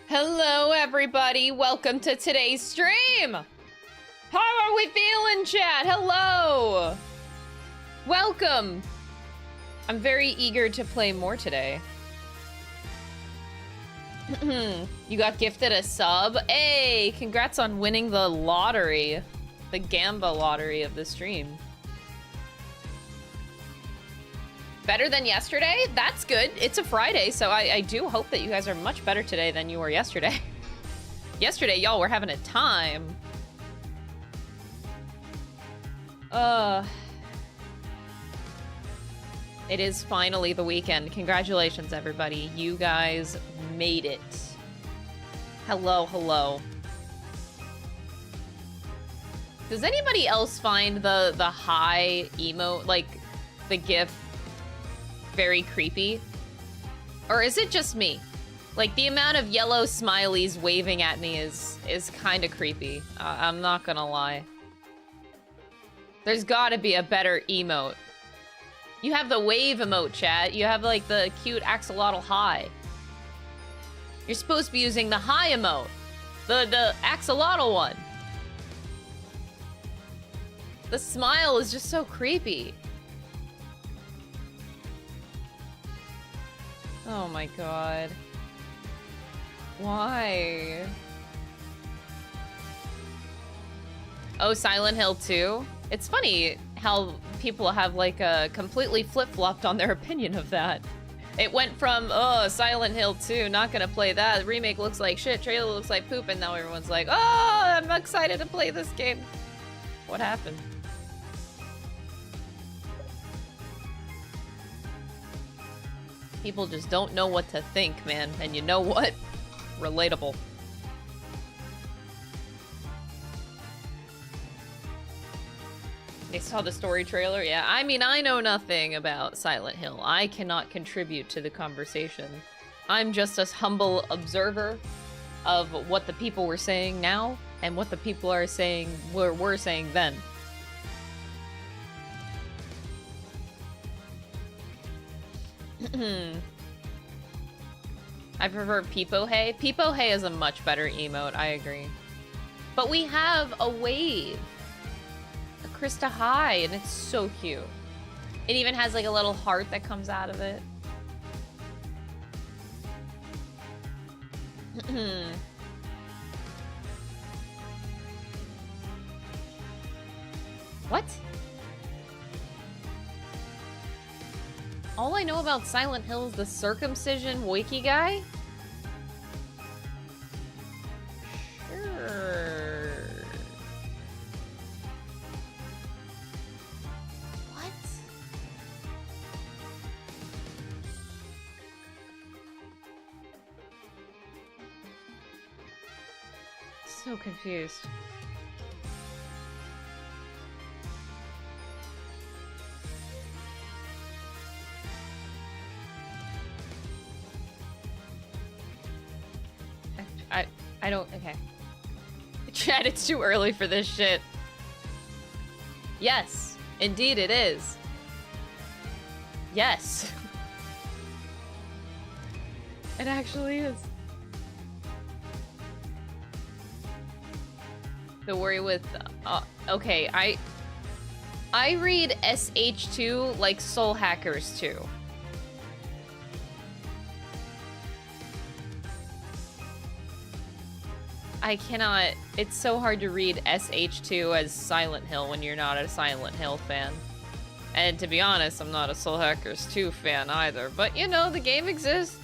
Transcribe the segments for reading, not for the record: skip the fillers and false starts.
Hello, everybody. Welcome to today's stream. How are we feeling, chat? Hello. Welcome. I'm very eager to play more today. You got gifted a sub. Hey, congrats on winning the lottery. The Gamba lottery of the stream. Better than yesterday? That's good. It's a Friday, so I do hope that you guys are much better today than you were yesterday. Yesterday, y'all were having a time. It is finally the weekend. Congratulations, everybody. You guys made it. Hello, hello. Does anybody else find the high emote, like the GIF, very creepy? Or is it just me? Like, the amount of yellow smileys waving at me is kind of creepy. I'm not gonna lie. There's gotta be a better emote. You have the wave emote, chat. You have, like, the cute axolotl high. You're supposed to be using the high emote. The axolotl one. The smile is just so creepy. Oh my god. Why? Oh, Silent Hill 2? It's funny how people have like completely flip-flopped on their opinion of that. It went from, oh, Silent Hill 2, not gonna play that. The remake looks like shit, trailer looks like poop, and now everyone's like, oh, I'm excited to play this game. What happened? People just don't know what to think, man. And you know what? Relatable. They saw the story trailer? Yeah, I mean, I know nothing about Silent Hill. I cannot contribute to the conversation. I'm just a humble observer of what the people were saying now and what the people are saying were saying then. I prefer Peepo Hey. Peepo Hey is a much better emote, I agree. But we have a wave. A Krista High, and it's so cute. It even has like a little heart that comes out of it. What? All I know about Silent Hill is the circumcision wiki guy? Sure. What? So confused. I don't, okay. Chat, it's too early for this shit. Yes, indeed it is. Yes. It actually is. The worry with, okay, I read SH2 like Soul Hackers 2. I cannot. It's so hard to read SH2 as Silent Hill when you're not a Silent Hill fan. And to be honest, I'm not a Soul Hackers 2 fan either. But you know, the game exists.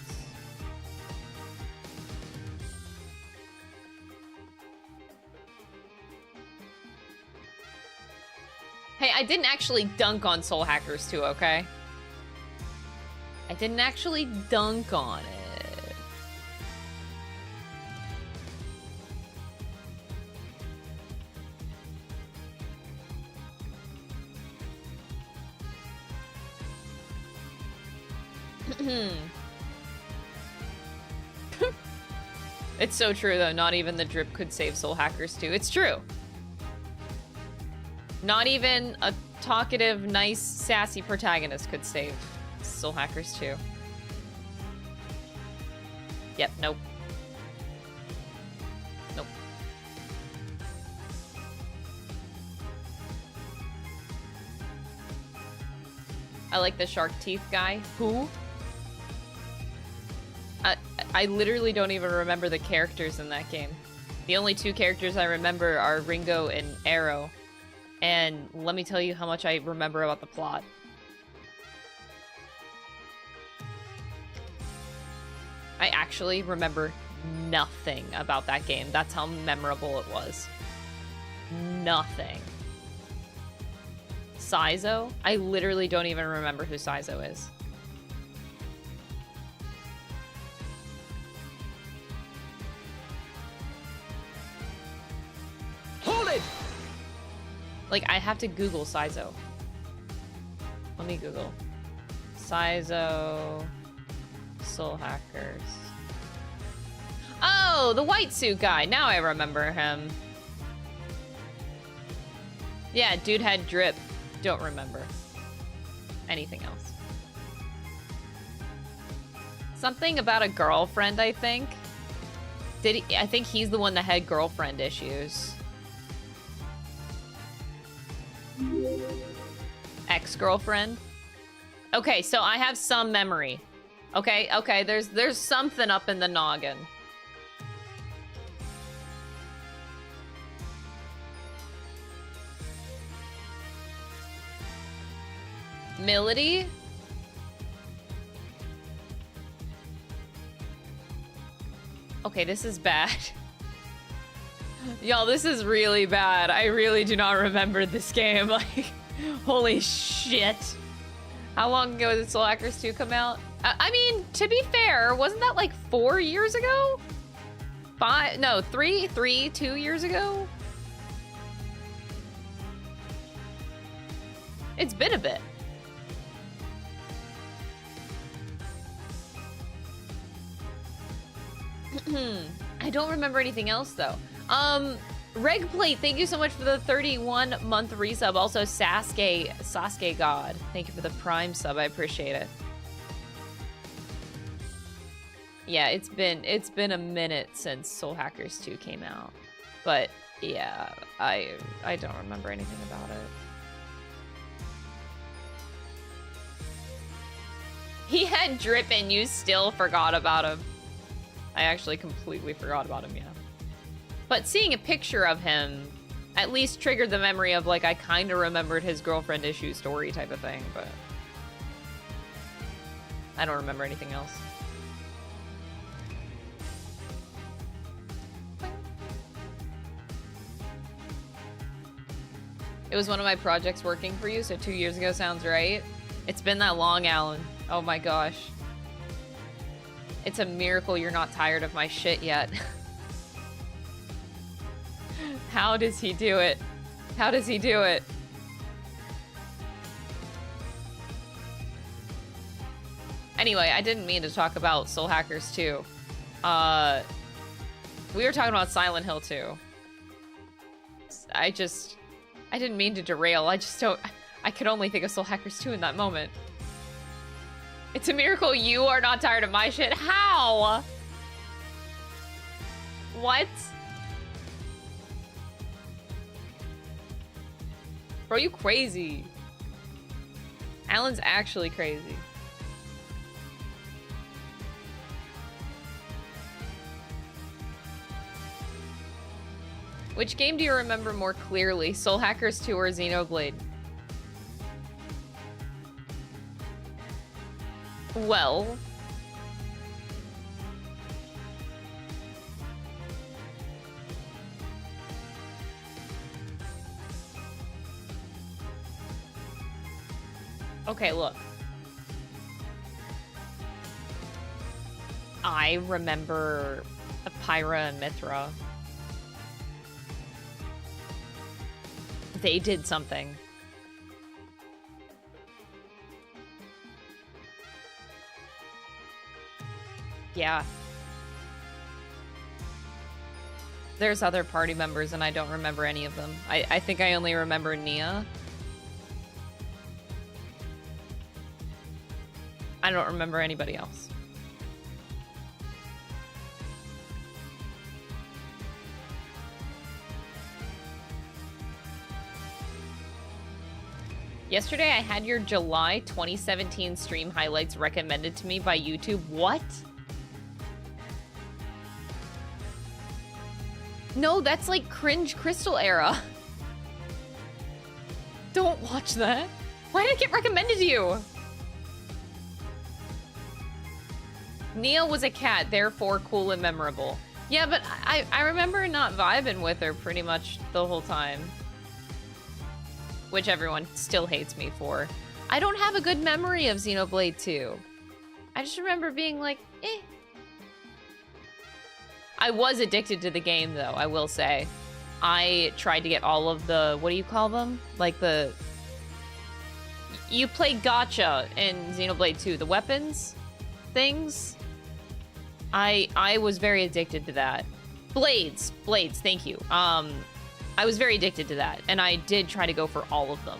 Hey, I didn't actually dunk on Soul Hackers 2, okay? I didn't actually dunk on it. It's so true, though. Not even the drip could save Soul Hackers 2. It's true. Not even a talkative, nice, sassy protagonist could save Soul Hackers 2. Yep, nope. Nope. I like the shark teeth guy. Who? I literally don't even remember the characters in that game. The only two characters I remember are Ringo and Arrow. And let me tell you how much I remember about the plot. I actually remember nothing about that game. That's how memorable it was. Nothing. Saizo? I literally don't even remember who Saizo is. Hold it! Like, I have to Google Saizo. Let me Google. Saizo... Soul Hackers. Oh, the white suit guy. Now I remember him. Yeah, dude had drip. Don't remember anything else. Something about a girlfriend, I think. I think he's the one that had girlfriend issues. Ex-girlfriend. Okay, so I have some memory. Okay, there's something up in the noggin. Melody? Okay, this is bad. Y'all, this is really bad. I really do not remember this game. Like, holy shit. How long ago did Soul Hackers 2 come out? I mean, to be fair, wasn't that like 4 years ago? 2 years ago? It's been a bit. I don't remember anything else though. Regplate, thank you so much for the 31-month resub. Also, Sasuke God, thank you for the Prime sub. I appreciate it. Yeah, it's been a minute since Soul Hackers 2 came out, but yeah, I don't remember anything about it. He had drip and you still forgot about him. I actually completely forgot about him, yeah. But seeing a picture of him at least triggered the memory of, like, I kind of remembered his girlfriend issue story type of thing, but I don't remember anything else. It was one of my projects working for you, so 2 years ago sounds right. It's been that long, Alan. Oh my gosh. It's a miracle you're not tired of my shit yet. How does he do it? How does he do it? Anyway, I didn't mean to talk about Soul Hackers 2. We were talking about Silent Hill 2. I didn't mean to derail. I could only think of Soul Hackers 2 in that moment. It's a miracle you are not tired of my shit. How? What? Bro, you crazy. Alan's actually crazy. Which game do you remember more clearly? Soul Hackers 2 or Xenoblade? Well... Okay, look. I remember Pyra and Mithra. They did something. Yeah. There's other party members and I don't remember any of them. I think I only remember Nia. I don't remember anybody else. Yesterday, I had your July 2017 stream highlights recommended to me by YouTube. What? No, that's like cringe Crystal era. Don't watch that. Why did it get recommended to you? Nia was a cat, therefore cool and memorable. Yeah, but I remember not vibing with her pretty much the whole time. Which everyone still hates me for. I don't have a good memory of Xenoblade 2. I just remember being like, eh. I was addicted to the game, though, I will say. I tried to get all of the, what do you call them? Like the... You play gacha in Xenoblade 2, the weapons things. I was very addicted to that. Blades, thank you. I was very addicted to that, and I did try to go for all of them.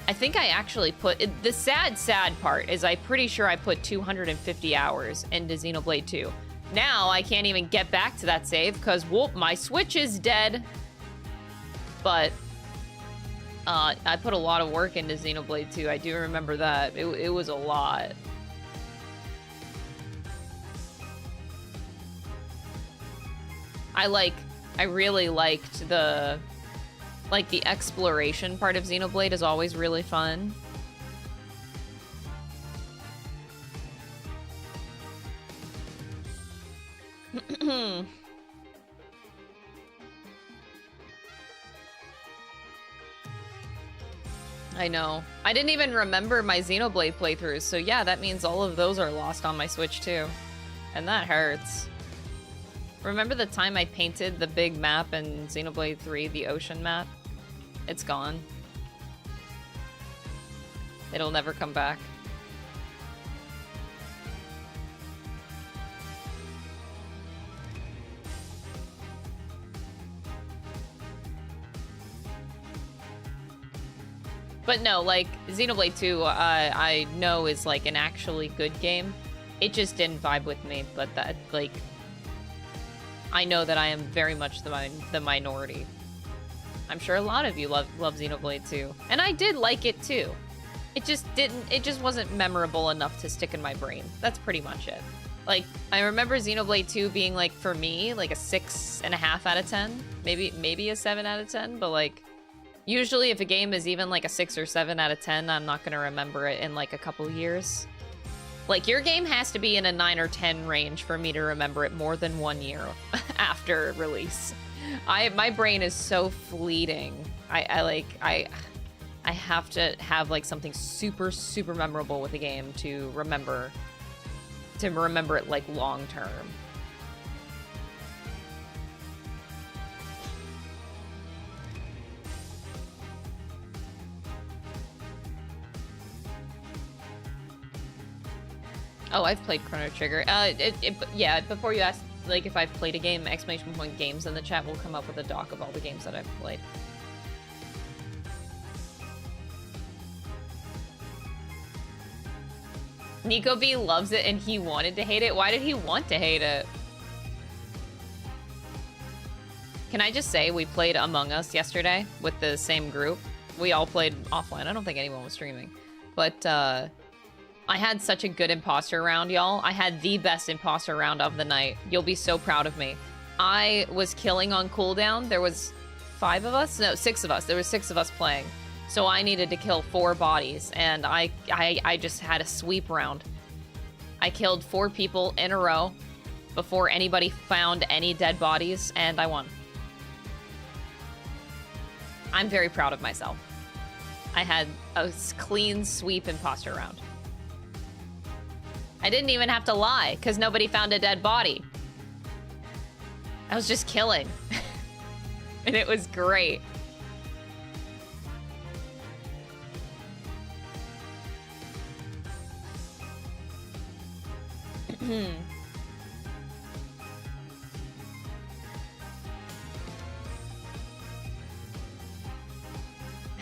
I think I actually put... The sad part is I'm pretty sure I put 250 hours into Xenoblade 2. Now, I can't even get back to that save, because, whoop, my Switch is dead. But, I put a lot of work into Xenoblade 2. I do remember that. It was a lot. I really liked the exploration part of Xenoblade is always really fun. I know. I didn't even remember my Xenoblade playthroughs, so yeah, that means all of those are lost on my Switch too. And that hurts. Remember the time I painted the big map in Xenoblade 3, the ocean map? It's gone. It'll never come back. But no, like, Xenoblade 2, I know is, like, an actually good game. It just didn't vibe with me, but that, like... I know that I am very much the minority. I'm sure a lot of you love Xenoblade 2. And I did like it too. It just wasn't memorable enough to stick in my brain. That's pretty much it. Like, I remember Xenoblade 2 being, like, for me, like a 6.5 out of 10. Maybe a 7 out of 10, but, like, usually if a game is even, like, a 6 or 7 out of 10, I'm not gonna remember it in, like, a couple years. Like, your game has to be in a 9 or 10 range for me to remember it more than 1 year after release. My brain is so fleeting. I have to have, like, something super, super memorable with a game to remember it, like, long term. Oh, I've played Chrono Trigger. Yeah, before you ask, like, if I've played a game, exclamation point games in the chat will come up with a doc of all the games that I've played. Nico B loves it and he wanted to hate it. Why did he want to hate it? Can I just say we played Among Us yesterday with the same group? We all played offline. I don't think anyone was streaming. But, I had such a good imposter round, y'all. I had the best imposter round of the night. You'll be so proud of me. I was killing on cooldown. There was 5 of us? No, 6 of us. There were 6 of us playing. So I needed to kill 4 bodies, and I just had a sweep round. I killed 4 people in a row before anybody found any dead bodies, and I won. I'm very proud of myself. I had a clean sweep imposter round. I didn't even have to lie, because nobody found a dead body. I was just killing. And it was great.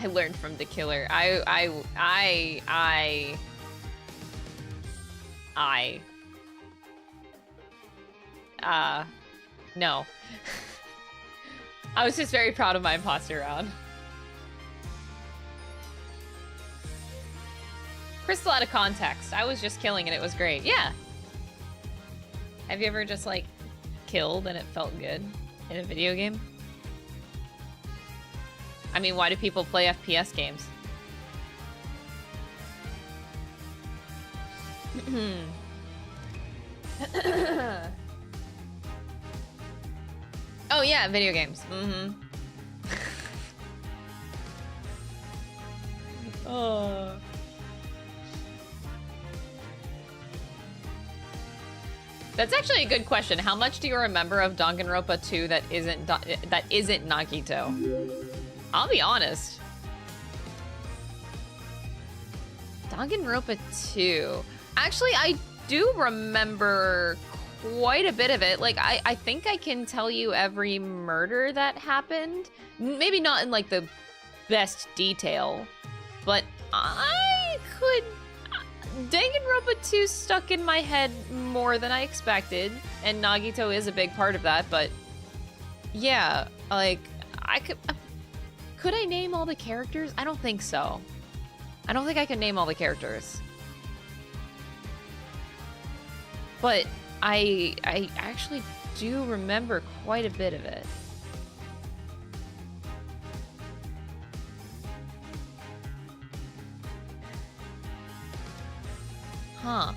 I learned from the killer. No. I was just very proud of my imposter round. Crystal out of context. I was just killing and it was great. Yeah. Have you ever just like killed and it felt good in a video game? I mean, why do people play FPS games? Oh yeah, video games. Mm-hmm. Oh. That's actually a good question. How much do you remember of Danganronpa 2 that isn't Nagito? I'll be honest. Danganronpa 2. Actually, I do remember quite a bit of it. Like, I think I can tell you every murder that happened. Maybe not in, like, the best detail. But I could... Danganronpa 2 stuck in my head more than I expected. And Nagito is a big part of that, but... Yeah, like, I could... Could I name all the characters? I don't think so. I don't think I can name all the characters. But I actually do remember quite a bit of it. Huh.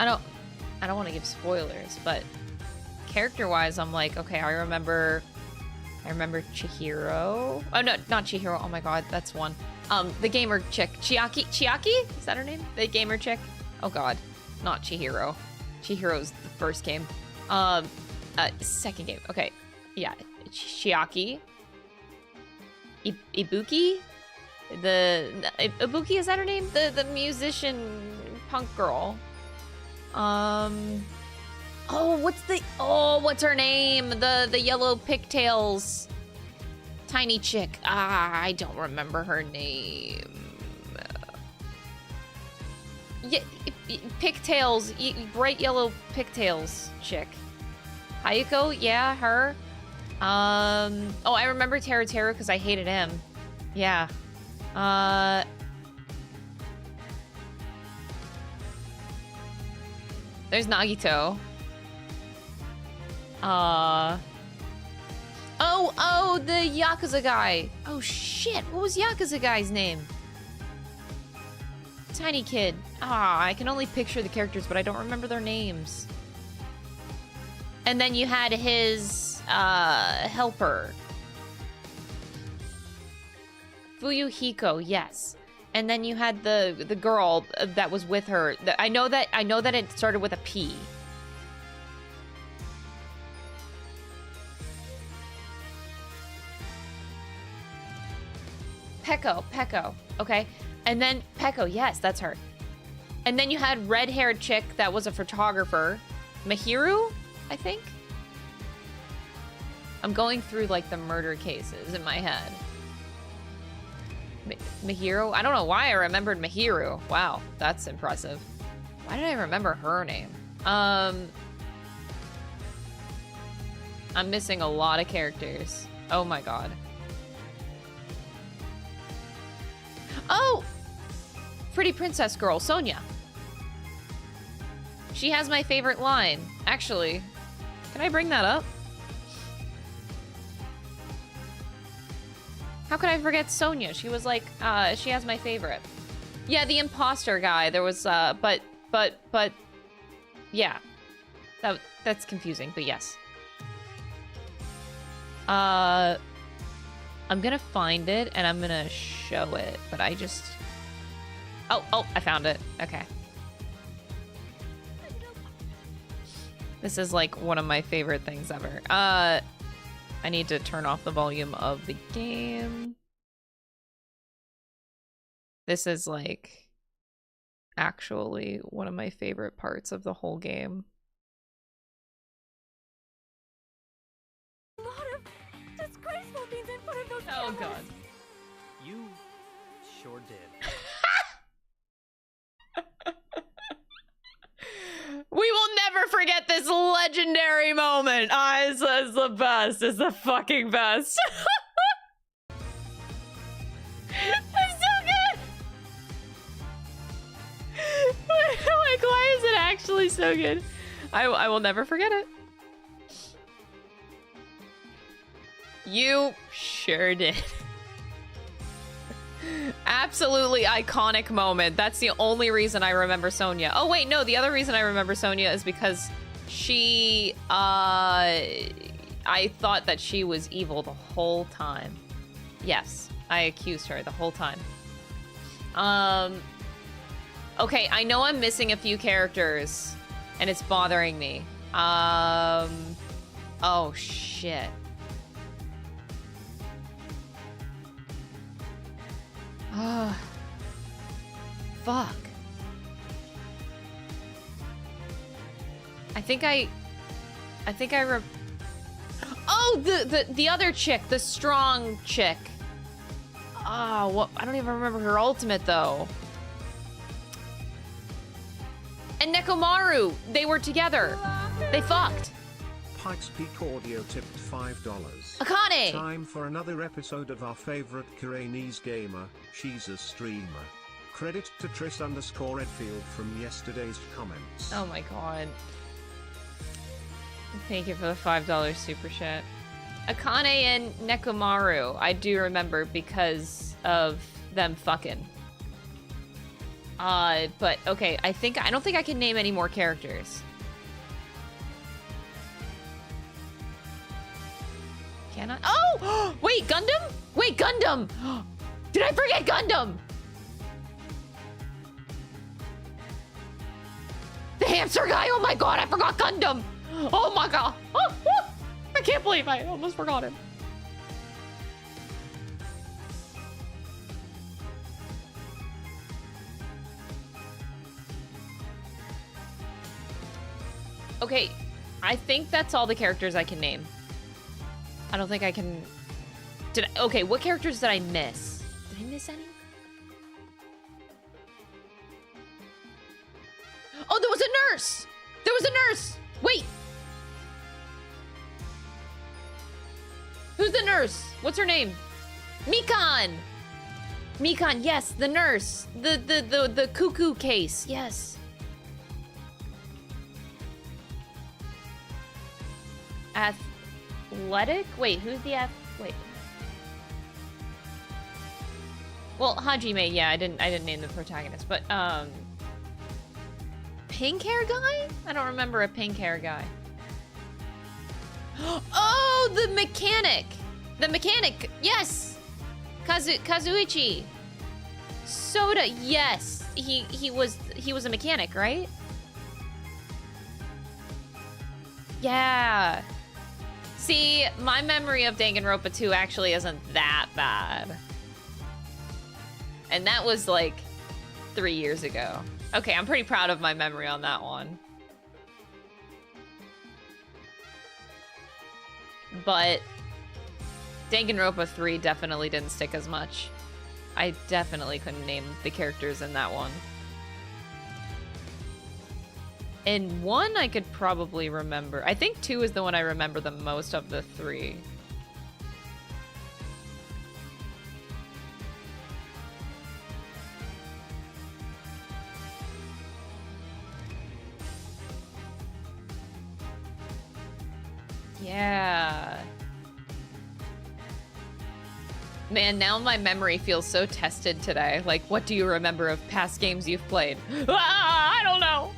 I don't want to give spoilers, but character-wise, I'm like, okay, I remember Chihiro. Oh no, not Chihiro. Oh my god, that's one. The gamer chick, Chiaki? Is that her name? The gamer chick? Oh god, not Chihiro. Chihiro's the first game. Second game. Okay, yeah, Chiaki. Ibuki? Ibuki, is that her name? The musician punk girl. What's her name? The yellow pigtails tiny chick. I don't remember her name. Yeah, pigtails, bright yellow pigtails chick. Hayako, yeah, her. Oh, I remember Teru because I hated him. Yeah. There's Nagito. Oh, the Yakuza guy. Oh shit, what was Yakuza guy's name? Tiny kid. I can only picture the characters, but I don't remember their names. And then you had his helper. Fuyuhiko, yes. And then you had the girl that was with her. I know that it started with a P. Peko, okay. And then Peko, yes, that's her. And then you had red-haired chick that was a photographer. Mahiru, I think? I'm going through, like, the murder cases in my head. Mahiru? I don't know why I remembered Mahiru. Wow, that's impressive. Why did I remember her name? I'm missing a lot of characters. Oh my god. Oh! Pretty princess girl, Sonia. She has my favorite line. Actually, can I bring that up? How could I forget Sonia? She was like, she has my favorite. Yeah, the imposter guy. There was, but, yeah. That's confusing, but yes. I'm gonna find it, and I'm gonna show it, but I just... Oh, I found it. Okay. This is, like, one of my favorite things ever. I need to turn off the volume of the game. This is, like, actually one of my favorite parts of the whole game. A lot of disgraceful things in front of those Oh, cameras. God. You sure did. We will never forget this legendary moment. It's the best. It's the fucking best. It's so good. Like, why is it actually so good? I will never forget it. You sure did. Absolutely iconic moment. That's the only reason I remember Sonia. Oh wait, no, the other reason I remember Sonia is because she, I thought that she was evil the whole time. Yes, I accused her the whole time. Okay, I know I'm missing a few characters, and it's bothering me. Oh shit. Fuck. I think I Oh, the other chick, the strong chick. Oh, what? I don't even remember her ultimate though. And Nekomaru, they were together. They fucked. Pikes Peak Audio tipped $5. Akane! Time for another episode of our favorite Koreanese gamer, she's a streamer. Credit to Tris_Redfield from yesterday's comments. Oh my god. Thank you for the $5 super chat. Akane and Nekomaru, I do remember because of them fucking. But okay, I don't think I can name any more characters. Can I? Oh! Wait, Gundam? Wait, Gundam! Did I forget Gundam? The hamster guy! Oh my god, I forgot Gundam! Oh my god! Oh, oh, I can't believe I almost forgot him. Okay, I think that's all the characters I can name. I don't think I can... Okay, what characters did I miss? Did I miss any? Oh, there was a nurse! There was a nurse! Wait! Who's the nurse? What's her name? Mikan! Mikan, yes, the nurse. The cuckoo case, yes. Athletic? Wait, who's the wait. Well, Hajime, yeah, I didn't name the protagonist, but pink hair guy? I don't remember a pink hair guy. Oh, the mechanic! The mechanic, yes! Kazuichi. Soda, yes. He was a mechanic, right? Yeah. See, my memory of Danganronpa 2 actually isn't that bad. And that was like 3 years ago. Okay, I'm pretty proud of my memory on that one. But Danganronpa 3 definitely didn't stick as much. I definitely couldn't name the characters in that one. In 1, I could probably remember. I think 2 is the one I remember the most of the 3. yeah. Man, now my memory feels so tested today. Like, what do you remember of past games you've played? Ah, I don't know.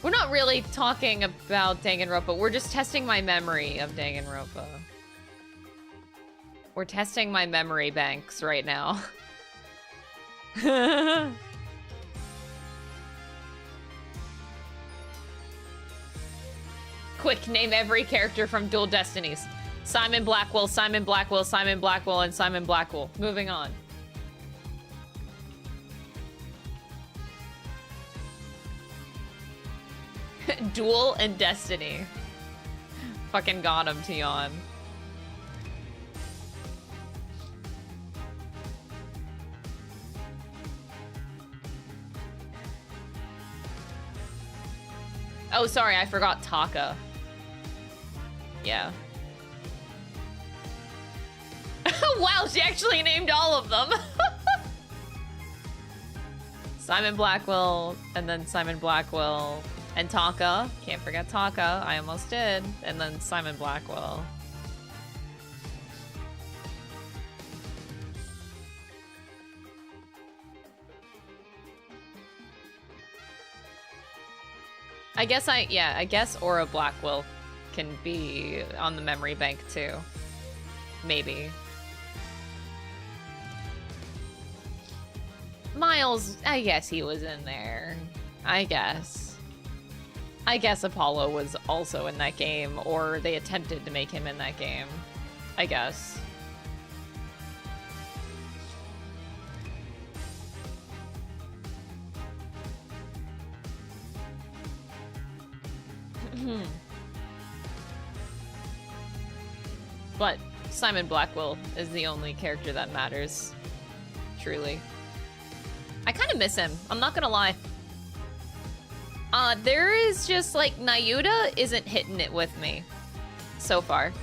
We're not really talking about Danganronpa. We're just testing my memory of Danganronpa. We're testing my memory banks right now. Quick, name every character from Dual Destinies. Simon Blackwell, Simon Blackwell, Simon Blackwell, and Simon Blackwell. Moving on. Duel and Destiny. Fucking got him, Tion. Oh, sorry, I forgot Taka. Yeah. Wow, she actually named all of them. Simon Blackwell, and then Simon Blackwell, and Taka. Can't forget Taka. I almost did. And then Simon Blackwell. I guess Aura Blackwell can be on the memory bank too. Maybe. Miles, I guess he was in there. I guess Apollo was also in that game, or they attempted to make him in that game. I guess. But Simon Blackwell is the only character that matters. Truly. I kind of miss him. I'm not gonna lie. There is just like Nayuta isn't hitting it with me so far.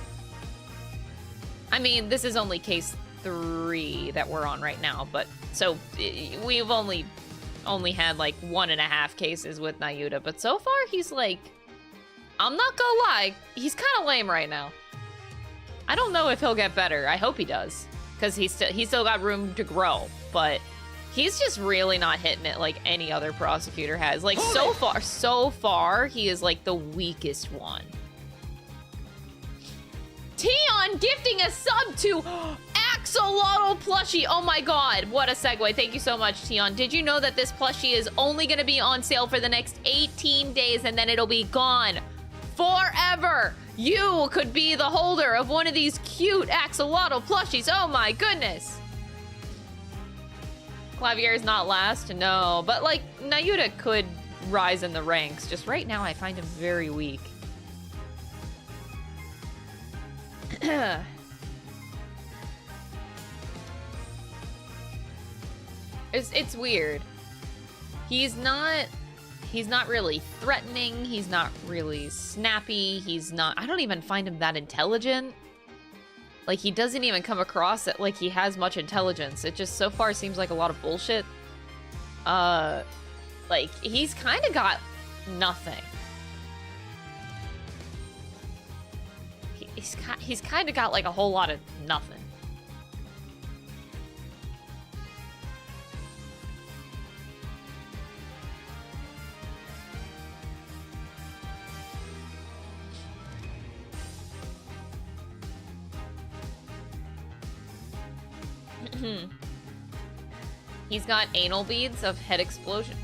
I mean, this is only case 3 that we're on right now, but so we've only had like 1.5 cases with Nayuta, but so far he's like, I'm not gonna lie, he's kind of lame right now. I don't know if he'll get better. I hope he does, because he's still got room to grow, but he's just really not hitting it like any other prosecutor has. Like, so far, he is like the weakest one. Tion gifting a sub to Axolotl plushie. Oh my god, what a segue. Thank you so much, Tion. Did you know that this plushie is only gonna be on sale for the next 18 days and then it'll be gone forever? You could be the holder of one of these cute axolotl plushies. Oh my goodness. Clavier is not last, no, but like Nayuta could rise in the ranks. Just right now, I find him very weak. It's weird. He's not really threatening. He's not really snappy. I don't even find him that intelligent. Like, he doesn't even come across it like he has much intelligence. It just so far seems like a lot of bullshit. Like, he's kind of got nothing. He's kind of got like a whole lot of nothing. He's got anal beads of head explosion.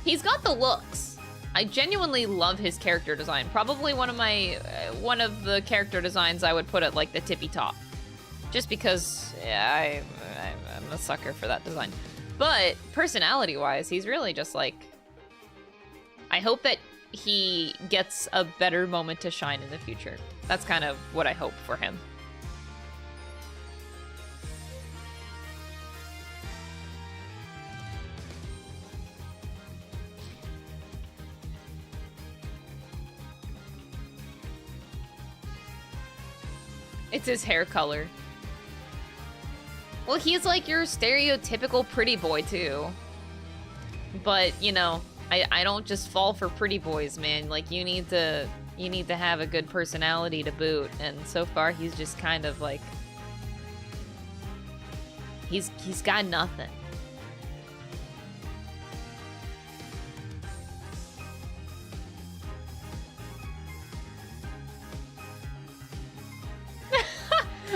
He's got the looks. I genuinely love his character design. Probably one of the character designs I would put at like the tippy top. Just because I'm a sucker for that design. But personality-wise, he's really just like, I hope that he gets a better moment to shine in the future. That's kind of what I hope for him. It's his hair color. Well, he's like your stereotypical pretty boy too. But, you know, I don't just fall for pretty boys, man. Like, you need to have a good personality to boot, and so far he's just kind of like he's got nothing.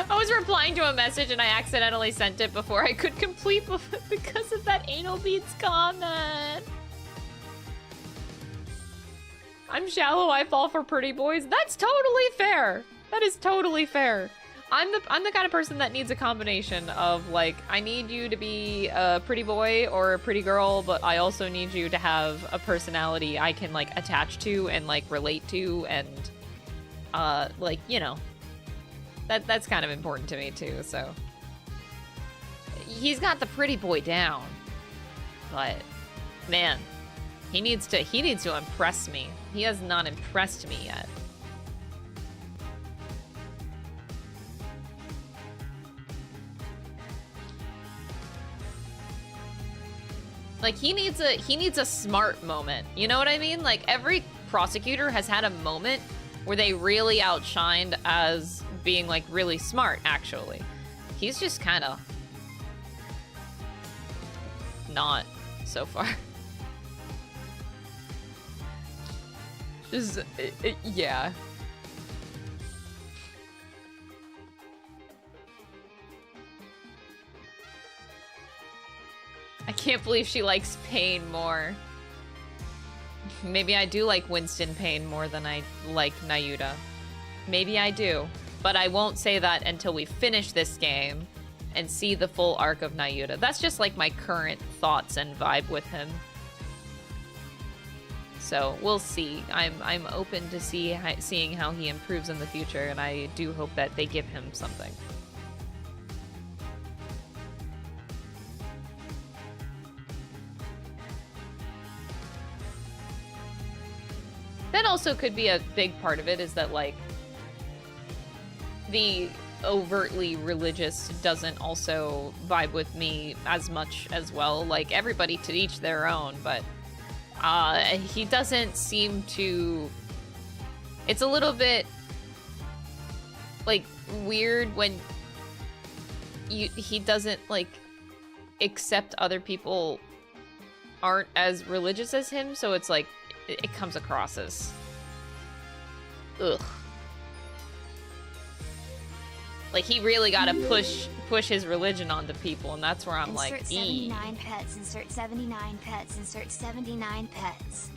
I was replying to a message and I accidentally sent it before I could complete because of that anal beads comment. I'm shallow, I fall for pretty boys. That's totally fair. That is totally fair. I'm the kind of person that needs a combination of, like, I need you to be a pretty boy or a pretty girl, but I also need you to have a personality I can, like, attach to and, like, relate to, and like, you know, that's kind of important to me too. So he's got the pretty boy down, but man, he needs to impress me. He has not impressed me yet. Like, he needs a smart moment. You know what I mean? Like, every prosecutor has had a moment where they really outshined as being, like, really smart, actually. He's just kind of not so far. Just, yeah. I can't believe she likes Pain more. Maybe I do like Winston Payne more than I like Nayuta. Maybe I do. But I won't say that until we finish this game and see the full arc of Nayuta. That's just like my current thoughts and vibe with him. So we'll see. I'm open to seeing how he improves in the future, and I do hope that they give him something. That also could be a big part of it, is that, like, the overtly religious doesn't also vibe with me as much as well. Like, everybody to each their own, but he doesn't seem to... It's a little bit, like, weird when he doesn't, like, accept other people aren't as religious as him, so it's like, it comes across as... ugh. Like, he really gotta push his religion onto people, and that's where I'm insert like, 79 pets, insert 79 pets, insert 79 pets.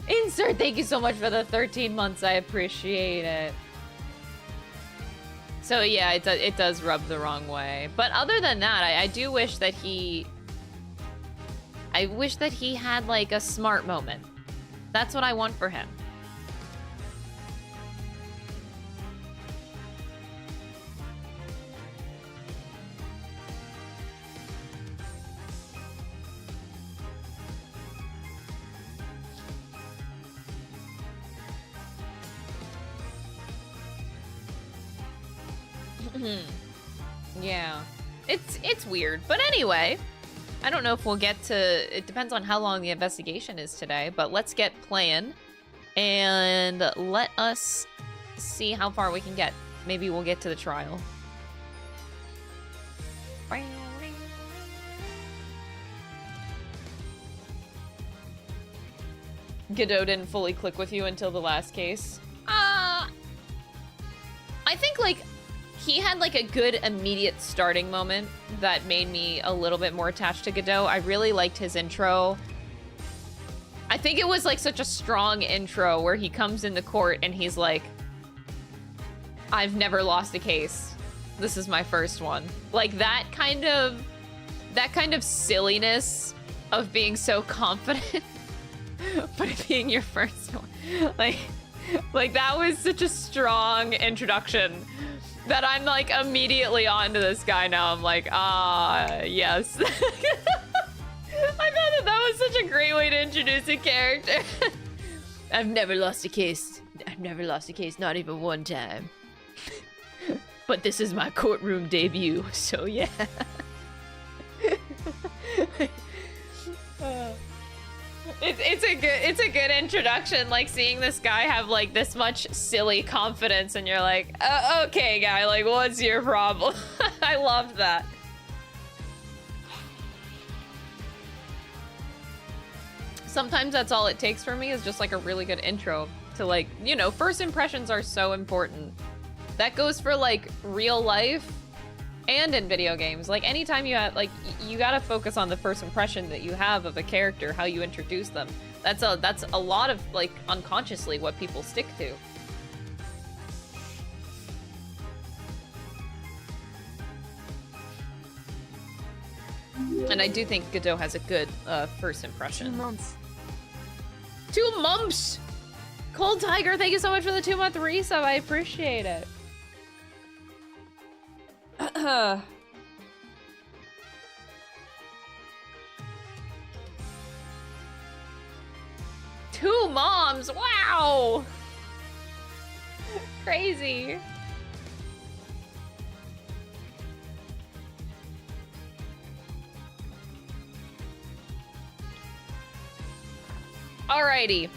Insert, thank you so much for the 13 months, I appreciate it. So yeah, it does rub the wrong way. But other than that, I do wish that he... I wish that he had, like, a smart moment. That's what I want for him. Yeah. It's weird. But anyway... I don't know if we'll get to... It depends on how long the investigation is today, but let's get playing. And let us see how far we can get. Maybe we'll get to the trial. Godot didn't fully click with you until the last case. I think, like... He had, like, a good immediate starting moment that made me a little bit more attached to Godot. I really liked his intro. I think it was, like, such a strong intro where he comes into court and he's like, I've never lost a case. This is my first one. Like, that kind of silliness of being so confident, but it being your first one. Like, that was such a strong introduction that I'm, like, immediately onto this guy now. I'm like, yes. I thought that was such a great way to introduce a character. I've never lost a case. I've never lost a case, not even one time. But this is my courtroom debut, so yeah. It's a good introduction, like seeing this guy have like this much silly confidence, and you're like, okay, guy, like, what's your problem? I love that. Sometimes that's all it takes for me, is just like a really good intro to, like, you know, first impressions are so important. That goes for like real life and in video games. Like anytime you have, like, you gotta focus on the first impression that you have of a character, how you introduce them. That's a lot of, like, unconsciously what people stick to. And I do think Godot has a good first impression. 2 months. 2 months! Cold Tiger, thank you so much for the 2-month resub. I appreciate it. Two moms! Wow! Crazy. Alrighty.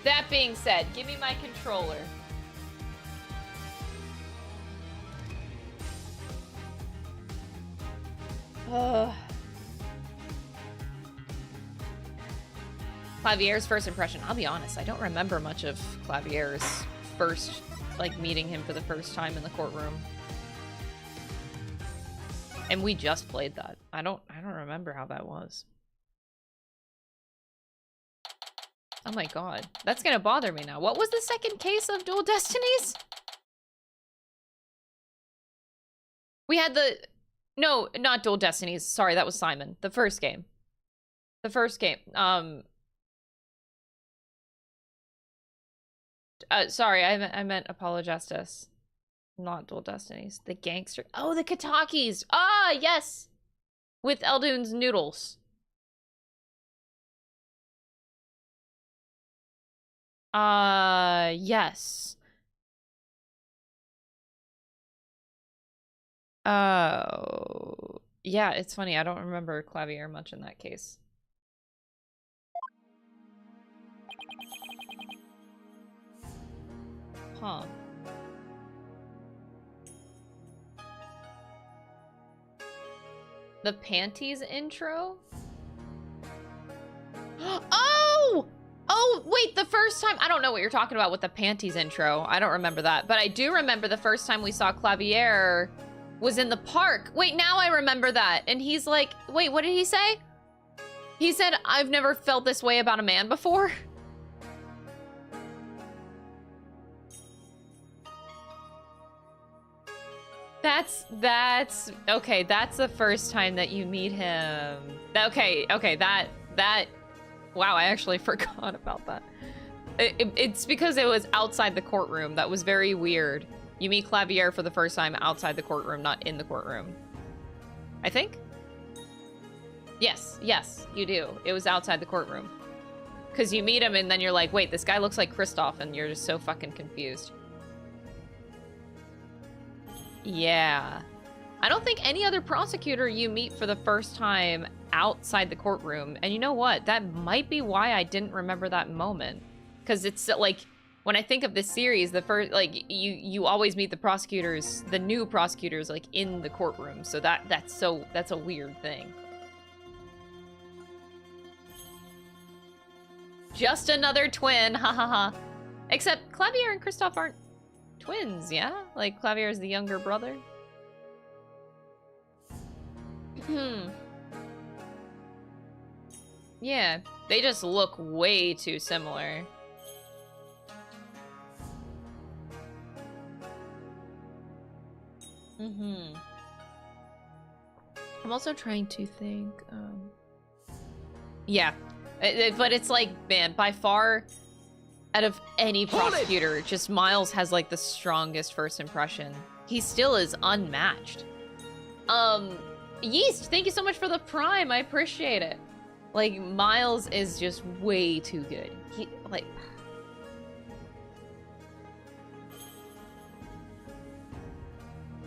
That being said, give me my controller. Clavier's first impression. I'll be honest, I don't remember much of Clavier's first, like, meeting him for the first time in the courtroom. And we just played that. I don't remember how that was. Oh my god. That's gonna bother me now. What was the second case of Dual Destinies? We had the... No, not Dual Destinies. Sorry, that was Simon. The first game. The first game. Sorry, I meant Apologestus. Not Dual Destinies. The gangster... Oh, the Katakis! Ah, yes! With Eldune's noodles. Yes. Oh. Yeah, it's funny. I don't remember Clavier much in that case. Huh. The Panties intro? Oh! Oh, wait, the first time... I don't know what you're talking about with the Panties intro. I don't remember that. But I do remember the first time we saw Clavier was in the park. Wait, now I remember that. And he's like... Wait, what did he say? He said, I've never felt this way about a man before. That's... Okay, that's the first time that you meet him. Okay, that... Wow, I actually forgot about that. It's because it was outside the courtroom. That was very weird. You meet Clavier for the first time outside the courtroom, not in the courtroom. I think? Yes, you do. It was outside the courtroom. Because you meet him and then you're like, wait, this guy looks like Kristoff, and you're just so fucking confused. Yeah. I don't think any other prosecutor you meet for the first time outside the courtroom. And you know what? That might be why I didn't remember that moment. Because it's like, when I think of this series, the first, like, you always meet the prosecutors, the new prosecutors, like, in the courtroom. So that's a weird thing. Just another twin, ha ha ha. Except Clavier and Kristoff aren't twins, yeah? Like, Clavier is the younger brother. Yeah, they just look way too similar. I'm also trying to think, yeah. But it's like, man, by far, out of any prosecutor, just Miles has, like, the strongest first impression. He still is unmatched. Yeast, thank you so much for the Prime. I appreciate it. Like, Miles is just way too good. He, like...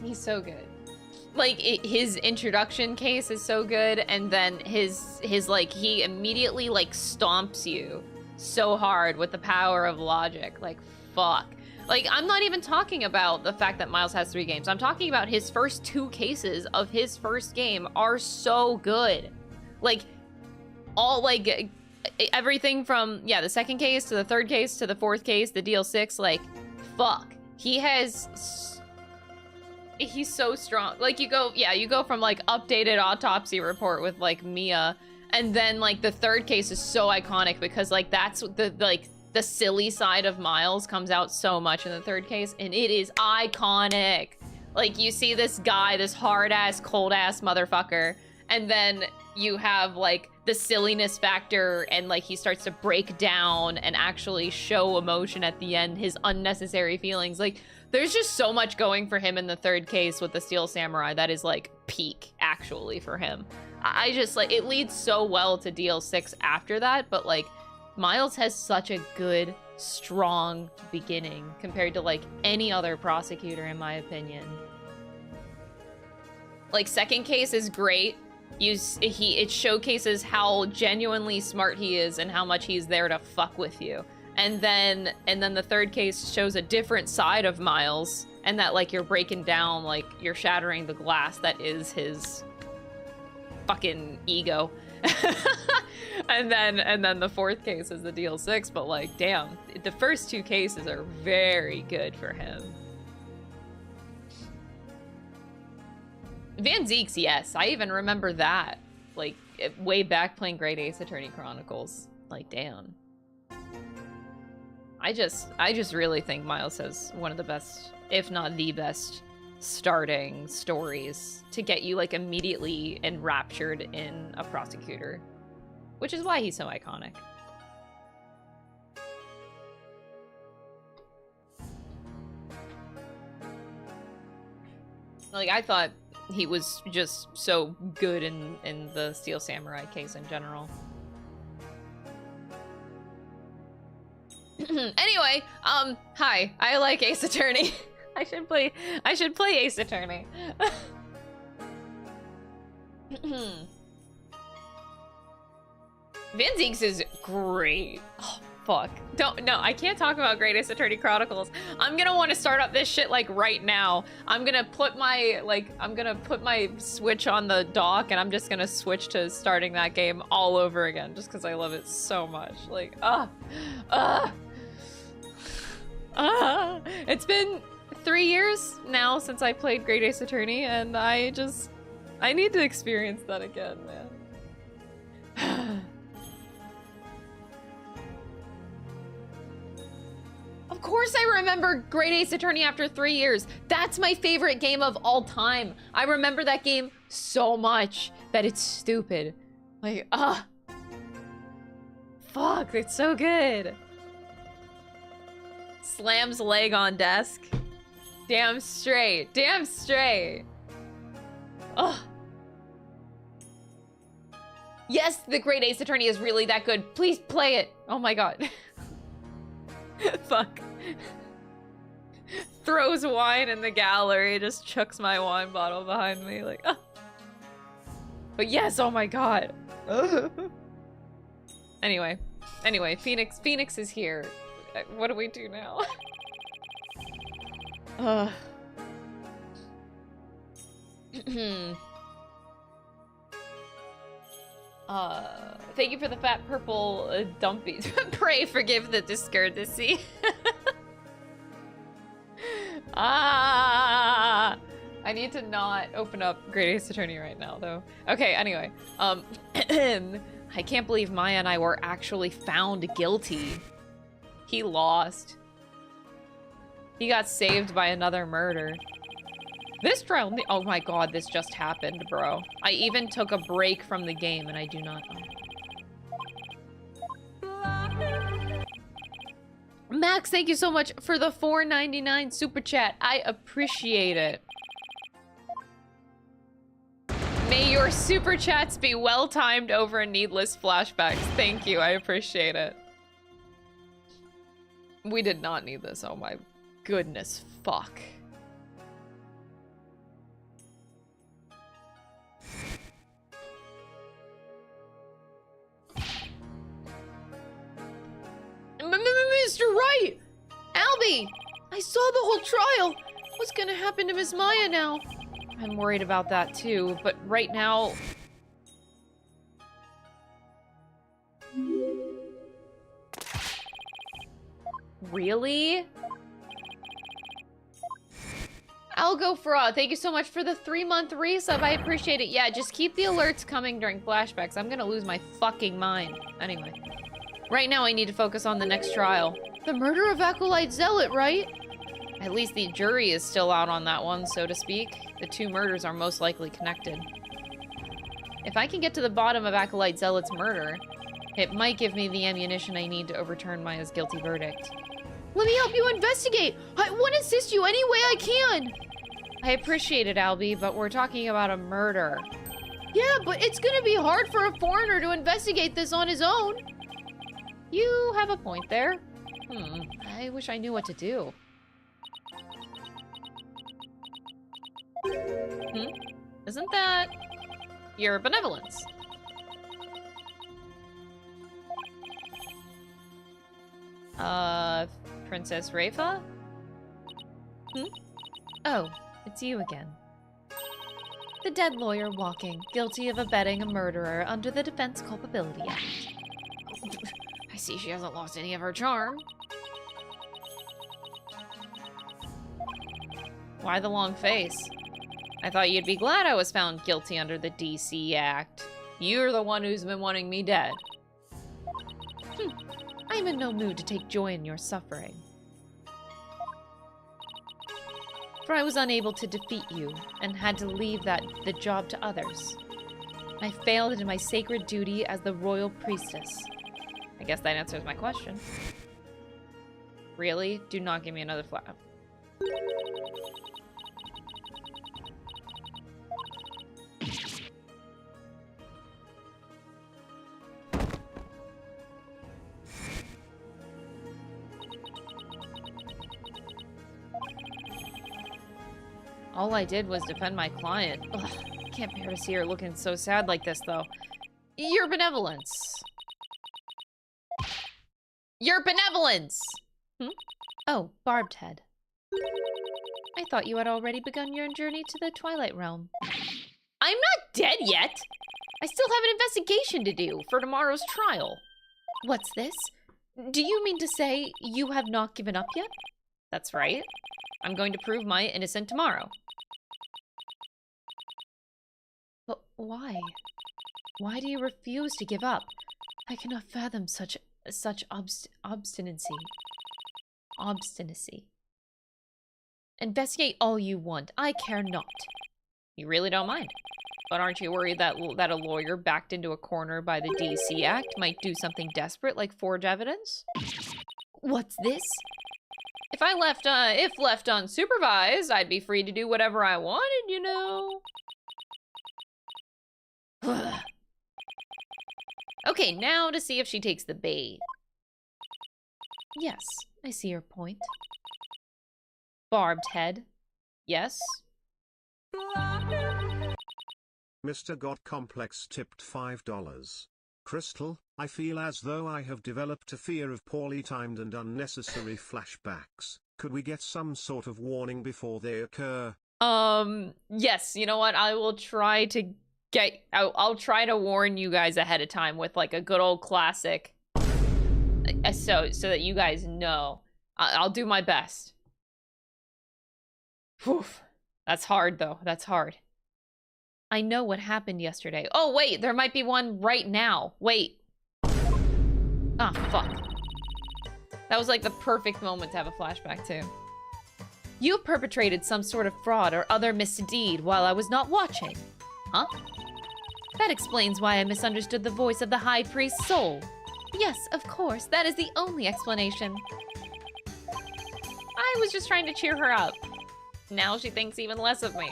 He's so good. Like, his introduction case is so good, and then his like, he immediately, like, stomps you so hard with the power of logic. Like, fuck. Like, I'm not even talking about the fact that Miles has 3 games. I'm talking about his first 2 cases of his first game are so good. Like, all, like, everything from, yeah, the 2nd case to the 3rd case to the 4th case, the DL6, like, fuck. He's so strong. Like, you go from, like, updated autopsy report with, like, Mia, and then, like, the 3rd case is so iconic because, like, that's the silly side of Miles comes out so much in the 3rd case, and it is iconic. Like, you see this guy, this hard-ass, cold-ass motherfucker, and then you have, like, the silliness factor, and, like, he starts to break down and actually show emotion at the end, his unnecessary feelings. Like, there's just so much going for him in the 3rd case with the Steel Samurai that is, like, peak, actually, for him. I just, like, it leads so well to DL6 after that, but, like, Miles has such a good, strong beginning compared to, like, any other prosecutor, in my opinion. Like, 2nd case is great. It showcases how genuinely smart he is and how much he's there to fuck with you. And then the 3rd case shows a different side of Miles, and that, like, you're breaking down, like, you're shattering the glass that is his fucking ego. and then the 4th case is the DL6, but, like, damn, the first 2 cases are very good for him. Van Zeke's, yes, I even remember that, like, way back playing Great Ace Attorney Chronicles. Like, damn. I just really think Miles has one of the best, if not the best, starting stories to get you, like, immediately enraptured in a prosecutor, which is why he's so iconic. Like, I thought he was just so good in the Steel Samurai case in general. Anyway, hi, I like Ace Attorney. I should play Ace Attorney. Van Zeke's is great. Oh, fuck. No, I can't talk about Great Ace Attorney Chronicles. I'm gonna want to start up this shit, like, right now. I'm gonna put my Switch on the dock, and I'm just gonna switch to starting that game all over again, just because I love it so much. Like, it's been 3 years now since I played Great Ace Attorney, and I need to experience that again, man. Of course I remember Great Ace Attorney after 3 years. That's my favorite game of all time. I remember that game so much that it's stupid. Like, fuck, it's so good. Slams leg on desk. Damn straight. Damn straight. Ugh. Yes, the Great Ace Attorney is really that good. Please play it. Oh my god. Fuck. Throws wine in the gallery, just chucks my wine bottle behind me, like, But yes, oh my god. Anyway, Phoenix is here. What do we do now? Thank you for the fat purple dumpy. Pray forgive the discourtesy. I need to not open up Great Ace Attorney right now, though. Okay, anyway. I can't believe Maya and I were actually found guilty. He lost. He got saved by another murder. This trial, oh my god, this just happened, bro. I even took a break from the game and I do not know. Max, thank you so much for the $4.99 super chat. I appreciate it. May your super chats be well-timed over needless flashbacks. Thank you, I appreciate it. We did not need this, oh my goodness, fuck. I saw the whole trial! What's gonna happen to Miss Maya now? I'm worried about that too, but right now... Really? I'll go for thank you so much for the 3-month resub. I appreciate it. Yeah, just keep the alerts coming during flashbacks. I'm gonna lose my fucking mind. Anyway. Right now I need to focus on the next trial. The murder of Acolyte Zealot, right? At least the jury is still out on that one, so to speak. The two murders are most likely connected. If I can get to the bottom of Acolyte Zealot's murder, it might give me the ammunition I need to overturn Maya's guilty verdict. Let me help you investigate! I want to assist you any way I can! I appreciate it, Albie, but we're talking about a murder. Yeah, but it's gonna be hard for a foreigner to investigate this on his own. You have a point there. I wish I knew what to do. Isn't that your benevolence? Princess Rafa? Oh, it's you again. The dead lawyer walking, guilty of abetting a murderer under the Defense Culpability Act. I see she hasn't lost any of her charm. Why the long face? I thought you'd be glad I was found guilty under the DC Act. You're the one who's been wanting me dead. I'm in no mood to take joy in your suffering. For I was unable to defeat you, and had to leave the job to others. I failed in my sacred duty as the royal priestess. I guess that answers my question. Really? Do not give me another flap. All I did was defend my client. Ugh, can't bear to see her looking so sad like this, though. Your benevolence. Your benevolence! Oh, Barbed Head. I thought you had already begun your journey to the Twilight Realm. I'm not dead yet! I still have an investigation to do for tomorrow's trial. What's this? Do you mean to say you have not given up yet? That's right. I'm going to prove my innocent tomorrow. But why? Why do you refuse to give up? I cannot fathom such obstinacy. Investigate all you want. I care not. You really don't mind. But aren't you worried that a lawyer backed into a corner by the DC Act might do something desperate like forge evidence? What's this? If left unsupervised, I'd be free to do whatever I wanted, you know. Okay, now to see if she takes the bait. Yes, I see your point. Barbed Head. Yes. Mr. God Complex tipped $5. Crystal, I feel as though I have developed a fear of poorly timed and unnecessary flashbacks. Could we get some sort of warning before they occur? Yes, you know what? I will try to I'll try to warn you guys ahead of time with like a good old classic. So that you guys know. I'll do my best. Whew. That's hard though. That's hard. I know what happened yesterday. Oh, wait, there might be one right now. Wait. Ah, fuck. That was like the perfect moment to have a flashback to. You perpetrated some sort of fraud or other misdeed while I was not watching. Huh? That explains why I misunderstood the voice of the High Priest's soul. Yes, of course, that is the only explanation. I was just trying to cheer her up. Now she thinks even less of me.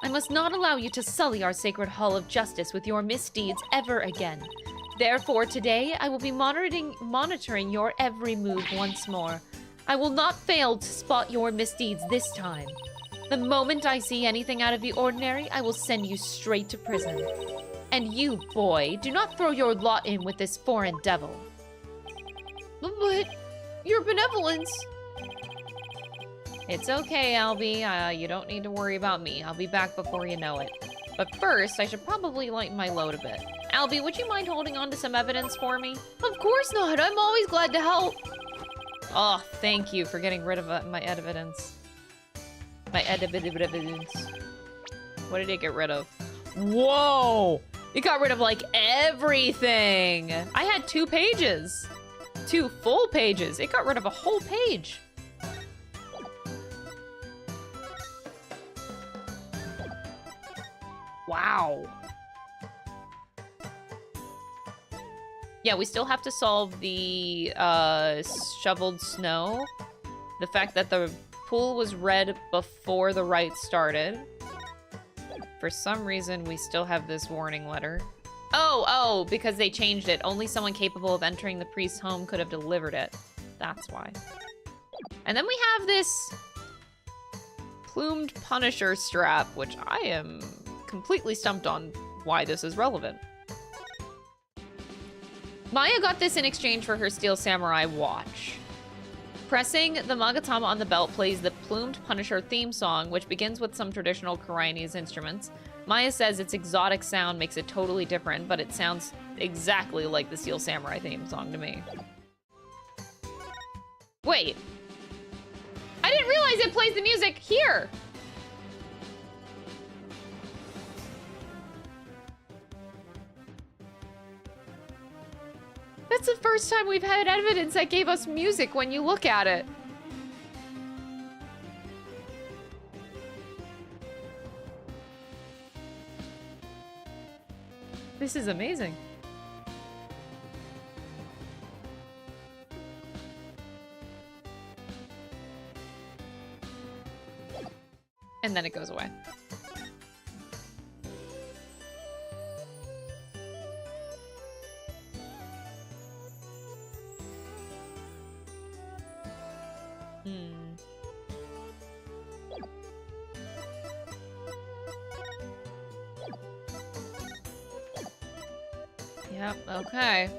I must not allow you to sully our sacred hall of justice with your misdeeds ever again. Therefore, today, I will be monitoring your every move once more. I will not fail to spot your misdeeds this time. The moment I see anything out of the ordinary, I will send you straight to prison. And you, boy, do not throw your lot in with this foreign devil. But your benevolence... It's okay, Albie. You don't need to worry about me. I'll be back before you know it. But first, I should probably lighten my load a bit. Albie, would you mind holding on to some evidence for me? Of course not. I'm always glad to help. Oh, thank you for getting rid of my evidence. My evidence. What did it get rid of? Whoa! It got rid of, like, everything! I had 2 pages. 2 full pages. It got rid of a whole page. Wow. Yeah, we still have to solve the shoveled snow. The fact that the pool was red before the rite started. For some reason, we still have this warning letter. Oh, because they changed it. Only someone capable of entering the priest's home could have delivered it. That's why. And then we have this plumed Punisher strap, which I am completely stumped on why this is relevant. Maya got this in exchange for her Steel Samurai watch. Pressing the Magatama on the belt plays the plumed Punisher theme song, which begins with some traditional Koreanese instruments. Maya says its exotic sound makes it totally different, but it sounds exactly like the Steel Samurai theme song to me. Wait. I didn't realize it plays the music here! That's the first time we've had evidence that gave us music when you look at it. This is amazing. And then it goes away. Yep, okay.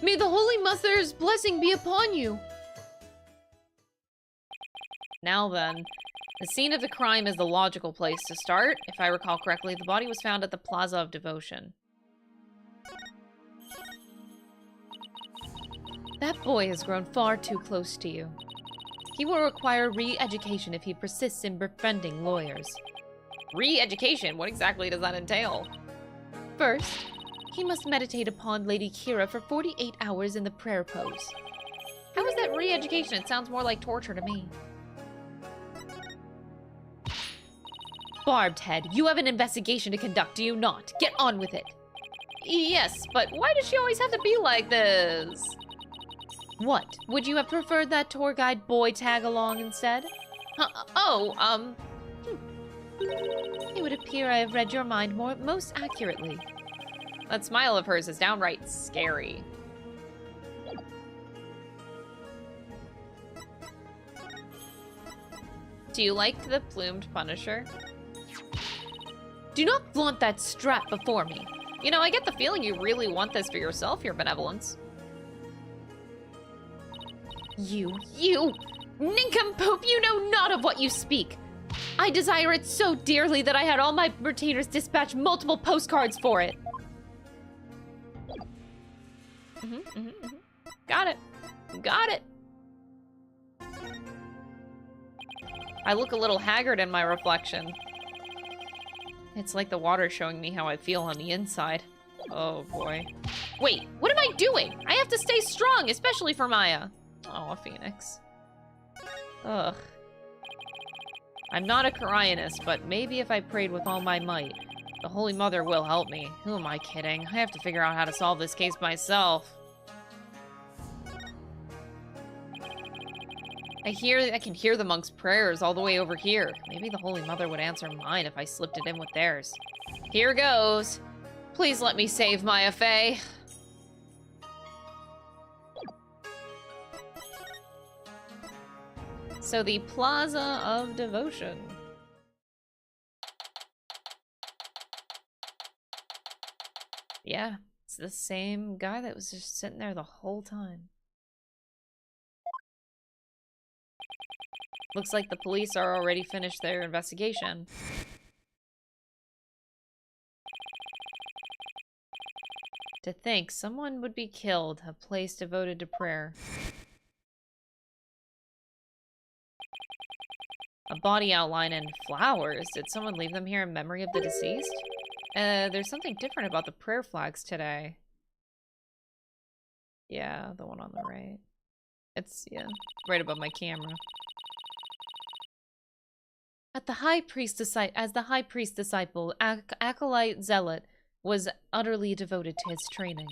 May the Holy Mother's blessing be upon you! Now then, the scene of the crime is the logical place to start. If I recall correctly, the body was found at the Plaza of Devotion. That boy has grown far too close to you. He will require re-education if he persists in befriending lawyers. Re-education? What exactly does that entail? First, he must meditate upon Lady Kira for 48 hours in the prayer pose. How is that re-education? It sounds more like torture to me. Barbed Head, you have an investigation to conduct, do you not? Get on with it. Yes, but why does she always have to be like this? What? Would you have preferred that tour guide boy tag along instead? It would appear I have read your mind most accurately. That smile of hers is downright scary. Do you like the plumed Punisher? Do not flaunt that strap before me. You know, I get the feeling you really want this for yourself, your benevolence. You nincompoop, you know not of what you speak. I desire it so dearly that I had all my retainers dispatch multiple postcards for it. Got it. Got it. I look a little haggard in my reflection. It's like the water showing me how I feel on the inside. Oh boy. Wait, what am I doing? I have to stay strong, especially for Maya. Oh, a phoenix. Ugh. I'm not a Koreanist, but maybe if I prayed with all my might, the Holy Mother will help me. Who am I kidding? I have to figure out how to solve this case myself. I can hear the monks' prayers all the way over here. Maybe the Holy Mother would answer mine if I slipped it in with theirs. Here goes. Please let me save Maya Fey. So the Plaza of Devotion. Yeah, it's the same guy that was just sitting there the whole time. Looks like the police are already finished their investigation. To think someone would be killed, a place devoted to prayer. A body outline and flowers. Did someone leave them here in memory of the deceased? There's something different about the prayer flags today. Yeah, the one on the right. It's, yeah, right above my camera. As the high priest disciple, acolyte zealot was utterly devoted to his training.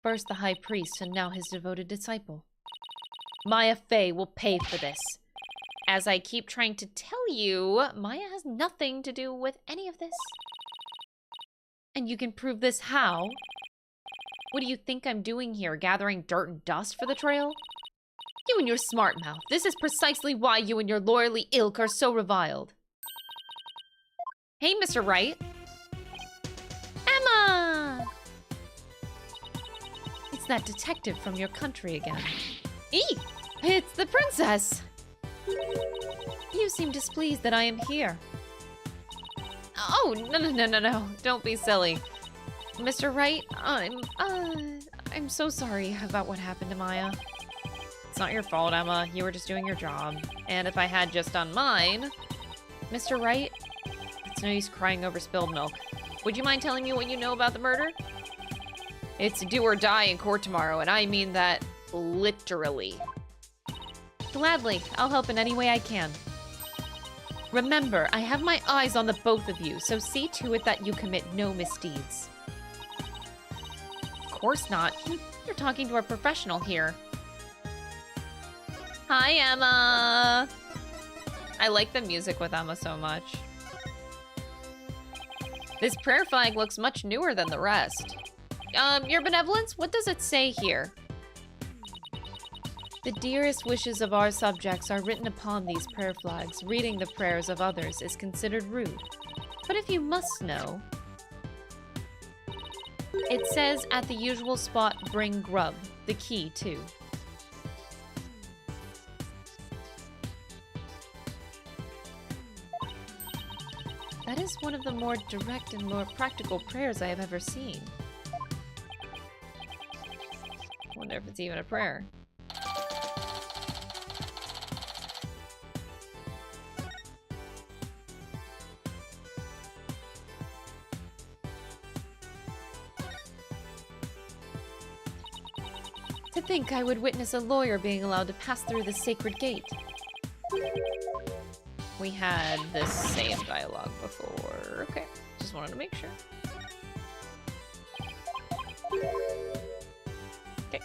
First the high priest, and now his devoted disciple. Maya Fey will pay for this. As I keep trying to tell you, Maya has nothing to do with any of this. And you can prove this how? What do you think I'm doing here, gathering dirt and dust for the trail? You and your smart mouth. This is precisely why you and your lawyerly ilk are so reviled. Hey, Mr. Wright. Emma! It's that detective from your country again. Eee! It's the princess! You seem displeased that I am here. Oh, no. Don't be silly. Mr. Wright, I'm so sorry about what happened to Maya. It's not your fault, Emma. You were just doing your job. And if I had just done mine... Mr. Wright, it's no use crying over spilled milk. Would you mind telling me what you know about the murder? It's do or die in court tomorrow, and I mean that literally. Gladly. I'll help in any way I can. Remember, I have my eyes on the both of you, so see to it that you commit no misdeeds. Of course not. You're talking to a professional here. Hi, Emma! I like the music with Emma so much. This prayer flag looks much newer than the rest. Your benevolence? What does it say here? The dearest wishes of our subjects are written upon these prayer flags. Reading the prayers of others is considered rude. But if you must know... It says, at the usual spot, bring grub. The key, too. That is one of the more direct and more practical prayers I have ever seen. Wonder if it's even a prayer. To think I would witness a lawyer being allowed to pass through the sacred gate. We had this same dialogue before. Okay, just wanted to make sure. Okay.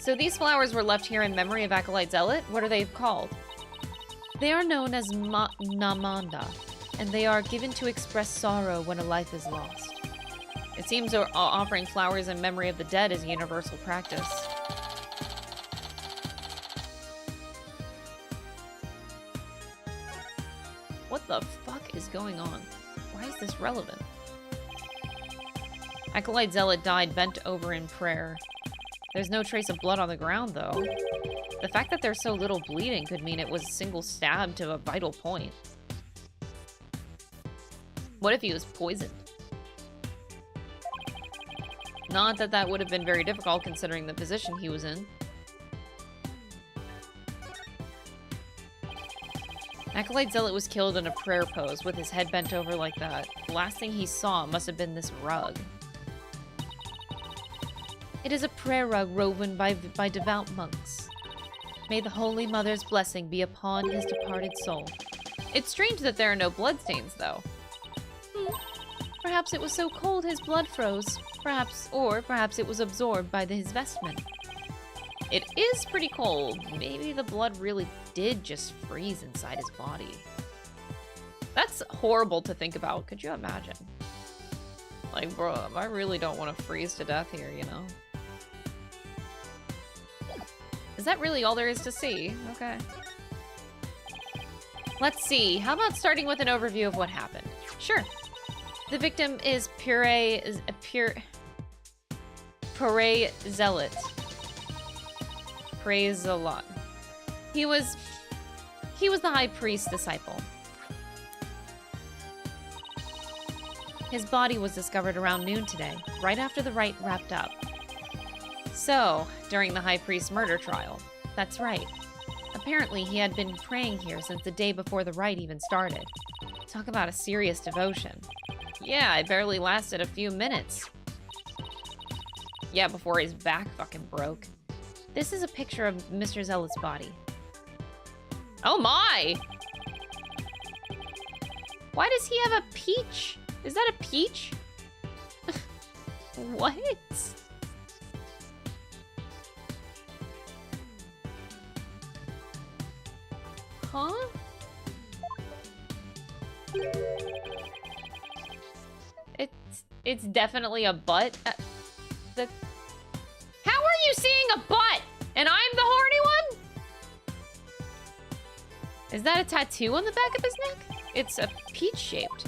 So these flowers were left here in memory of Acolyte Zealot? What are they called? They are known as Namanda, and they are given to express sorrow when a life is lost. It seems offering flowers in memory of the dead is a universal practice. What the fuck is going on? Why is this relevant? Acolyte Zealot died bent over in prayer. There's no trace of blood on the ground, though. The fact that there's so little bleeding could mean it was a single stab to a vital point. What if he was poisoned? Not that that would have been very difficult considering the position he was in. Acolyte Zealot was killed in a prayer pose with his head bent over like that. The last thing he saw must have been this rug. It is a prayer rug woven by devout monks. May the Holy Mother's blessing be upon his departed soul. It's strange that there are no bloodstains, though. Perhaps it was so cold his blood froze. Perhaps it was absorbed by his vestment. It is pretty cold. Maybe the blood really did just freeze inside his body. That's horrible to think about. Could you imagine? Like, bro, I really don't want to freeze to death here, you know? Is that really all there is to see? Okay. Let's see. How about starting with an overview of what happened? Sure. The victim is Pure Zealot. Praise a lot. He was the high priest's disciple. His body was discovered around noon today, right after the rite wrapped up. So, during the high priest's murder trial. That's right. Apparently, he had been praying here since the day before the rite even started. Talk about a serious devotion. Yeah, it barely lasted a few minutes. Yeah, before his back fucking broke. This is a picture of Mr. Zealot's body. Oh my! Why does he have a peach? Is that a peach? What? Huh? It's definitely a butt. How are you seeing a butt? And I'm the horny one? Is that a tattoo on the back of his neck? It's a peach shaped.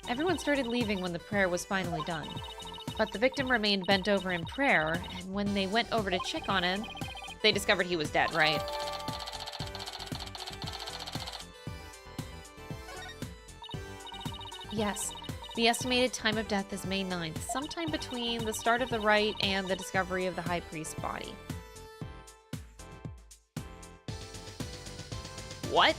Everyone started leaving when the prayer was finally done. But the victim remained bent over in prayer, and when they went over to check on him, they discovered he was dead, right? Yes, the estimated time of death is May 9th, sometime between the start of the rite and the discovery of the high priest's body. What?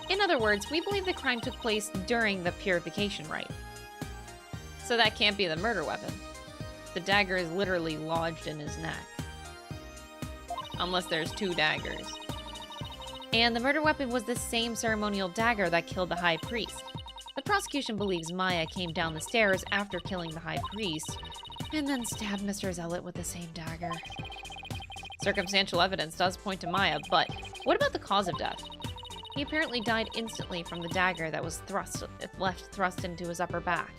In other words, we believe the crime took place during the purification rite. So that can't be the murder weapon. The dagger is literally lodged in his neck. Unless there's two daggers. And the murder weapon was the same ceremonial dagger that killed the high priest. The prosecution believes Maya came down the stairs after killing the high priest, and then stabbed Mr. Zealot with the same dagger. Circumstantial evidence does point to Maya, but what about the cause of death? He apparently died instantly from the dagger that was left thrust into his upper back.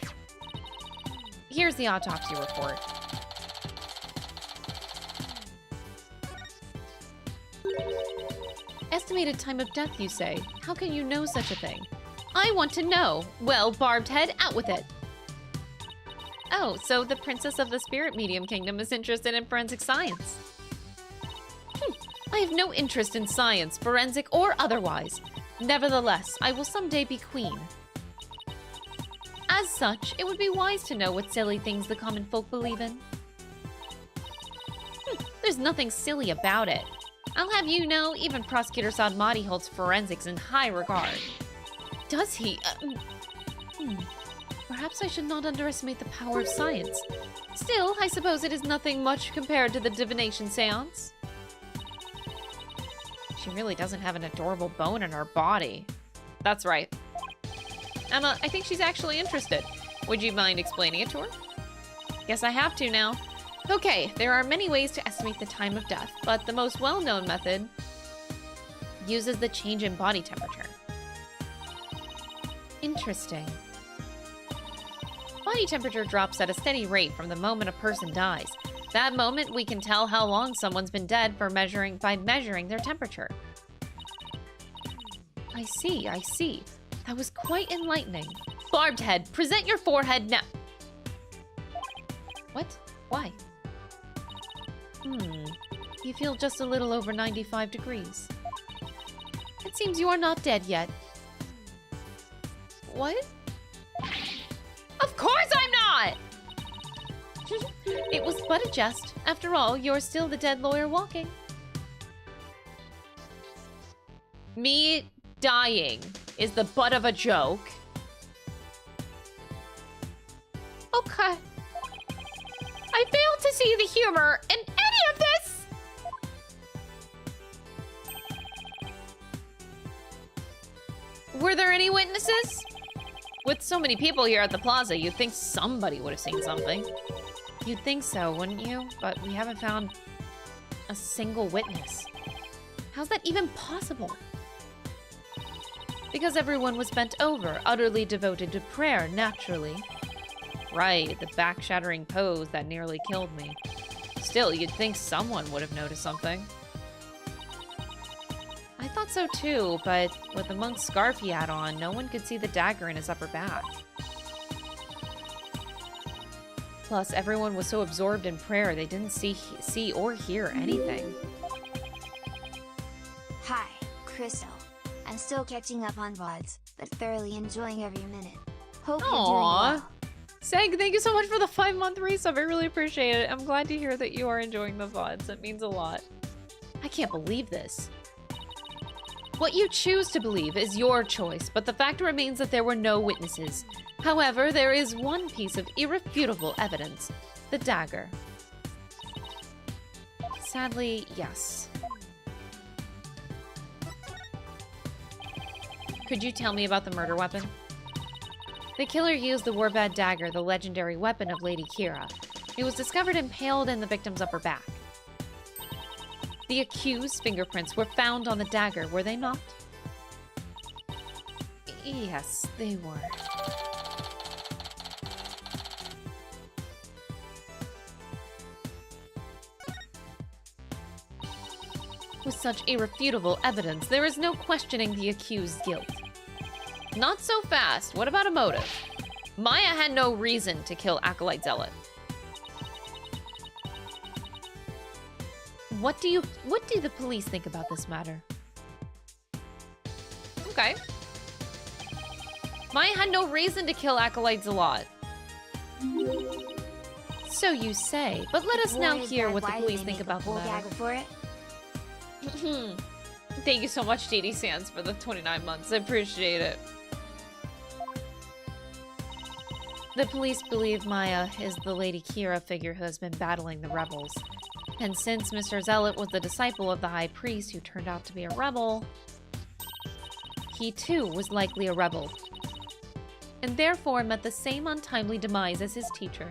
Here's the autopsy report. Estimated time of death, you say? How can you know such a thing? I want to know. Well, barbed head, out with it. Oh, so the princess of the spirit medium kingdom is interested in forensic science. I have no interest in science, forensic or otherwise. Nevertheless, I will someday be queen. As such, it would be wise to know what silly things the common folk believe in. There's nothing silly about it. I'll have you know, even Prosecutor Sadmati holds forensics in high regard. Does he? Perhaps I should not underestimate the power of science. Still, I suppose it is nothing much compared to the divination seance. She really doesn't have an adorable bone in her body. That's right. Emma, I think she's actually interested. Would you mind explaining it to her? Guess I have to now. Okay, there are many ways to estimate the time of death, but the most well-known method uses the change in body temperature. Interesting. Body temperature drops at a steady rate from the moment a person dies. That moment, we can tell how long someone's been dead by measuring their temperature. I see, I see. That was quite enlightening. Barbed head, present your forehead now. What? Why? You feel just a little over 95 degrees. It seems you are not dead yet. What? Of course I'm not! It was but a jest. After all, you're still the dead lawyer walking. Me dying is the butt of a joke. Okay. I fail to see the humor in any of this! Were there any witnesses? With so many people here at the plaza, you'd think somebody would have seen something. You'd think so, wouldn't you? But we haven't found a single witness. How's that even possible? Because everyone was bent over, utterly devoted to prayer, naturally. Right, the back-shattering pose that nearly killed me. Still, you'd think someone would have noticed something. I thought so too, but with the monk's scarf he had on, no one could see the dagger in his upper back. Plus, everyone was so absorbed in prayer they didn't see or hear anything. Hi, Crystal. I'm still catching up on VODs, but thoroughly enjoying every minute. Hope you're doing well. Seg, thank you so much for the 5-month resub. I really appreciate it. I'm glad to hear that you are enjoying the VODs. It means a lot. I can't believe this. What you choose to believe is your choice, but the fact remains that there were no witnesses. However, there is one piece of irrefutable evidence. The dagger. Sadly, yes. Could you tell me about the murder weapon? The killer used the Warbad dagger, the legendary weapon of Lady Kira. It was discovered impaled in the victim's upper back. The accused's fingerprints were found on the dagger, were they not? Yes, they were. With such irrefutable evidence, there is no questioning the accused's guilt. Not so fast. What about a motive? Maya had no reason to kill Acolyte Zealot. What do the police think about this matter? Okay. Maya had no reason to kill Acolyte Zealot. So you say, but let us now hear what the police think about the matter. For it? Thank you so much, DD Sands, for the 29 months. I appreciate it. The police believe Maya is the Lady Kira figure who has been battling the rebels. And since Mr. Zealot was the disciple of the High Priest who turned out to be a rebel, he too was likely a rebel, and therefore met the same untimely demise as his teacher.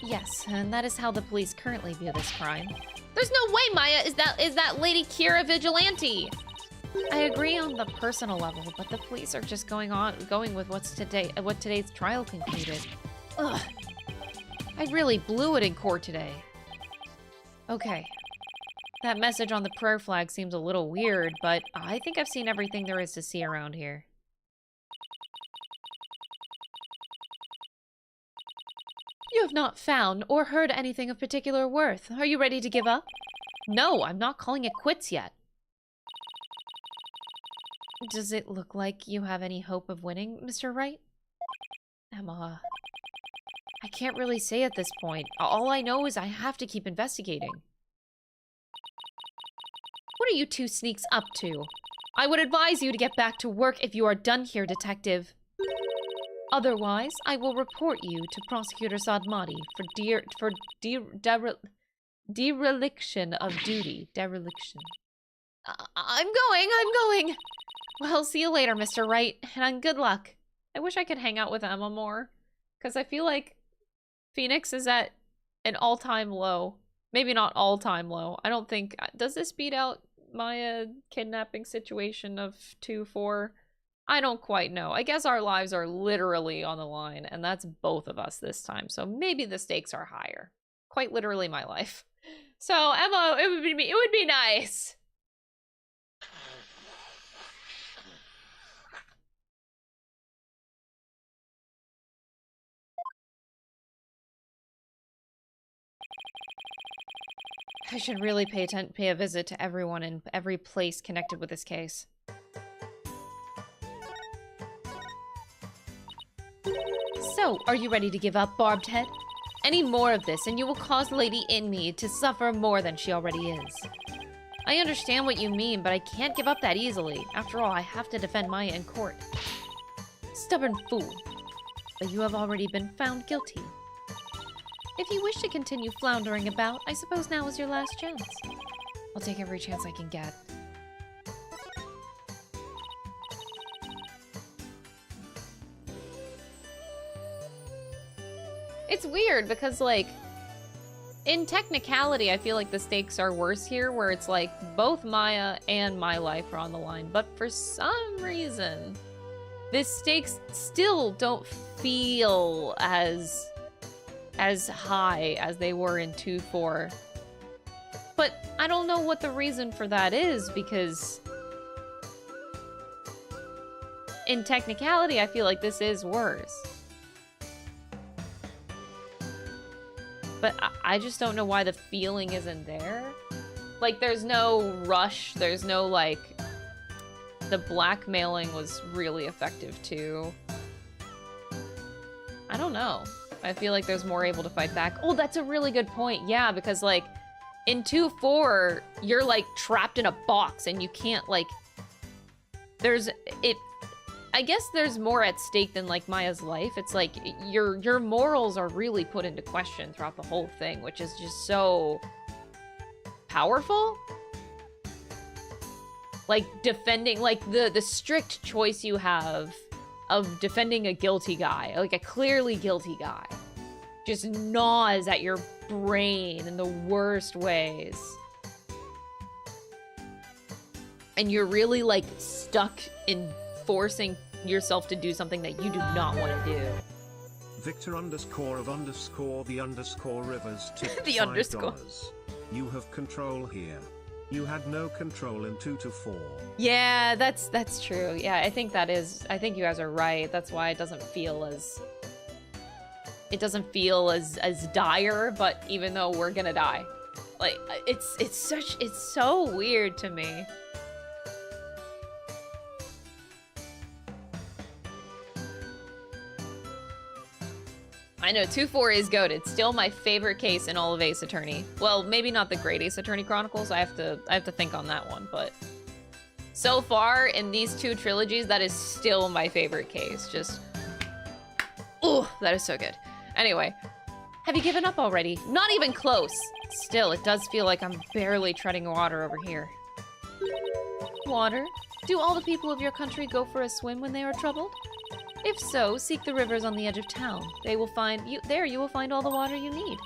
Yes, and that is how the police currently view this crime. There's no way Maya is that Lady Kira vigilante! I agree on the personal level, but the police are just going with what today's trial concluded. Ugh. I really blew it in court today. Okay. That message on the prayer flag seems a little weird, but I think I've seen everything there is to see around here. You have not found or heard anything of particular worth. Are you ready to give up? No, I'm not calling it quits yet. Does it look like you have any hope of winning, Mr. Wright? Emma... I can't really say at this point. All I know is I have to keep investigating. What are you two sneaks up to? I would advise you to get back to work if you are done here, Detective. Otherwise, I will report you to Prosecutor Sadmati for dereliction of duty. Dereliction. I'm going! Well, see you later, Mr. Wright, and good luck. I wish I could hang out with Emma more, because I feel like Phoenix is at an all-time low. Maybe not all-time low. I don't think... Does this beat out Maya kidnapping situation of 2-4? I don't quite know. I guess our lives are literally on the line, and that's both of us this time. So maybe the stakes are higher. Quite literally my life. So, Emma, it would be nice. I should really pay a visit to everyone in every place connected with this case. So, are you ready to give up, Barbed Head? Any more of this, and you will cause Lady Inmead to suffer more than she already is. I understand what you mean, but I can't give up that easily. After all, I have to defend Maya in court. Stubborn fool. But you have already been found guilty. If you wish to continue floundering about, I suppose now is your last chance. I'll take every chance I can get. It's weird because, like, in technicality, I feel like the stakes are worse here, where it's like both Maya and my life are on the line. But for some reason, the stakes still don't feel as high as they were in 2-4. But I don't know what the reason for that is, because in technicality, I feel like this is worse. I just don't know why the feeling isn't there. Like, there's no rush, there's no, like... The blackmailing was really effective, too. I don't know. I feel like there's more able to fight back. Oh, that's a really good point. Yeah, because, like, in 2-4, you're, like, trapped in a box, and you can't, like... I guess there's more at stake than, like, Maya's life. It's like, your morals are really put into question throughout the whole thing, which is just so... powerful? Like, defending, like, the strict choice you have of defending a guilty guy, like a clearly guilty guy, just gnaws at your brain in the worst ways. And you're really, like, stuck in forcing yourself to do something that you do not want to do. Victor _of_ the underscore rivers tipped The $5. underscore. You have control here. You had no control in 2-4. Yeah, that's true. Yeah, I think you guys are right. That's why it doesn't feel as dire, but even though we're gonna die. Like, it's so weird to me. I know, 2-4 is goated. Still my favorite case in all of Ace Attorney. Well, maybe not the Great Ace Attorney Chronicles. I have to think on that one, but so far in these two trilogies, that is still my favorite case. Just, ooh, that is so good. Anyway, have you given up already? Not even close. Still, it does feel like I'm barely treading water over here. Water? Do all the people of your country go for a swim when they are troubled? If so, seek the rivers on the edge of town. They will find you there. You will find all the water you need.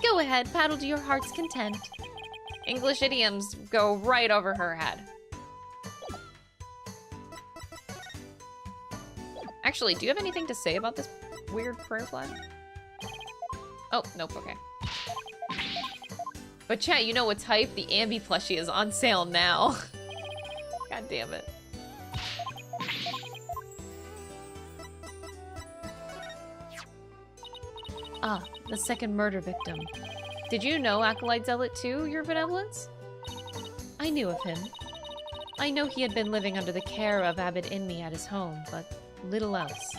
Go ahead, paddle to your heart's content. English idioms go right over her head. Actually, do you have anything to say about this weird prayer flag? Oh, nope, okay. But chat, you know what's hype? The Ambi plushie is on sale now. God damn it. Ah, the second murder victim. Did you know Acolyte Zealot too, your benevolence? I knew of him. I know he had been living under the care of Abbot Inmi at his home, but little else.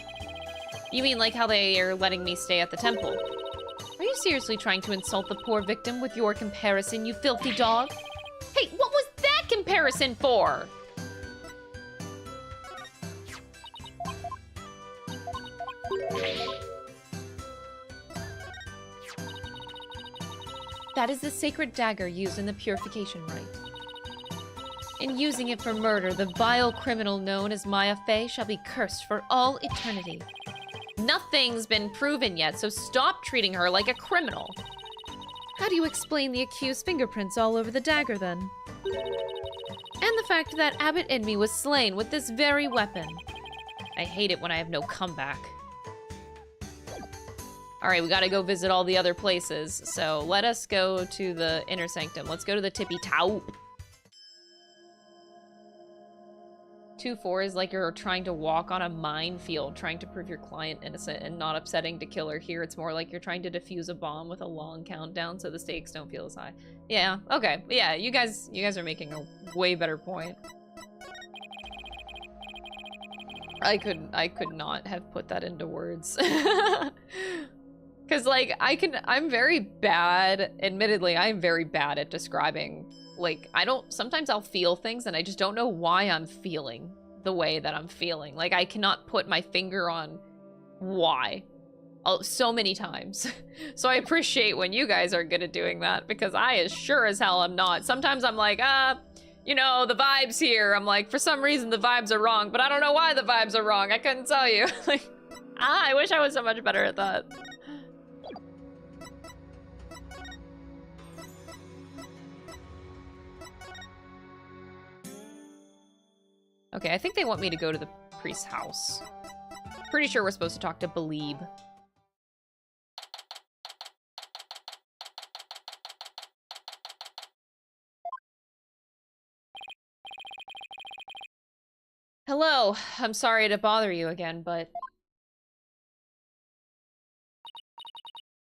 You mean like how they are letting me stay at the temple? Are you seriously trying to insult the poor victim with your comparison, you filthy dog? Hey, what was that comparison for? That is the sacred dagger used in the purification rite. In using it for murder, the vile criminal known as Maya Fey shall be cursed for all eternity. Nothing's been proven yet, so stop treating her like a criminal. How do you explain the accused's fingerprints all over the dagger, then? And the fact that Abbot Inmi was slain with this very weapon. I hate it when I have no comeback. Alright, we gotta go visit all the other places, so let us go to the Inner Sanctum. Let's go to the Tippy Taup. 2-4 is like you're trying to walk on a minefield, trying to prove your client innocent and not upsetting to kill her. Here, it's more like you're trying to defuse a bomb with a long countdown so the stakes don't feel as high. Yeah, okay. Yeah, you guys are making a way better point. I could not have put that into words. Cause like, I'm very bad, admittedly, I'm very bad at describing, like, sometimes I'll feel things and I just don't know why I'm feeling the way that I'm feeling. Like, I cannot put my finger on why. So many times. So I appreciate when you guys are good at doing that, because I as sure as hell am not. Sometimes I'm like, you know, the vibes here. I'm like, for some reason the vibes are wrong, but I don't know why the vibes are wrong. I couldn't tell you. Like, I wish I was so much better at that. Okay, I think they want me to go to the priest's house. Pretty sure we're supposed to talk to Believe. Hello, I'm sorry to bother you again, but...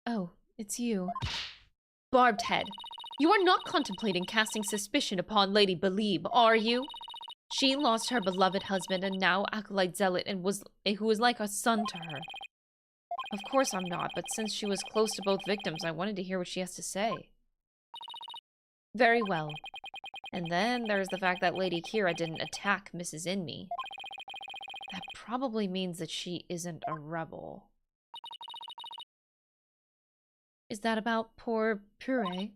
Oh, it's you. Barbed head. You are not contemplating casting suspicion upon Lady Believe, are you? She lost her beloved husband and now acolyte zealot and who was like a son to her. Of course I'm not, but since she was close to both victims, I wanted to hear what she has to say. Very well. And then there's the fact that Lady Kira didn't attack Mrs. Inme. That probably means that she isn't a rebel. Is that about poor Puree?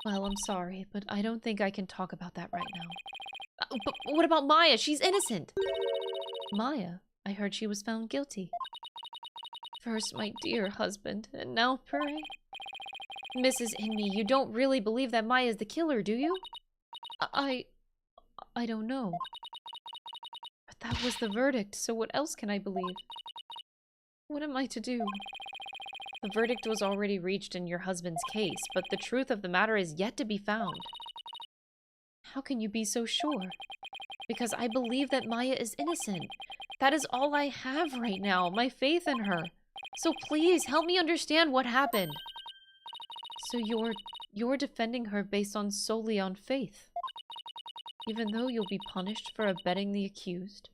Well, I'm sorry, but I don't think I can talk about that right now. But what about Maya? She's innocent. Maya? I heard she was found guilty. First my dear husband, and now Puree. Mrs. Inme, you don't really believe that Maya's the killer, do you? I don't know. But that was the verdict, so what else can I believe? What am I to do? The verdict was already reached in your husband's case, but the truth of the matter is yet to be found. How can you be so sure? Because I believe that Maya is innocent. That is all I have right now, my faith in her. So please, help me understand what happened. So you're defending her based solely on faith? Even though you'll be punished for abetting the accused?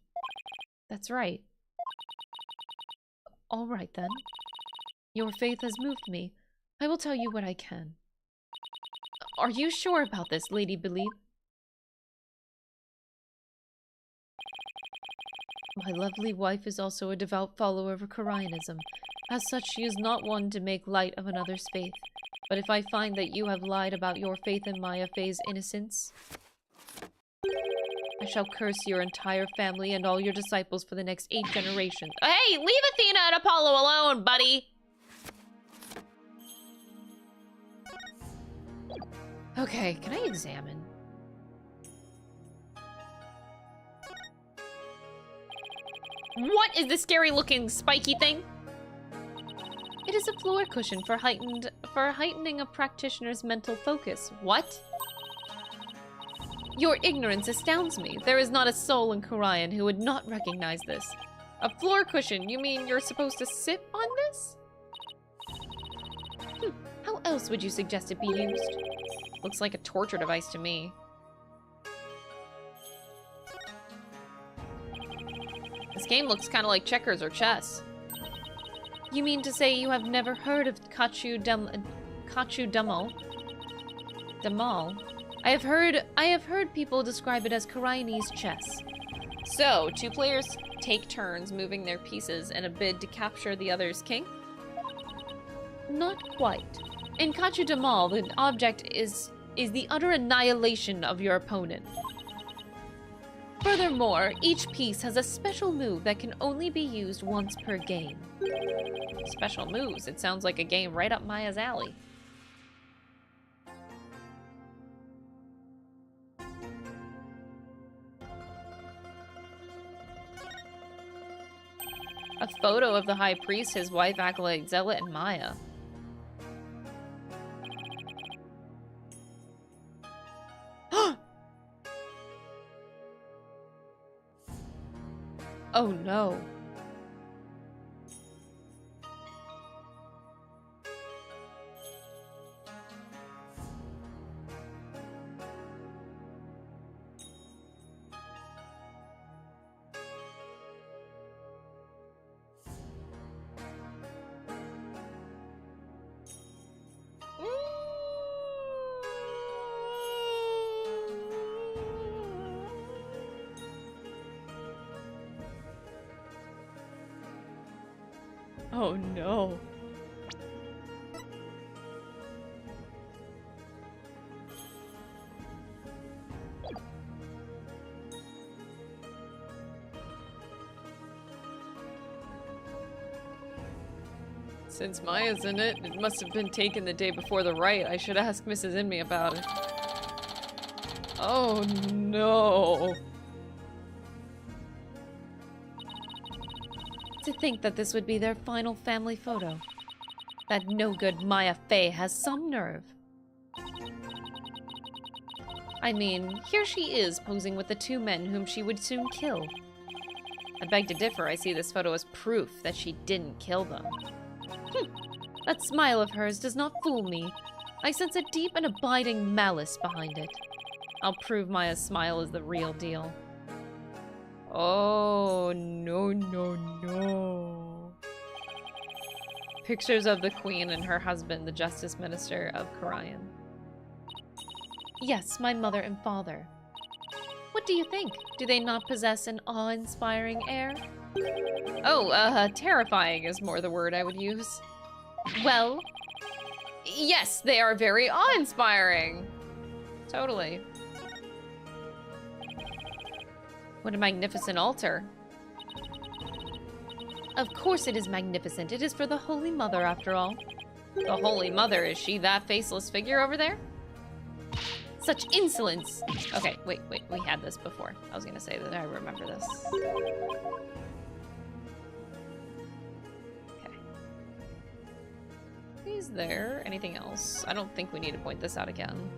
That's right. All right, then. Your faith has moved me. I will tell you what I can. Are you sure about this, Lady Believe? My lovely wife is also a devout follower of Koreanism. As such, she is not one to make light of another's faith. But if I find that you have lied about your faith in Maya Fey's innocence, I shall curse your entire family and all your disciples for the next 8 generations. Hey, leave Athena and Apollo alone, buddy! Okay, can I examine? What is this scary looking spiky thing? It is a floor cushion for heightening a practitioner's mental focus. What? Your ignorance astounds me. There is not a soul in Korean who would not recognize this. A floor cushion? You mean you're supposed to sit on this? How else would you suggest it be used? Looks like a torture device to me. This game looks kind of like checkers or chess. You mean to say you have never heard of Kachu Damal? I have heard people describe it as Koreanese chess. So, 2 players take turns moving their pieces in a bid to capture the other's king? Not quite. In Kachu Damal, the object is the utter annihilation of your opponent. Furthermore, each piece has a special move that can only be used once per game. Special moves? It sounds like a game right up Maya's alley. A photo of the High Priest, his wife, Acolyte Zealot, and Maya. Oh no. Oh no. Since Maya's in it, it must have been taken the day before the rite. I should ask Mrs. Inme about it. Oh no. To think that this would be their final family photo. That no-good Maya Fey has some nerve. I mean, here she is posing with the 2 men whom she would soon kill. I beg to differ. I see this photo as proof that she didn't kill them. That smile of hers does not fool me. I sense a deep and abiding malice behind it. I'll prove Maya's smile is the real deal. Oh, no, no, no. Pictures of the queen and her husband, the justice minister of Karayan. Yes, my mother and father. What do you think? Do they not possess an awe-inspiring air? Oh, terrifying is more the word I would use. Well, yes, they are very awe-inspiring. Totally. What a magnificent altar. Of course it is magnificent. It is for the Holy Mother, after all. The Holy Mother, is she that faceless figure over there? Such insolence! Okay, wait, we had this before. I was gonna say that I remember this. Okay. Is there anything else? I don't think we need to point this out again.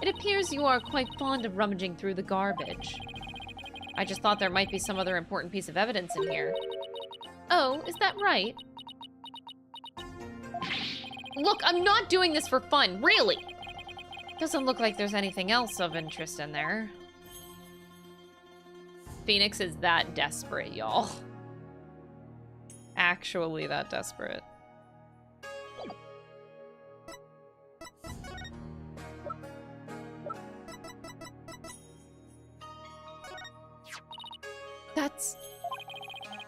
It appears you are quite fond of rummaging through the garbage. I just thought there might be some other important piece of evidence in here. Oh, is that right? Look, I'm not doing this for fun, really! Doesn't look like there's anything else of interest in there. Phoenix is that desperate, y'all. Actually that desperate.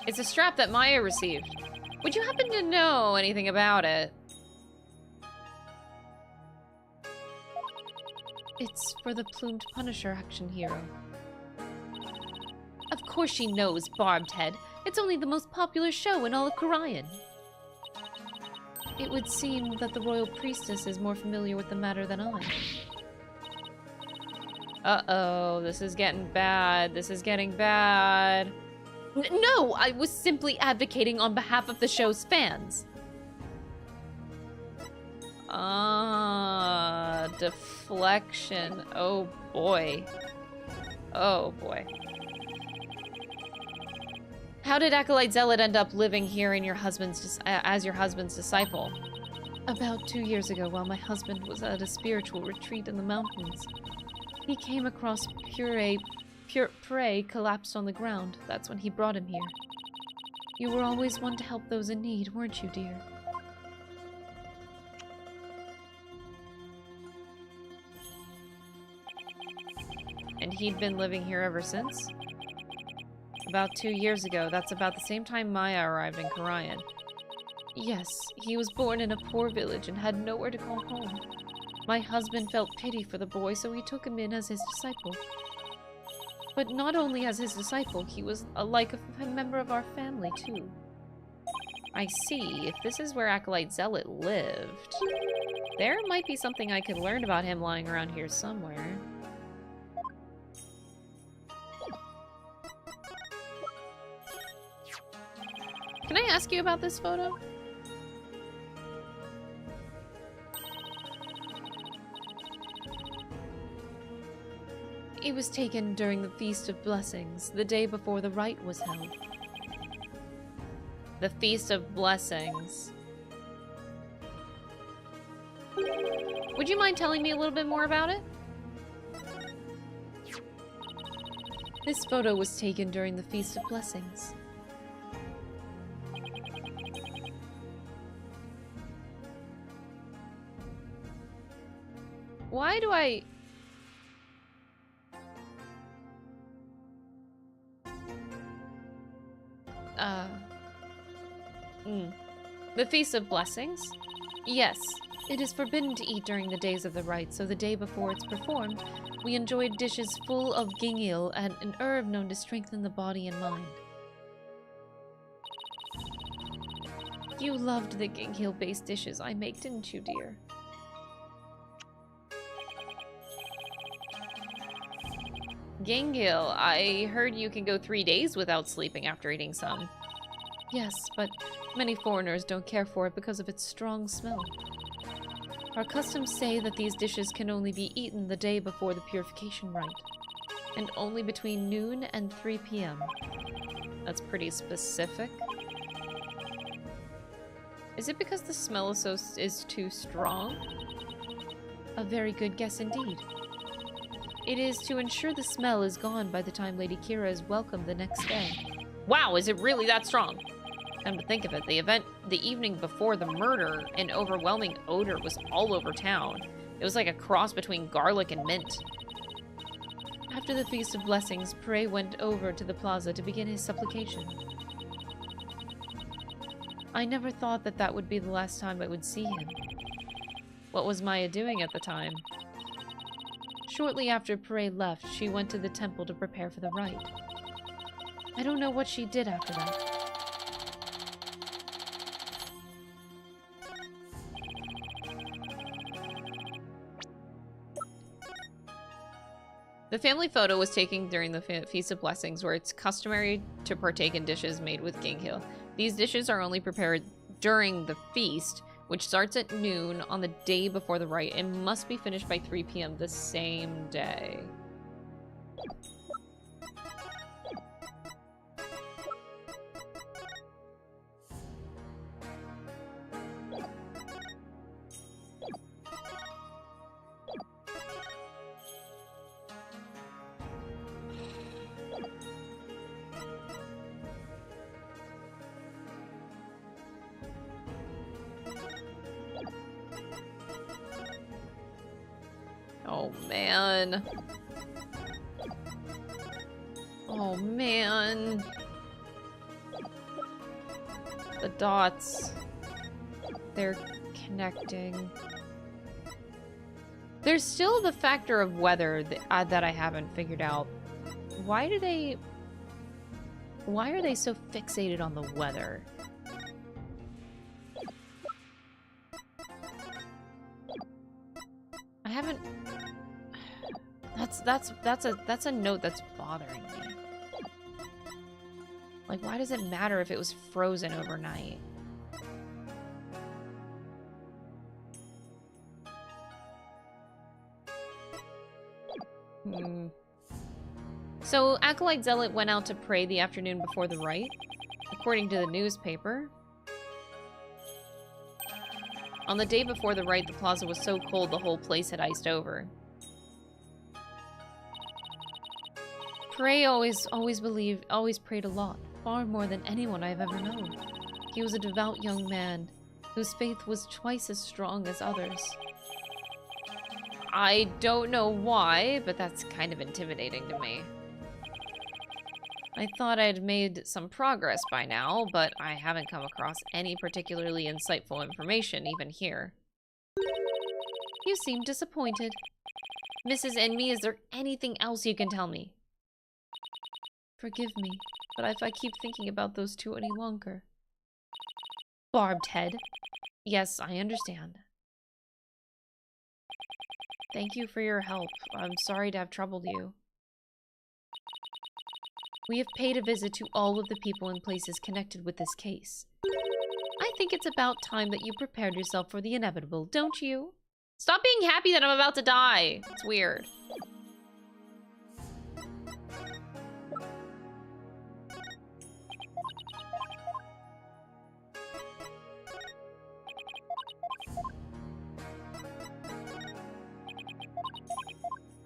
It's a strap that Maya received. Would you happen to know anything about it? It's for the plumed Punisher action hero. Of course she knows, Barbed Head. It's only the most popular show in all of Karayan. It would seem that the Royal Priestess is more familiar with the matter than I. Uh-oh, this is getting bad. This is getting bad. No, I was simply advocating on behalf of the show's fans. Ah, deflection. Oh boy. Oh boy. How did Acolyte Zealot end up living here in your husband's as your husband's disciple? About 2 years ago, while my husband was at a spiritual retreat in the mountains, he came across prey collapsed on the ground. That's when he brought him here. You were always one to help those in need, weren't you, dear? And he'd been living here ever since? About 2 years ago. That's about the same time Maya arrived in Karayan. Yes, he was born in a poor village and had nowhere to call home. My husband felt pity for the boy, so he took him in as his disciple. But not only as his disciple, he was like a member of our family, too. I see. If this is where Acolyte Zealot lived, there might be something I could learn about him lying around here somewhere. Can I ask you about this photo? It was taken during the Feast of Blessings, the day before the rite was held. The Feast of Blessings. Would you mind telling me a little bit more about it? This photo was taken during the Feast of Blessings. Why do I... The Feast of Blessings? Yes. It is forbidden to eat during the days of the rite, so the day before it's performed, we enjoyed dishes full of ginghil and an herb known to strengthen the body and mind. You loved the ginghil-based dishes I make, didn't you, dear? Ginghil, I heard you can go 3 days without sleeping after eating some. Yes, but many foreigners don't care for it because of its strong smell. Our customs say that these dishes can only be eaten the day before the purification rite, and only between noon and 3 p.m. That's pretty specific. Is it because the smell is too strong? A very good guess indeed. It is to ensure the smell is gone by the time Lady Kira is welcomed the next day. Wow, is it really that strong? Come to think of it, the evening before the murder, an overwhelming odor was all over town. It was like a cross between garlic and mint. After the Feast of Blessings, Prey went over to the plaza to begin his supplication. I never thought that that would be the last time I would see him. What was Maya doing at the time? Shortly after Prey left, she went to the temple to prepare for the rite. I don't know what she did after that. The family photo was taken during the Feast of Blessings, where it's customary to partake in dishes made with ginghil. These dishes are only prepared during the feast, which starts at noon on the day before the rite and must be finished by 3 p.m. the same day. Oh, man. Oh, man. The dots. They're connecting. There's still the factor of weather that I haven't figured out. Why are they so fixated on the weather? I haven't... That's a note that's bothering me. Like, why does it matter if it was frozen overnight? So, Acolyte Zealot went out to pray the afternoon before the rite, according to the newspaper. On the day before the rite, the plaza was so cold the whole place had iced over. Prey always prayed a lot, far more than anyone I've ever known. He was a devout young man, whose faith was twice as strong as others. I don't know why, but that's kind of intimidating to me. I thought I'd made some progress by now, but I haven't come across any particularly insightful information even here. You seem disappointed. Mrs. Enmy, is there anything else you can tell me? Forgive me, but if I keep thinking about those two any longer... Barbed head. Yes, I understand. Thank you for your help. I'm sorry to have troubled you. We have paid a visit to all of the people and places connected with this case. I think it's about time that you prepared yourself for the inevitable, don't you? Stop being happy that I'm about to die. It's weird.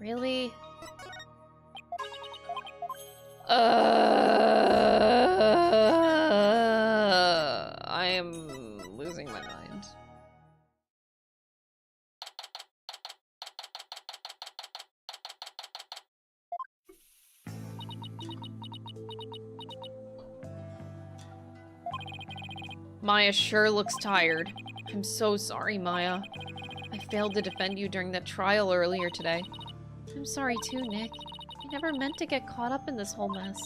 Really? I am losing my mind. Maya sure looks tired. I'm so sorry, Maya. I failed to defend you during that trial earlier today. I'm sorry too, Nick. I never meant to get caught up in this whole mess.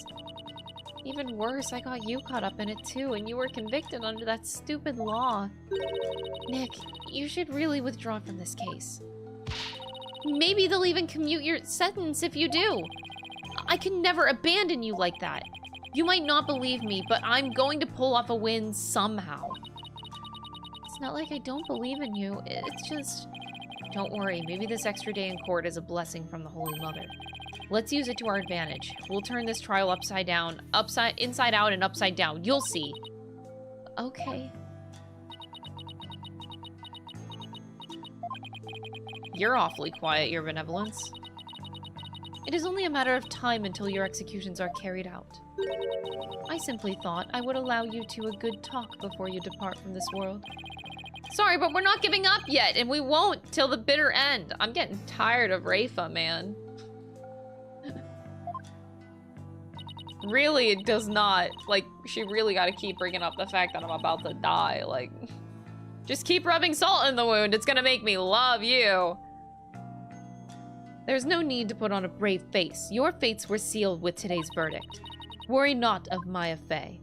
Even worse, I got you caught up in it too, and you were convicted under that stupid law. Nick, you should really withdraw from this case. Maybe they'll even commute your sentence if you do. I can never abandon you like that. You might not believe me, but I'm going to pull off a win somehow. It's not like I don't believe in you, it's just... Don't worry, maybe this extra day in court is a blessing from the Holy Mother. Let's use it to our advantage. We'll turn this trial upside down, inside out and upside down. You'll see. Okay. you're awfully quiet, Your Benevolence. It is only a matter of time until your executions are carried out. I simply thought I would allow you two a good talk before you depart from this world. Sorry, but we're not giving up yet, and we won't till the bitter end. I'm getting tired of Rafa, man. Really, it does not. Like, she really gotta keep bringing up the fact that I'm about to die. Like, just keep rubbing salt in the wound. It's gonna make me love you. There's no need to put on a brave face. Your fates were sealed with today's verdict. Worry not of Maya Fey.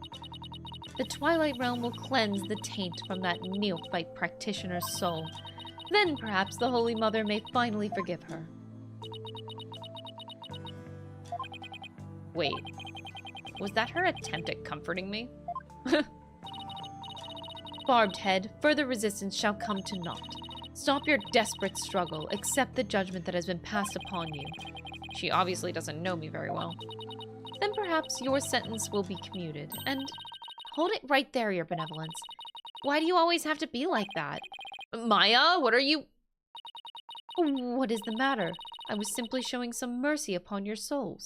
The Twilight Realm will cleanse the taint from that neophyte practitioner's soul. Then perhaps the Holy Mother may finally forgive her. Wait. Was that her attempt at comforting me? Barbed head, further resistance shall come to naught. Stop your desperate struggle. Accept the judgment that has been passed upon you. She obviously doesn't know me very well. Then perhaps your sentence will be commuted. And hold it right there, Your Benevolence. Why do you always have to be like that? Maya, what are you... What is the matter? I was simply showing some mercy upon your souls.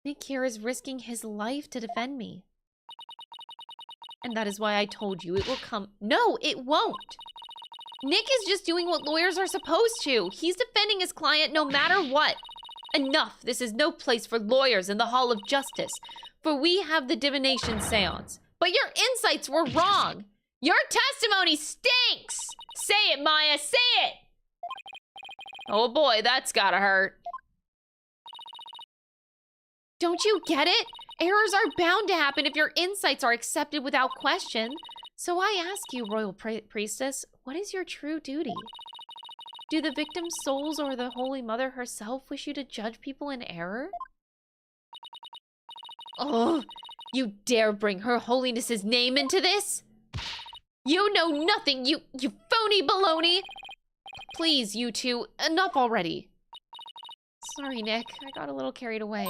Nick here is risking his life to defend me. And that is why I told you it will come... No, it won't! Nick is just doing what lawyers are supposed to. He's defending his client no matter what. Enough! This is no place for lawyers in the Hall of Justice. For we have the divination seance. But your insights were wrong! Your testimony stinks! Say it, Maya, say it! Oh boy, that's gotta hurt. Don't you get it? Errors are bound to happen if your insights are accepted without question. So I ask you, Royal Priestess, what is your true duty? Do the victim's souls or the Holy Mother herself wish you to judge people in error? Oh, you dare bring Her Holiness's name into this? You know nothing, you phony baloney! Please, you two, enough already. Sorry, Nick, I got a little carried away.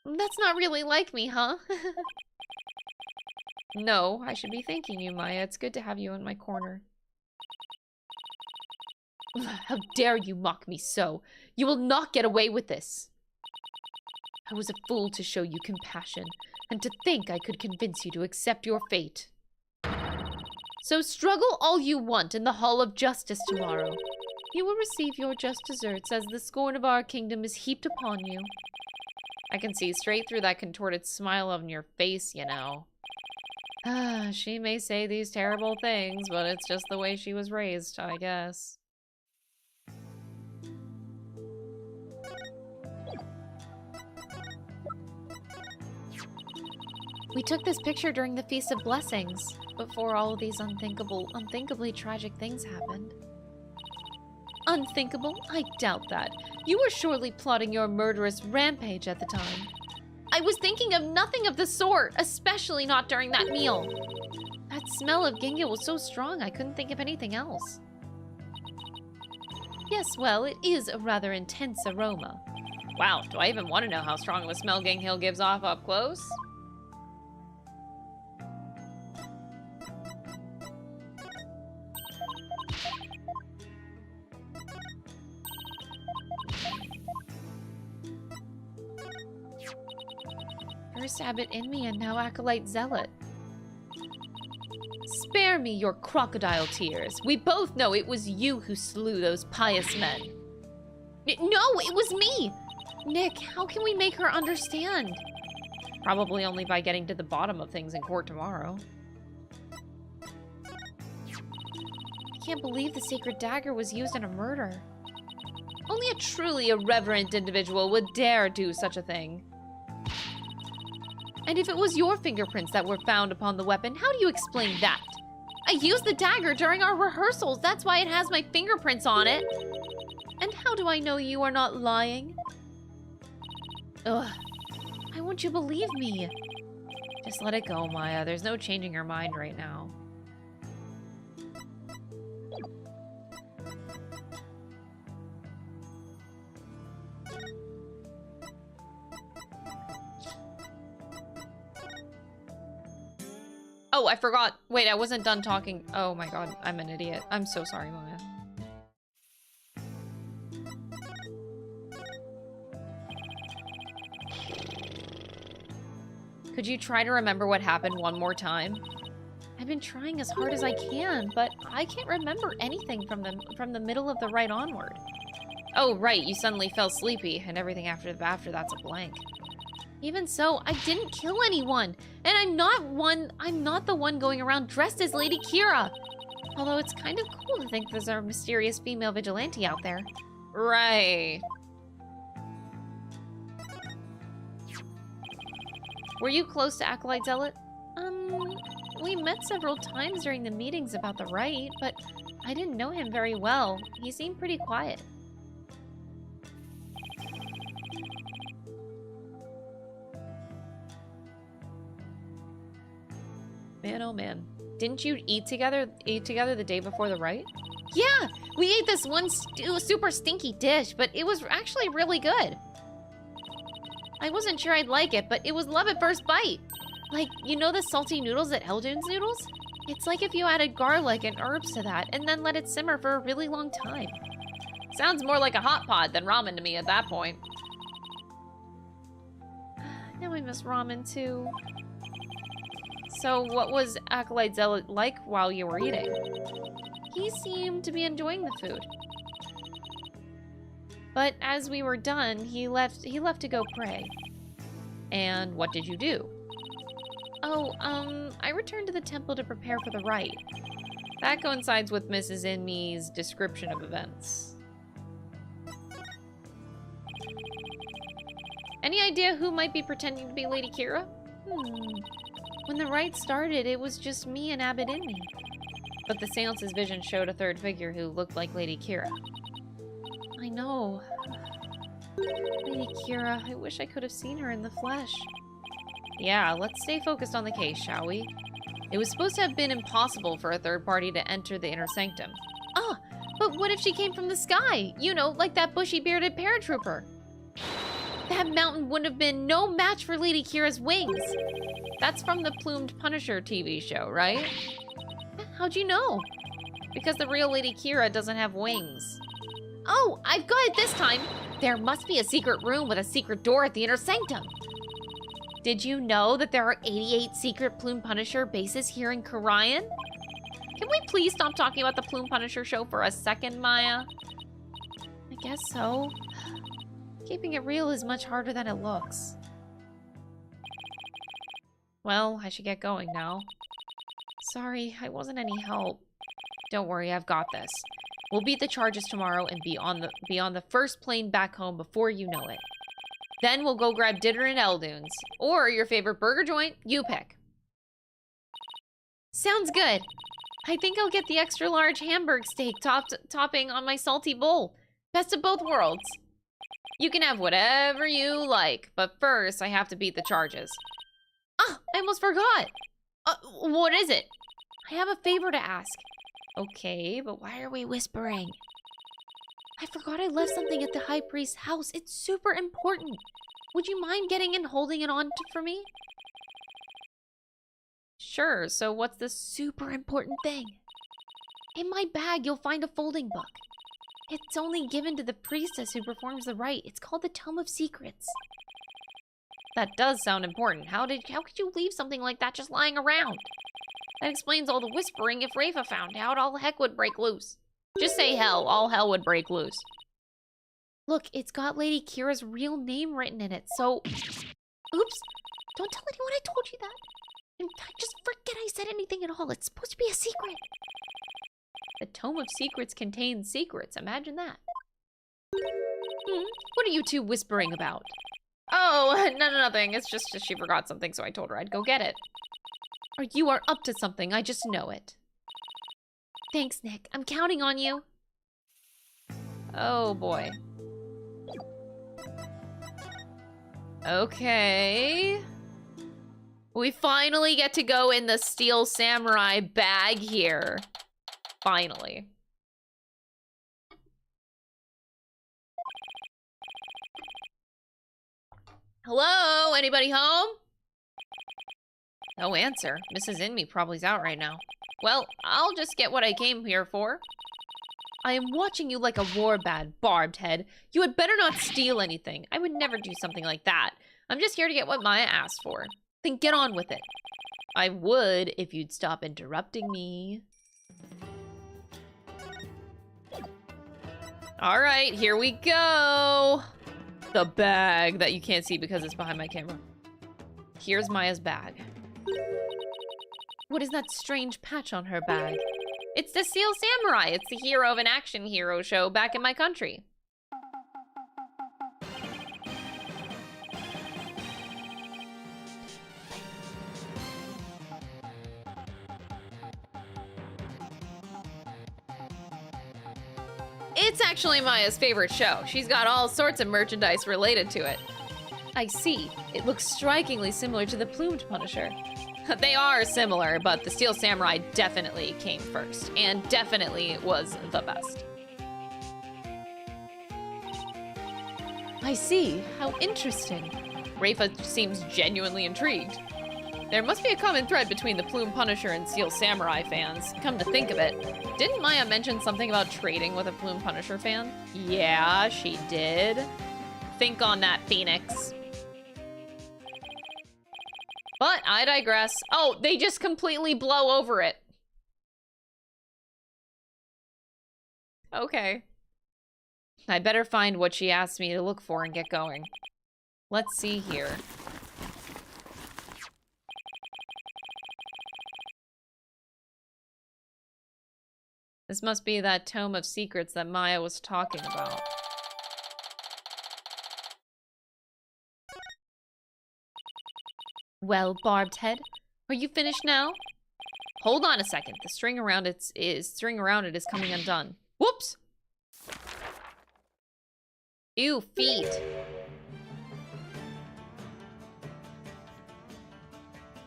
That's not really like me, huh? No, I should be thanking you, Maya. It's good to have you in my corner. How dare you mock me so? You will not get away with this. I was a fool to show you compassion, and to think I could convince you to accept your fate. So struggle all you want in the Hall of Justice tomorrow. You will receive your just deserts as the scorn of our kingdom is heaped upon you. I can see straight through that contorted smile on your face, you know. She may say these terrible things, but it's just the way she was raised, I guess. We took this picture during the Feast of Blessings, before all of these unthinkably tragic things happened. Unthinkable? I doubt that. You were surely plotting your murderous rampage at the time. I was thinking of nothing of the sort, especially not during that meal. That smell of gingham was so strong I couldn't think of anything else. Yes, well, it is a rather intense aroma. Wow, do I even want to know how strong of a smell gingham gives off up close? First abbot in me and now acolyte zealot. Spare me your crocodile tears. We both know it was you who slew those pious men. No, it was me! Nick, how can we make her understand? Probably only by getting to the bottom of things in court tomorrow. I can't believe the sacred dagger was used in a murder. Only a truly irreverent individual would dare do such a thing. And if it was your fingerprints that were found upon the weapon, how do you explain that? I used the dagger during our rehearsals. That's why it has my fingerprints on it. And how do I know you are not lying? Ugh. Why won't you believe me? Just let it go, Maya. There's no changing your mind right now. Oh, I forgot. Wait, I wasn't done talking. Oh my god, I'm an idiot. I'm so sorry, Maya. Could you try to remember what happened one more time? I've been trying as hard as I can, but I can't remember anything from the middle of the ride onward. Oh, right, you suddenly fell sleepy, and everything after that's a blank. Even so, I didn't kill anyone, and I'm not the one going around dressed as Lady Kira. Although it's kind of cool to think there's a mysterious female vigilante out there. Right. Were you close to Acolyte Zealot? We met several times during the meetings about the rite, but I didn't know him very well. He seemed pretty quiet. Man, oh man. Didn't you eat together the day before the rite? Yeah! We ate this one super stinky dish, but it was actually really good. I wasn't sure I'd like it, but it was love at first bite. Like, you know the salty noodles at Eldune's Noodles? It's like if you added garlic and herbs to that, and then let it simmer for a really long time. Sounds more like a hot pot than ramen to me at that point. Now I miss ramen too. So what was Acolyte Zealot like while you were eating? He seemed to be enjoying the food. But as we were done, he left to go pray. And what did you do? Oh, I returned to the temple to prepare for the rite. That coincides with Mrs. Inme's description of events. Any idea who might be pretending to be Lady Kira? When the rite started, it was just me and Abbot Inme. But the seance's vision showed a third figure who looked like Lady Kira. I know. Lady Kira, I wish I could have seen her in the flesh. Yeah, let's stay focused on the case, shall we? It was supposed to have been impossible for a third party to enter the inner sanctum. Ah, but what if she came from the sky? You know, like that bushy-bearded paratrooper. That mountain would have been no match for Lady Kira's wings. That's from the Plumed Punisher TV show, right? How'd you know? Because the real Lady Kira doesn't have wings. Oh, I've got it this time! There must be a secret room with a secret door at the inner sanctum. Did you know that there are 88 secret Plume Punisher bases here in Karayan? Can we please stop talking about the Plume Punisher show for a second, Maya? I guess so. Keeping it real is much harder than it looks. Well, I should get going now. Sorry, I wasn't any help. Don't worry, I've got this. We'll beat the charges tomorrow and be on the first plane back home before you know it. Then we'll go grab dinner in Eldune's. Or your favorite burger joint, you pick. Sounds good. I think I'll get the extra large hamburg steak topping on my salty bowl. Best of both worlds. You can have whatever you like, but first I have to beat the charges. Ah, I almost forgot. What is it? I have a favor to ask. Okay, but why are we whispering? I forgot I left something at the High Priest's house. It's super important. Would you mind getting and holding it on for me? Sure, so what's the super important thing? In my bag, you'll find a folding book. It's only given to the priestess who performs the rite. It's called the Tome of Secrets. That does sound important. How could you leave something like that just lying around? That explains all the whispering. If Rafa found out, all heck would break loose. Just say hell. All hell would break loose. Look, it's got Lady Kira's real name written in it, so... Oops. Don't tell anyone I told you that. In fact, just forget I said anything at all. It's supposed to be a secret. The Tome of Secrets contains secrets. Imagine that. What are you two whispering about? Oh, nothing. It's just she forgot something, so I told her I'd go get it. Or you are up to something. I just know it. Thanks, Nick. I'm counting on you. Oh, boy. Okay. We finally get to go in the Steel Samurai bag here. Finally. Hello? Anybody home? No answer. Mrs. Inme probably's out right now. Well, I'll just get what I came here for. I am watching you like a warbad, barbed head. You had better not steal anything. I would never do something like that. I'm just here to get what Maya asked for. Then get on with it. I would if you'd stop interrupting me. All right, here we go. The bag that you can't see because it's behind my camera. Here's Maya's bag. What is that strange patch on her bag? It's the Seal Samurai. It's the hero of an action hero show back in my country. It's actually Maya's favorite show. She's got all sorts of merchandise related to it. I see. It looks strikingly similar to the Plumed Punisher. They are similar, but the Steel Samurai definitely came first, and definitely was the best. I see. How interesting. Rafa seems genuinely intrigued. There must be a common thread between the Plume Punisher and Steel Samurai fans. Come to think of it, didn't Maya mention something about trading with a Plume Punisher fan? Yeah, she did. Think on that, Phoenix. But I digress. Oh, they just completely blow over it. Okay. I better find what she asked me to look for and get going. Let's see here. This must be that Tome of Secrets that Maya was talking about. Well, Barbed Head, are you finished now? Hold on a second. The string around it is coming undone. Whoops! Ew, feet.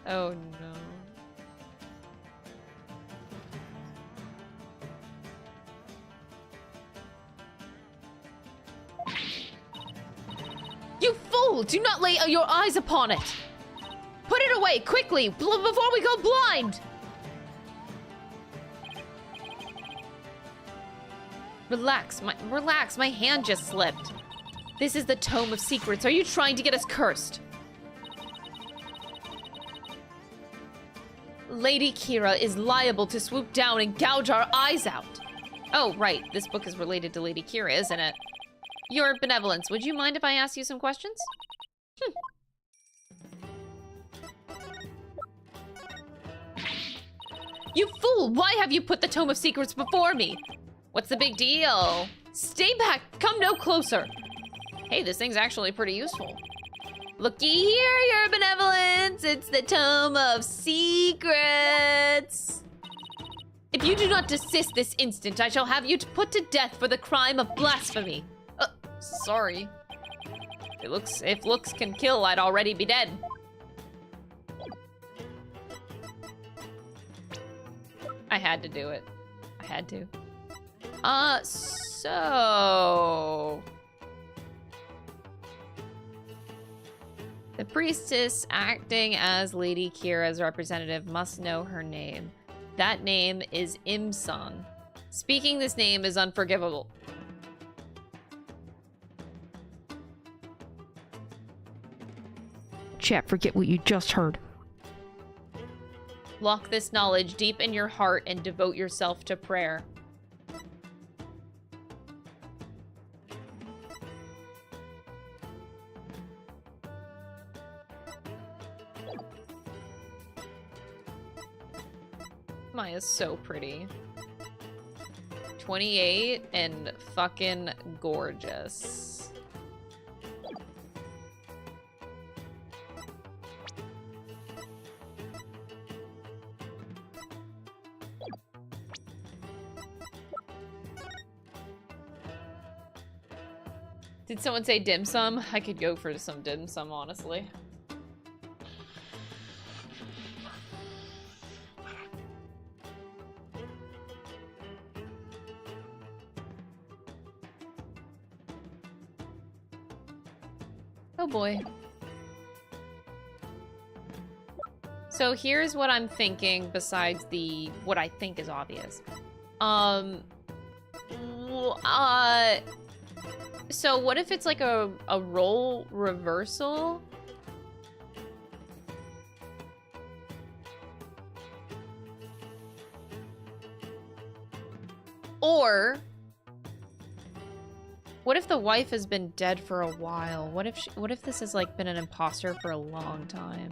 Oh no. You fool! Do not lay your eyes upon it! Put it away, quickly, before we go blind! Relax, my hand just slipped. This is the Tome of Secrets. Are you trying to get us cursed? Lady Kira is liable to swoop down and gouge our eyes out. Oh, right, this book is related to Lady Kira, isn't it? Your benevolence, would you mind if I ask you some questions? You fool! Why have you put the Tome of Secrets before me? What's the big deal? Stay back! Come no closer! Hey, this thing's actually pretty useful. Looky here, your benevolence! It's the Tome of Secrets! If you do not desist this instant, I shall have you put to death for the crime of blasphemy. Sorry. If looks can kill, I'd already be dead. I had to do it. I had to. So... The priestess acting as Lady Kira's representative must know her name. That name is Imsan. Speaking this name is unforgivable. Chat, forget what you just heard. Lock this knowledge deep in your heart and devote yourself to prayer. Maya's so pretty. 28 and fucking gorgeous. Did someone say dim sum? I could go for some dim sum, honestly. Oh boy. So here's what I'm thinking besides what I think is obvious. So what if it's like a role reversal? Or what if the wife has been dead for a while? What if this has like been an imposter for a long time?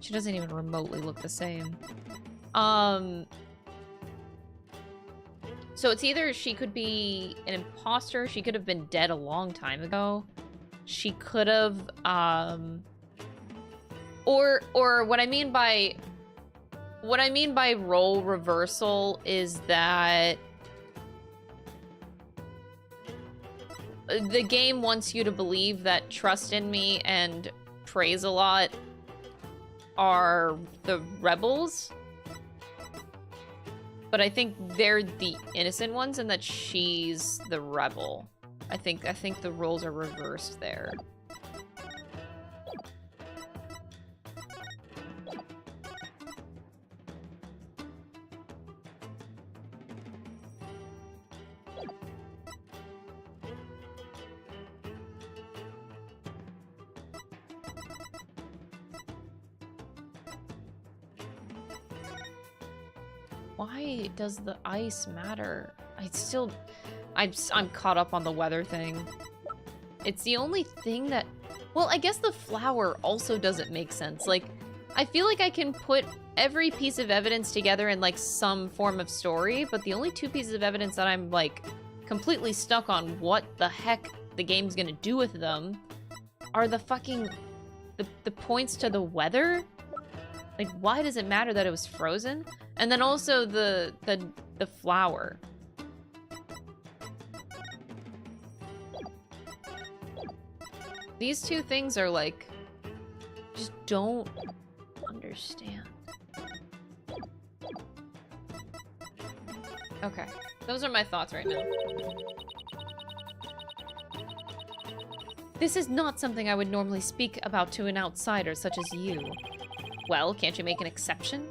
She doesn't even remotely look the same. So it's either she could be an imposter, she could have been dead a long time ago. She could have, or what I mean by role reversal is that the game wants you to believe that trust in me and praise a lot are the rebels. But I think they're the innocent ones and that she's the rebel. I think the roles are reversed there. Why does the ice matter? I'm caught up on the weather thing. It's the only thing that... Well, I guess the flower also doesn't make sense. Like, I feel like I can put every piece of evidence together in, like, some form of story, but the only two pieces of evidence that I'm, like, completely stuck on what the heck the game's gonna do with them are the fucking... the points to the weather? Like, why does it matter that it was frozen? And then also the flower. These two things are like, just don't understand. Okay, those are my thoughts right now. This is not something I would normally speak about to an outsider such as you. Well, can't you make an exception?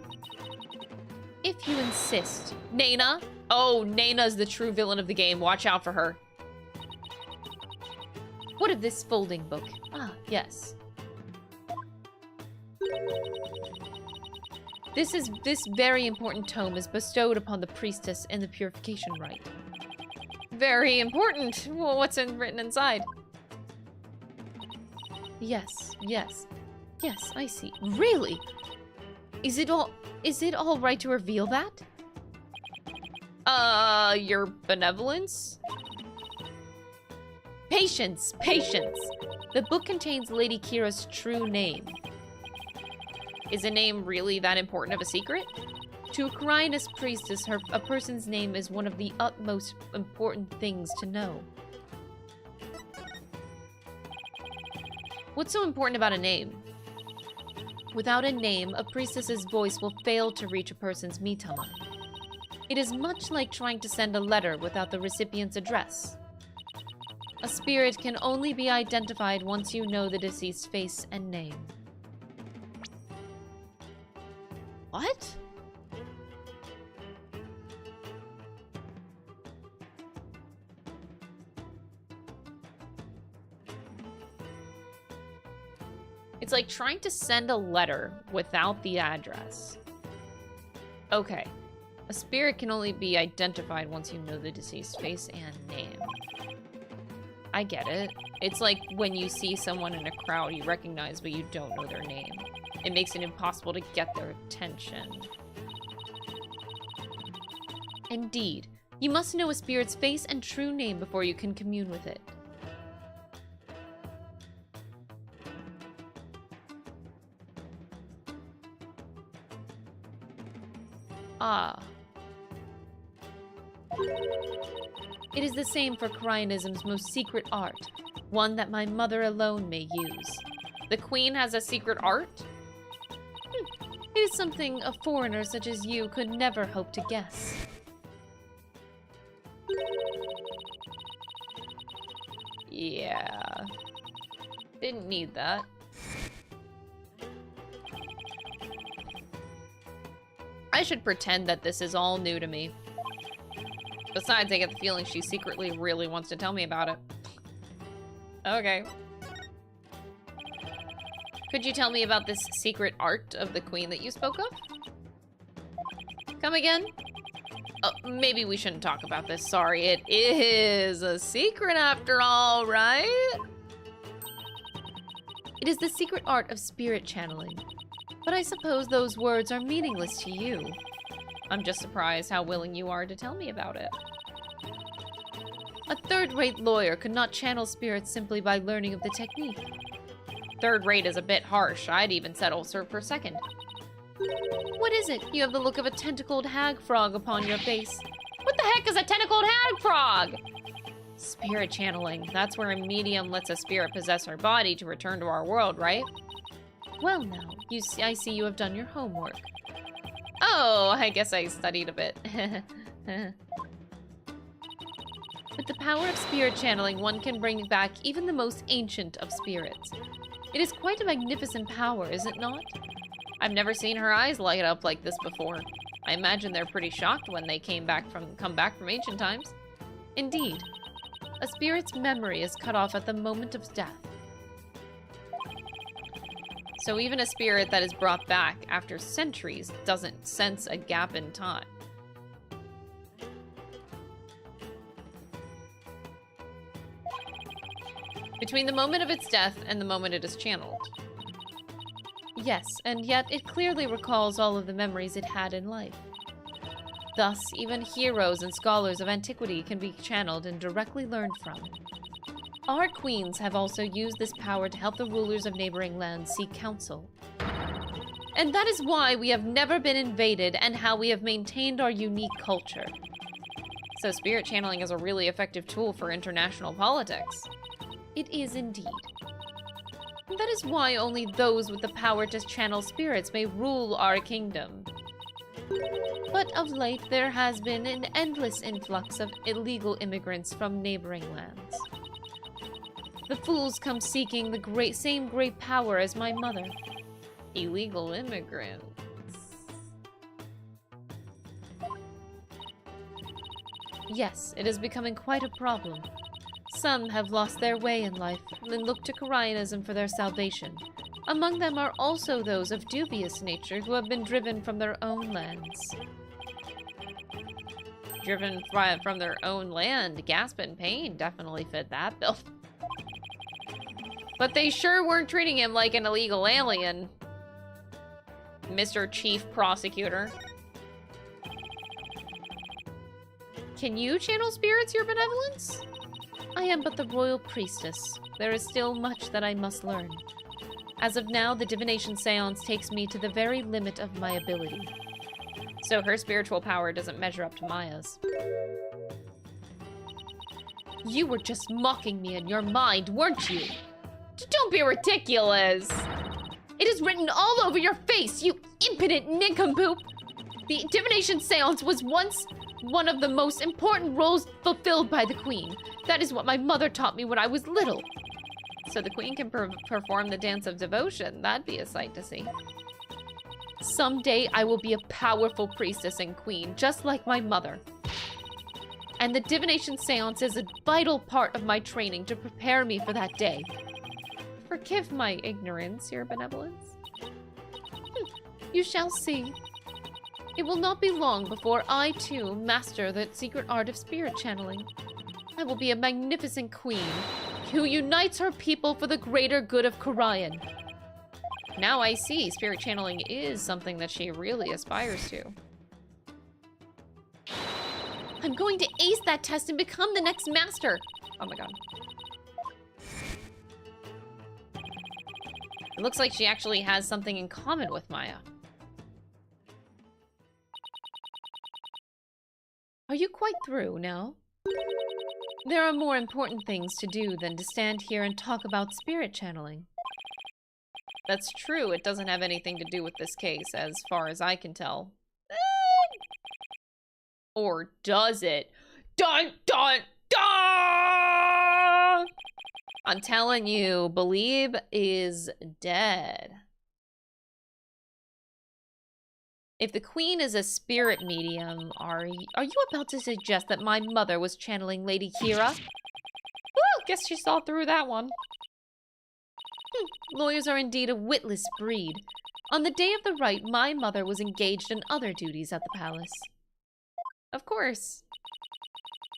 If you insist. Nana? Oh, Nana's the true villain of the game. Watch out for her. What of this folding book? Ah, yes. This very important tome is bestowed upon the priestess in the purification rite. Very important. Well, what's written inside? Yes, yes. Yes, I see. Really? Is it all right to reveal that? Your benevolence? Patience, patience. The book contains Lady Kira's true name. Is a name really that important of a secret? To a Crinus priestess, a person's name is one of the utmost important things to know. What's so important about a name? Without a name, a priestess's voice will fail to reach a person's mitama. It is much like trying to send a letter without the recipient's address. A spirit can only be identified once you know the deceased's face and name. What? It's like trying to send a letter without the address. Okay. A spirit can only be identified once you know the deceased's face and name. I get it. It's like when you see someone in a crowd you recognize but you don't know their name. It makes it impossible to get their attention. Indeed. You must know a spirit's face and true name before you can commune with it. Ah. It is the same for Cryonism's most secret art, one that my mother alone may use. The Queen has a secret art? It is something a foreigner such as you could never hope to guess. Yeah. Didn't need that. I should pretend that this is all new to me. Besides, I get the feeling she secretly really wants to tell me about it. Okay. Could you tell me about this secret art of the queen that you spoke of? Come again? Oh, maybe we shouldn't talk about this. Sorry, it is a secret after all, right? It is the secret art of spirit channeling. But I suppose those words are meaningless to you. I'm just surprised how willing you are to tell me about it. A third-rate lawyer could not channel spirits simply by learning of the technique. Third-rate is a bit harsh. I'd even settle for second. What is it? You have the look of a tentacled hag frog upon your face. What the heck is a tentacled hag frog? Spirit channeling. That's where a medium lets a spirit possess her body to return to our world, right? Well now, I see you have done your homework. Oh, I guess I studied a bit. With the power of spirit channeling, one can bring back even the most ancient of spirits. It is quite a magnificent power, is it not? I've never seen her eyes light up like this before. I imagine they're pretty shocked when they come back from ancient times. Indeed, a spirit's memory is cut off at the moment of death. So even a spirit that is brought back after centuries doesn't sense a gap in time. Between the moment of its death and the moment it is channeled. Yes, and yet it clearly recalls all of the memories it had in life. Thus, even heroes and scholars of antiquity can be channeled and directly learned from. Our queens have also used this power to help the rulers of neighboring lands seek counsel. And that is why we have never been invaded and how we have maintained our unique culture. So spirit channeling is a really effective tool for international politics. It is indeed. That is why only those with the power to channel spirits may rule our kingdom. But of late, there has been an endless influx of illegal immigrants from neighboring lands. The fools come seeking the same great power as my mother. Illegal immigrants. Yes, it is becoming quite a problem. Some have lost their way in life and look to Koreanism for their salvation. Among them are also those of dubious nature who have been driven from their own lands. Driven from their own land, gasp and pain definitely fit that bill. But they sure weren't treating him like an illegal alien. Mr. Chief Prosecutor. Can you channel spirits, Your Benevolence? I am but the royal priestess. There is still much that I must learn. As of now, the divination seance takes me to the very limit of my ability. So her spiritual power doesn't measure up to Maya's. You were just mocking me in your mind, weren't you? Don't be ridiculous! It is written all over your face, you impudent nincompoop! The divination seance was once one of the most important roles fulfilled by the queen. That is what my mother taught me when I was little. So the queen can perform the dance of devotion. That'd be a sight to see. Someday I will be a powerful priestess and queen, just like my mother. And the divination seance is a vital part of my training to prepare me for that day. Forgive my ignorance, Your Benevolence. You shall see. It will not be long before I, too, master the secret art of spirit channeling. I will be a magnificent queen who unites her people for the greater good of Korean. Now I see spirit channeling is something that she really aspires to. I'm going to ace that test and become the next master. Oh my god. It looks like she actually has something in common with Maya. Are you quite through now? There are more important things to do than to stand here and talk about spirit channeling. That's true, it doesn't have anything to do with this case, as far as I can tell. Or does it? Dun dun dun! I'm telling you, Believe is dead. If the queen is a spirit medium, are you about to suggest that my mother was channeling Lady Kira? Well, guess she saw through that one. Lawyers are indeed a witless breed. On the day of the rite, my mother was engaged in other duties at the palace. Of course.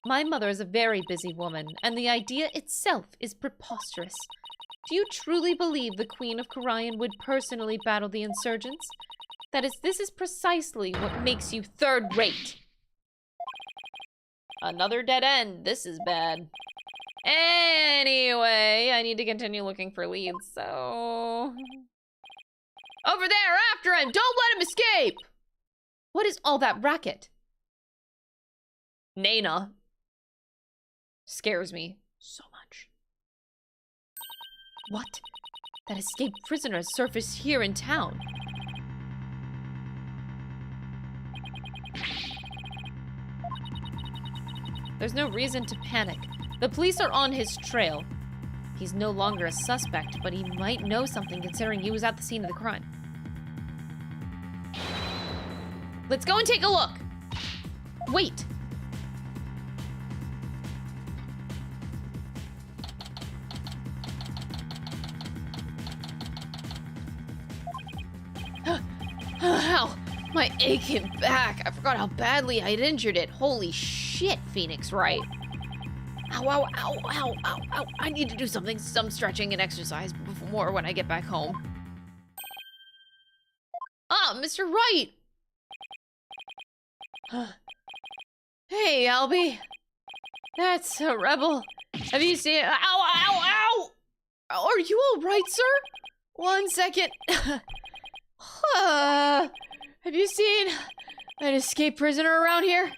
My mother is a very busy woman, and the idea itself is preposterous. Do you truly believe the Queen of Karayan would personally battle the insurgents? This is precisely what makes you third-rate. Another dead end. This is bad. Anyway, I need to continue looking for leads, so... Over there, after him! Don't let him escape! What is all that racket? Nana. Scares me so much. What? That escaped prisoner surfaced here in town. There's no reason to panic. The police are on his trail. He's no longer a suspect, but he might know something considering he was at the scene of the crime. Let's go and take a look. Wait. Ow, my aching back. I forgot how badly I'd injured it. Holy shit, Phoenix Wright. Ow, ow, ow, ow, ow, ow. I need to do some stretching and exercise more when I get back home. Ah, Mr. Wright. Hey, Albie. That's a rebel. Have you seen... Ow, ow, ow! Are you all right, sir? 1 second. Have you seen an escaped prisoner around here?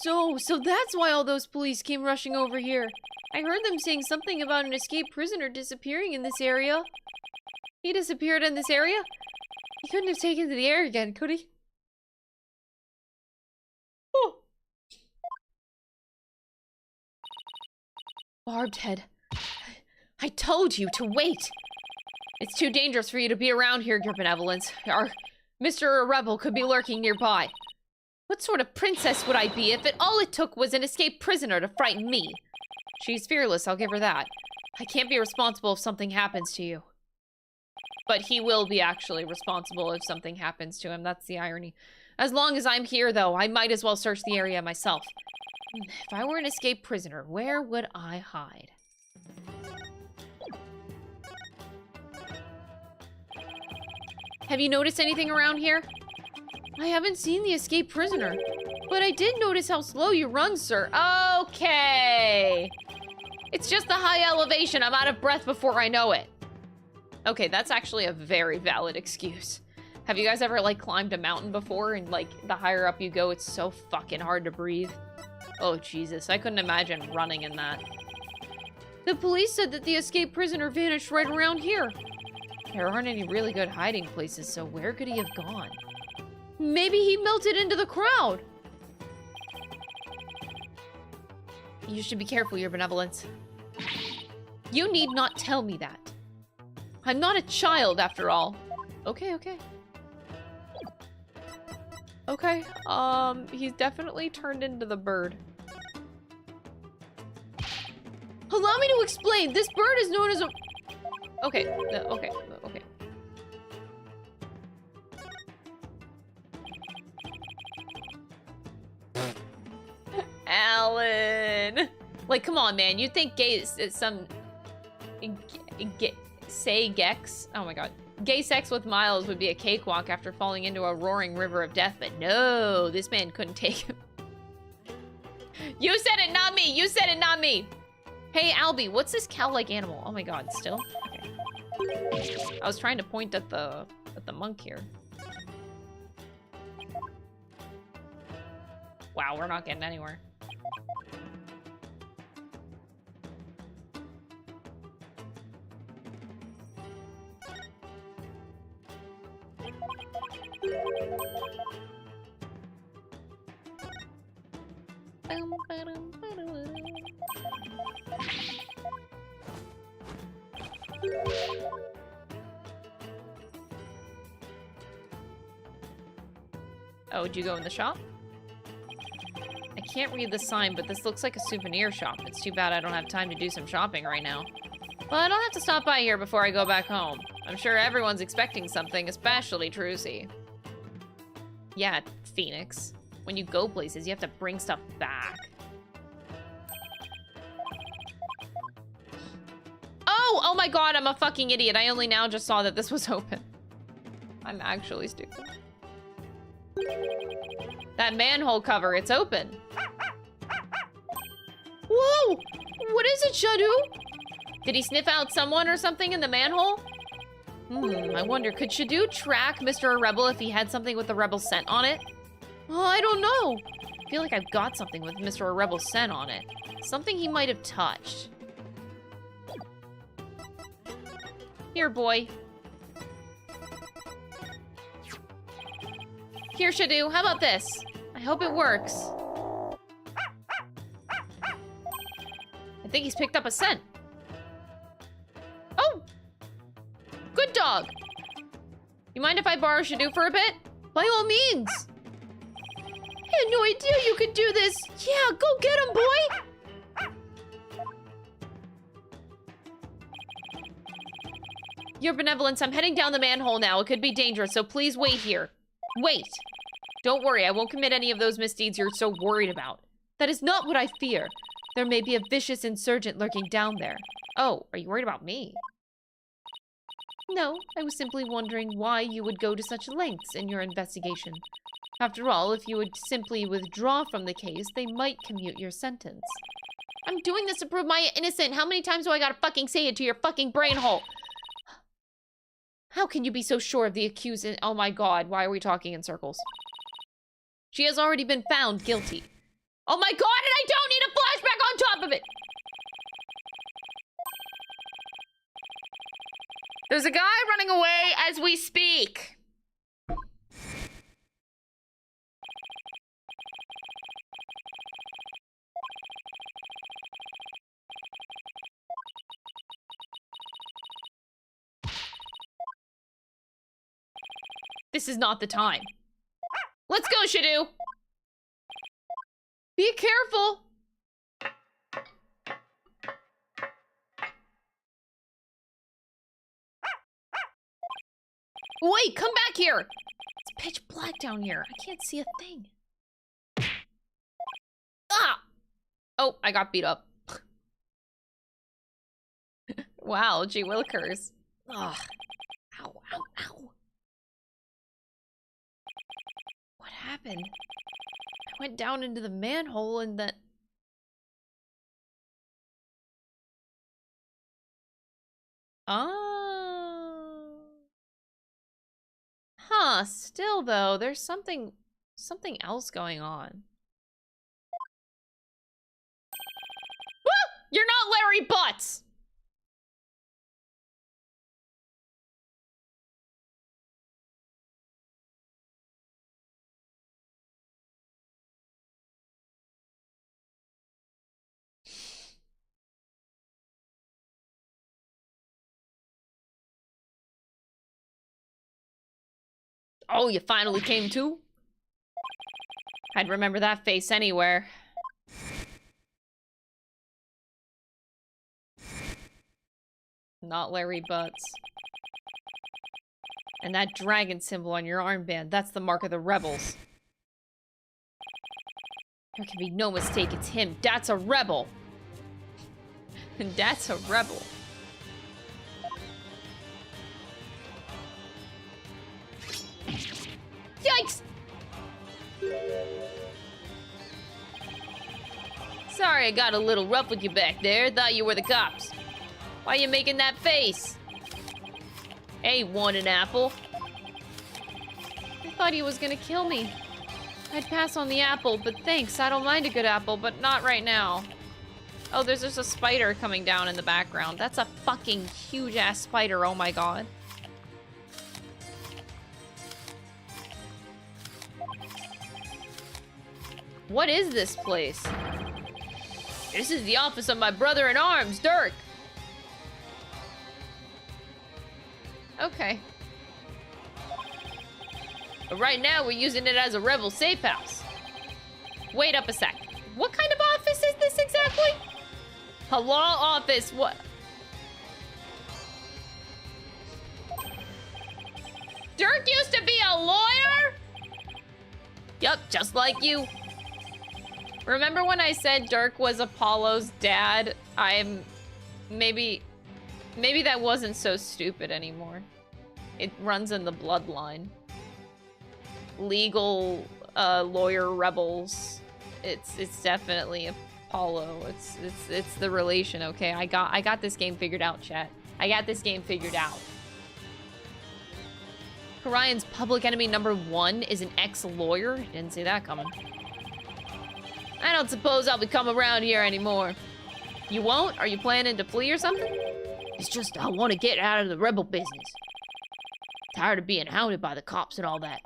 So that's why all those police came rushing over here. I heard them saying something about an escaped prisoner disappearing in this area. He disappeared in this area? He couldn't have taken to the air again, could he? Oh. Barbed head. I told you to wait. It's too dangerous for you to be around here, Your Benevolence. Mr. Rebel could be lurking nearby. What sort of princess would I be if all it took was an escaped prisoner to frighten me? She's fearless, I'll give her that. I can't be responsible if something happens to you. But he will be actually responsible if something happens to him. That's the irony. As long as I'm here, though, I might as well search the area myself. If I were an escaped prisoner, where would I hide? Have you noticed anything around here? I haven't seen the escaped prisoner, but I did notice how slow you run, sir. Okay. It's just the high elevation. I'm out of breath before I know it. Okay, that's actually a very valid excuse. Have you guys ever, like, climbed a mountain before and, like, the higher up you go, it's so fucking hard to breathe? Oh, Jesus. I couldn't imagine running in that. The police said that the escaped prisoner vanished right around here. There aren't any really good hiding places, so where could he have gone? Maybe he melted into the crowd. You should be careful, Your Benevolence. You need not tell me that. I'm not a child, after all. Okay, okay. Okay, he's definitely turned into the bird. Allow me to explain. This bird is known as a... Okay, okay. Alan! Like, come on, man. You think gay is some... say Gex? Oh my god. Gay sex with Miles would be a cakewalk after falling into a roaring river of death, but no, this man couldn't take him. You said it, not me! You said it, not me! Hey, Albie, what's this cow-like animal? Oh my god, still? Okay. I was trying to point at the monk here. Wow, we're not getting anywhere. Oh, would you go in the shop? I can't read the sign, but this looks like a souvenir shop. It's too bad I don't have time to do some shopping right now. Well, I don't have to stop by here before I go back home. I'm sure everyone's expecting something, especially Trucy. Yeah, Phoenix. When you go places, you have to bring stuff back. Oh my god, I'm a fucking idiot. I only now just saw that this was open. I'm actually stupid. That manhole cover, it's open. Whoa! What is it, Shadow? Did he sniff out someone or something in the manhole? I wonder, could Shadow track Mr. Rebel if he had something with the Rebel scent on it? Oh, I don't know. I feel like I've got something with Mr. Rebel scent on it. Something he might have touched. Here, boy. Here, Shadow, how about this? I hope it works. I think he's picked up a scent. Oh! Good dog! You mind if I borrow Shadow for a bit? By all means! I had no idea you could do this! Yeah, go get him, boy! Your benevolence, I'm heading down the manhole now. It could be dangerous, so please wait here. Wait! Don't worry, I won't commit any of those misdeeds you're so worried about. That is not what I fear. There may be a vicious insurgent lurking down there. Oh, are you worried about me? No, I was simply wondering why you would go to such lengths in your investigation. After all, if you would simply withdraw from the case, they might commute your sentence. I'm doing this to prove my innocent. How many times do I gotta fucking say it to your fucking brain hole? How can you be so sure of the accused? Oh my god, why are we talking in circles? She has already been found guilty. Oh my god, and I don't need a flashback on top of it! There's a guy running away as we speak. This is not the time. Let's go, Shadow! Be careful! Wait, come back here! It's pitch black down here. I can't see a thing. Ah! Oh, I got beat up. Wow, gee willikers. Ugh. Ow, ow, ow. What happened? I went down into the manhole and that... Oh. Huh, still though, there's something else going on. Ah! You're not Larry Butts! Oh, you finally came to? I'd remember that face anywhere. Not Larry Butts. And that dragon symbol on your armband, that's the mark of the rebels. There can be no mistake, it's him. That's a rebel. And that's a rebel. Yikes! Sorry I got a little rough with you back there. Thought you were the cops. Why you making that face? Hey, want an apple? I thought he was gonna kill me. I'd pass on the apple, but thanks. I don't mind a good apple, but not right now. Oh, there's just a spider coming down in the background. That's a fucking huge-ass spider, oh my god. What is this place? This is the office of my brother-in-arms, Dirk. Okay. But right now, we're using it as a rebel safe house. Wait up a sec. What kind of office is this exactly? A law office, what? Dirk used to be a lawyer? Yup, just like you. Remember when I said Dirk was Apollo's dad? Maybe that wasn't so stupid anymore. It runs in the bloodline. Legal lawyer rebels. It's definitely Apollo. It's the relation, okay? I got this game figured out, chat. I got this game figured out. Karyan's public enemy #1 is an ex-lawyer? Didn't see that coming. I don't suppose I'll be coming around here anymore. You won't? Are you planning to flee or something? It's just I want to get out of the rebel business. Tired of being hounded by the cops and all that.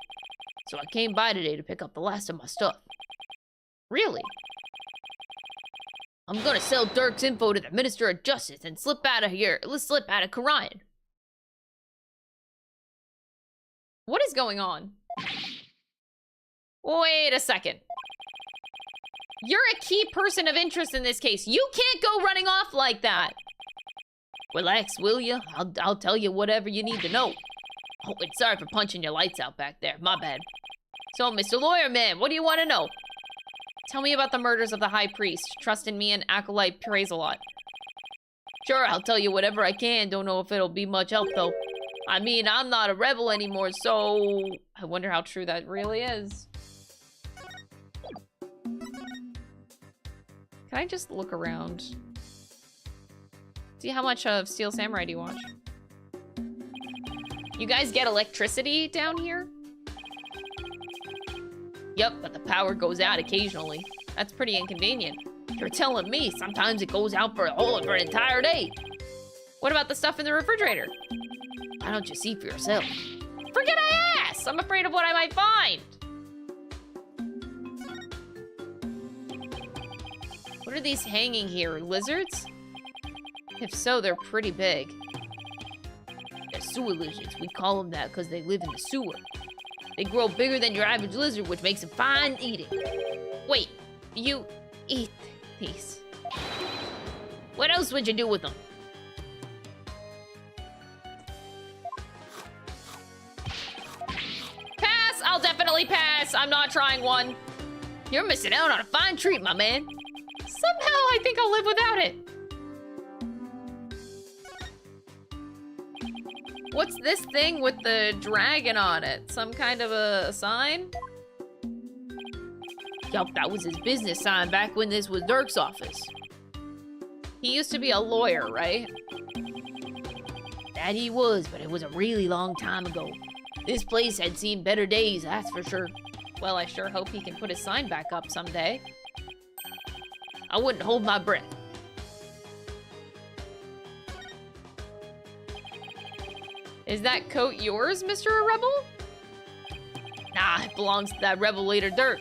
So I came by today to pick up the last of my stuff. Really? I'm gonna sell Dirk's info to the Minister of Justice and slip out of here. Let's slip out of Karyan. What is going on? Wait a second. You're a key person of interest in this case. You can't go running off like that. Relax, will you? I'll tell you whatever you need to know. Oh, and sorry for punching your lights out back there. My bad. So, Mr. Lawyer Man, what do you want to know? Tell me about the murders of the High Priest. Trust in me and Acolyte praise a lot. Sure, I'll tell you whatever I can. Don't know if it'll be much help, though. I mean, I'm not a rebel anymore, so... I wonder how true that really is. Can I just look around? See how much of Steel Samurai do you watch? You guys get electricity down here? Yep, but the power goes out occasionally. That's pretty inconvenient. You're telling me sometimes it goes out for an entire day. What about the stuff in the refrigerator? Why don't you see for yourself? Forget I asked! I'm afraid of what I might find! What are these hanging here? Lizards? If so, they're pretty big. They're sewer lizards. We call them that because they live in the sewer. They grow bigger than your average lizard, which makes them fine eating. Wait, you eat these? What else would you do with them? Pass! I'll definitely pass. I'm not trying one. You're missing out on a fine treat, my man. Somehow I think I'll live without it. What's this thing with the dragon on it? Some kind of a sign? Yup, that was his business sign back when this was Dirk's office. He used to be a lawyer, right? That he was, but it was a really long time ago. This place had seen better days, that's for sure. Well, I sure hope he can put his sign back up someday. I wouldn't hold my breath. Is that coat yours, Mr. Rebel? Nah, it belongs to that rebel leader, Dirk.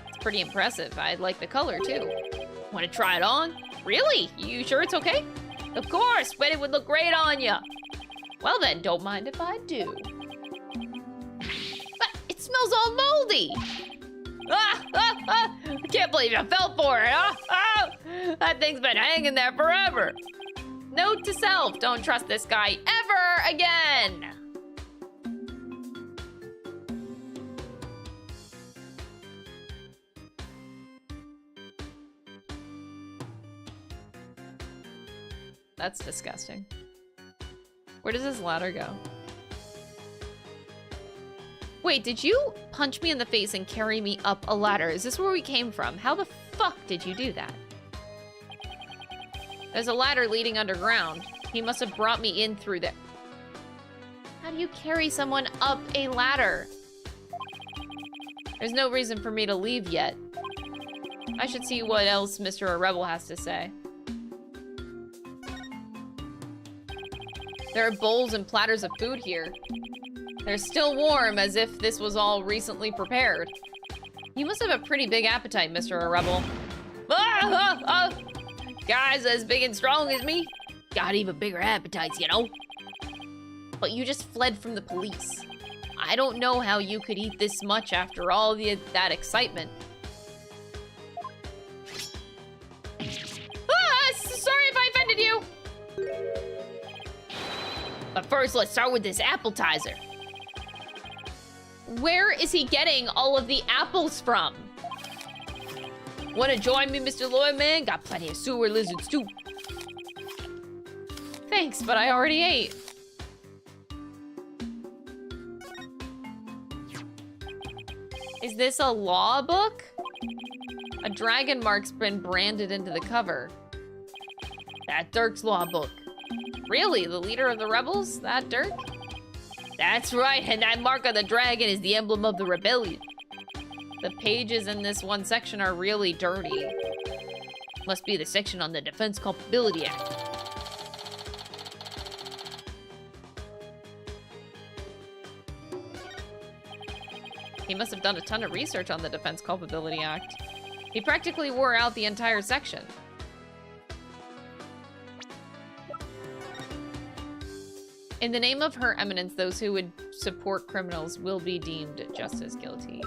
It's pretty impressive. I like the color, too. Want to try it on? Really? You sure it's okay? Of course, but it would look great on you. Well then, don't mind if I do. But it smells all moldy. I can't believe I fell for it. That thing's been hanging there forever. Note to self, don't trust this guy ever again. That's disgusting. Where does this ladder go? Wait, did you punch me in the face and carry me up a ladder? Is this where we came from? How the fuck did you do that? There's a ladder leading underground. He must have brought me in through there. How do you carry someone up a ladder? There's no reason for me to leave yet. I should see what else Mr. Rebel has to say. There are bowls and platters of food here. They're still warm, as if this was all recently prepared. You must have a pretty big appetite, Mr. Rebel. Guys as big and strong as me got even bigger appetites, you know? But you just fled from the police. I don't know how you could eat this much after all that excitement. Sorry if I offended you. But first, let's start with this appetizer. Where is he getting all of the apples from? Wanna join me, Mr. Lawyer Man? Got plenty of sewer lizards too. Thanks, but I already ate. Is this a law book? A dragon mark's been branded into the cover. That Dirk's law book. Really? The leader of the rebels? That Dirk? That's right, and that mark of the dragon is the emblem of the rebellion. The pages in this one section are really dirty. Must be the section on the Defense Culpability Act. He must have done a ton of research on the Defense Culpability Act. He practically wore out the entire section. In the name of Her Eminence, those who would support criminals will be deemed just as guilty.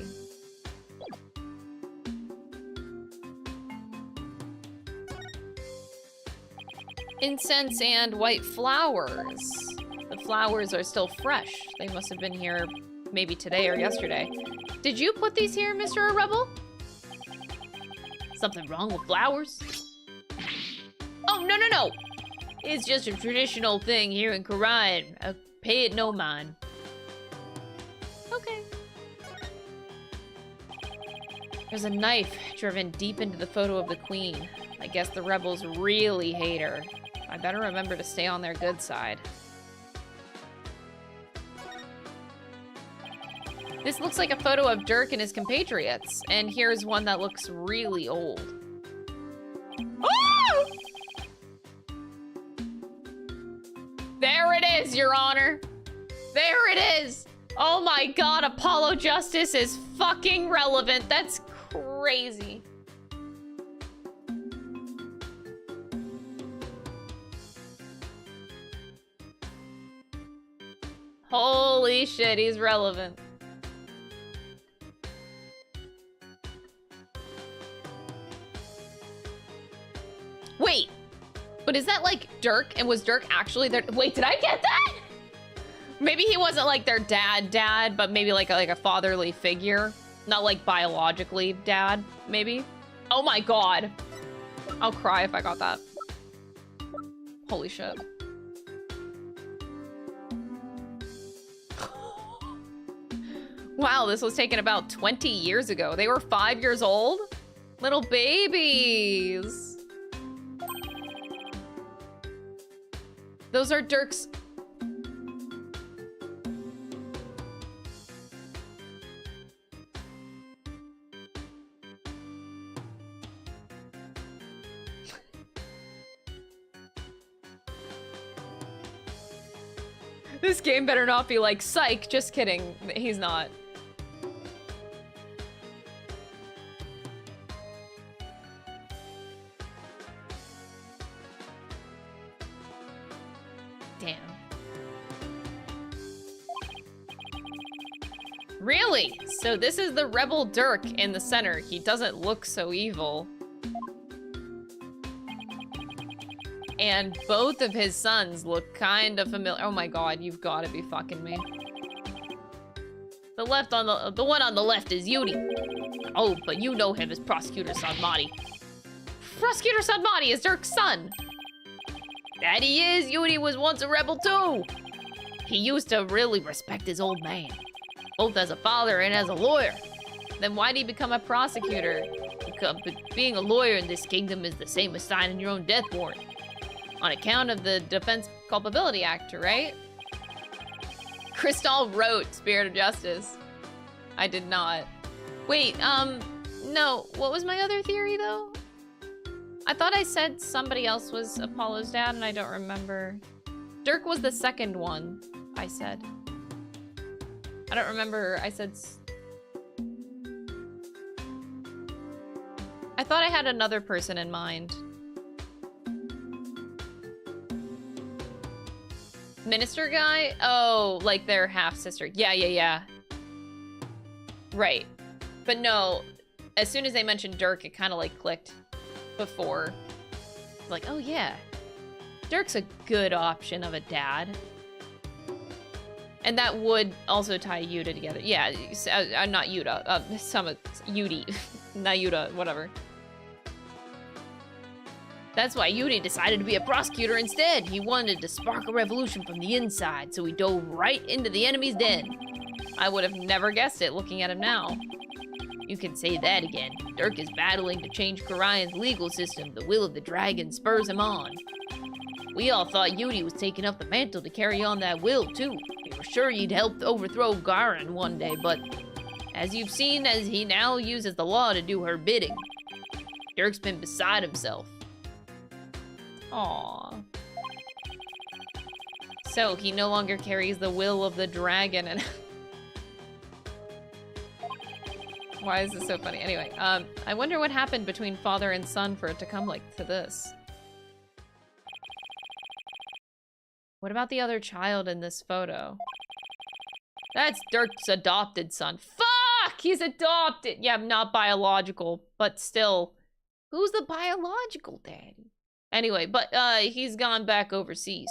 Incense and white flowers. The flowers are still fresh. They must have been here maybe today or yesterday. Did you put these here, Mr. Rebel? Something wrong with flowers? Oh, no, no, no! It's just a traditional thing here in Korean. Pay it no mind. Okay. There's a knife driven deep into the photo of the queen. I guess the rebels really hate her. I better remember to stay on their good side. This looks like a photo of Dirk and his compatriots, and here's one that looks really old. Oh! There it is, Your Honor. There it is. Oh my god, Apollo Justice is fucking relevant. That's crazy. Holy shit, he's relevant. Wait, but is that like Dirk? And was Dirk actually there? Wait, did I get that? Maybe he wasn't like their dad, but maybe like a fatherly figure. Not like biologically dad, maybe. Oh my god. I'll cry if I got that. Holy shit. Wow, this was taken about 20 years ago. They were 5 years old? Little babies. Those are Dirk's... This game better not be like, psych, just kidding. He's not. Damn. Really? So this is the rebel Dirk in the center. He doesn't look so evil. And both of his sons look kind of familiar. Oh my god, you've got to be fucking me. The one on the left is Yuri. Oh, but you know him as Prosecutor Sanmati. Prosecutor Sanmati is Dirk's son. That he is. Yuri was once a rebel too. He used to really respect his old man, both as a father and as a lawyer. Then why did he become a prosecutor? Because being a lawyer in this kingdom is the same as signing your own death warrant. On account of the Defense Culpability Act, right? Crystal wrote Spirit of Justice. I did not. Wait, no. What was my other theory, though? I thought I said somebody else was Apollo's dad, and I don't remember. Dirk was the second one, I said. I don't remember. I said... I thought I had another person in mind. Minister guy? Oh, like their half-sister. Yeah. Right. But no, as soon as they mentioned Dirk, it kind of like clicked before. Like, oh yeah, Dirk's a good option of a dad. And that would also tie Yuta together. Yeah, not Yuta, Yudi, not Yuta, whatever. That's why Yudi decided to be a prosecutor instead. He wanted to spark a revolution from the inside, so he dove right into the enemy's den. I would have never guessed it looking at him now. You can say that again. Dirk is battling to change Karayan's legal system. The will of the dragon spurs him on. We all thought Yudi was taking up the mantle to carry on that will, too. We were sure he'd help overthrow Garan one day, but as you've seen, as he now uses the law to do her bidding. Dirk's been beside himself. Aww. So, he no longer carries the will of the dragon and... Why is this so funny? Anyway, I wonder what happened between father and son for it to come like to this. What about the other child in this photo? That's Dirk's adopted son. Fuck! He's adopted! Yeah, not biological, but still. Who's the biological daddy? Anyway, but he's gone back overseas.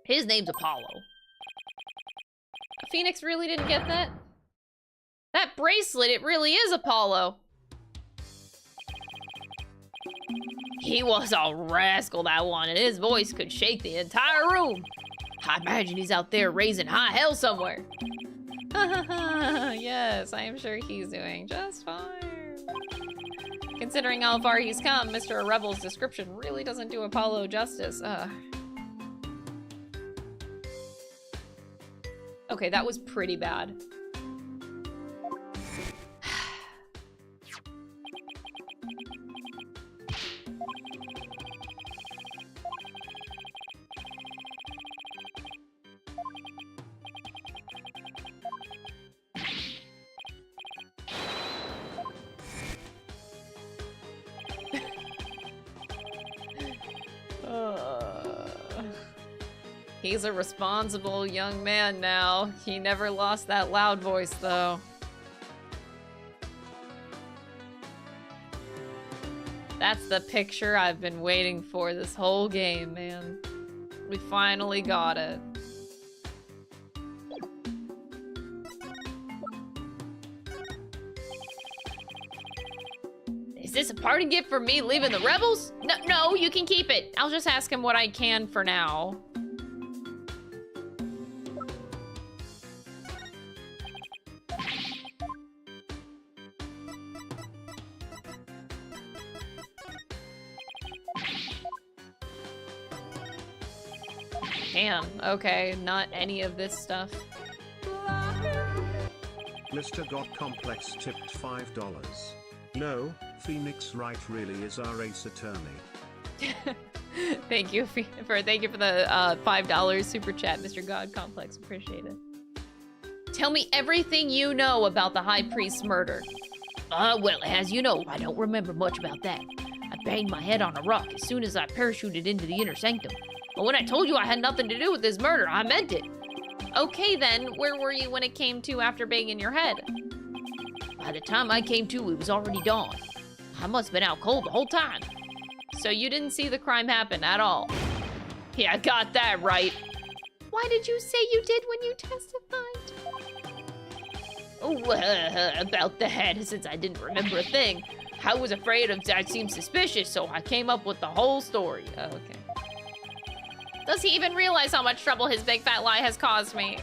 His name's Apollo. Phoenix really didn't get that? That bracelet, it really is Apollo. He was a rascal, that one, and his voice could shake the entire room. I imagine he's out there raising high hell somewhere. Yes, I am sure he's doing just fine. Considering how far he's come, Mr. Rebel's description really doesn't do Apollo justice. Okay, that was pretty bad. He's a responsible young man now. He never lost that loud voice, though. That's the picture I've been waiting for this whole game, man. We finally got it. Is this a parting gift for me leaving the rebels? No, you can keep it. I'll just ask him what I can for now. Damn, okay, not any of this stuff. Mr. God Complex tipped $5. No, Phoenix Wright really is our ace attorney. Thank you for the $5 super chat, Mr. God Complex. Appreciate it. Tell me everything you know about the High Priest's murder. Well, as you know, I don't remember much about that. I banged my head on a rock as soon as I parachuted into the inner sanctum. But when I told you I had nothing to do with this murder, I meant it. Okay then, where were you when it came to after banging your head? By the time I came to, it was already dawn. I must have been out cold the whole time. So you didn't see the crime happen at all? Yeah, I got that right. Why did you say you did when you testified? Oh, about the head, since I didn't remember a thing. I was afraid of that seemed suspicious, so I came up with the whole story. Oh, okay. Does he even realize how much trouble his big fat lie has caused me?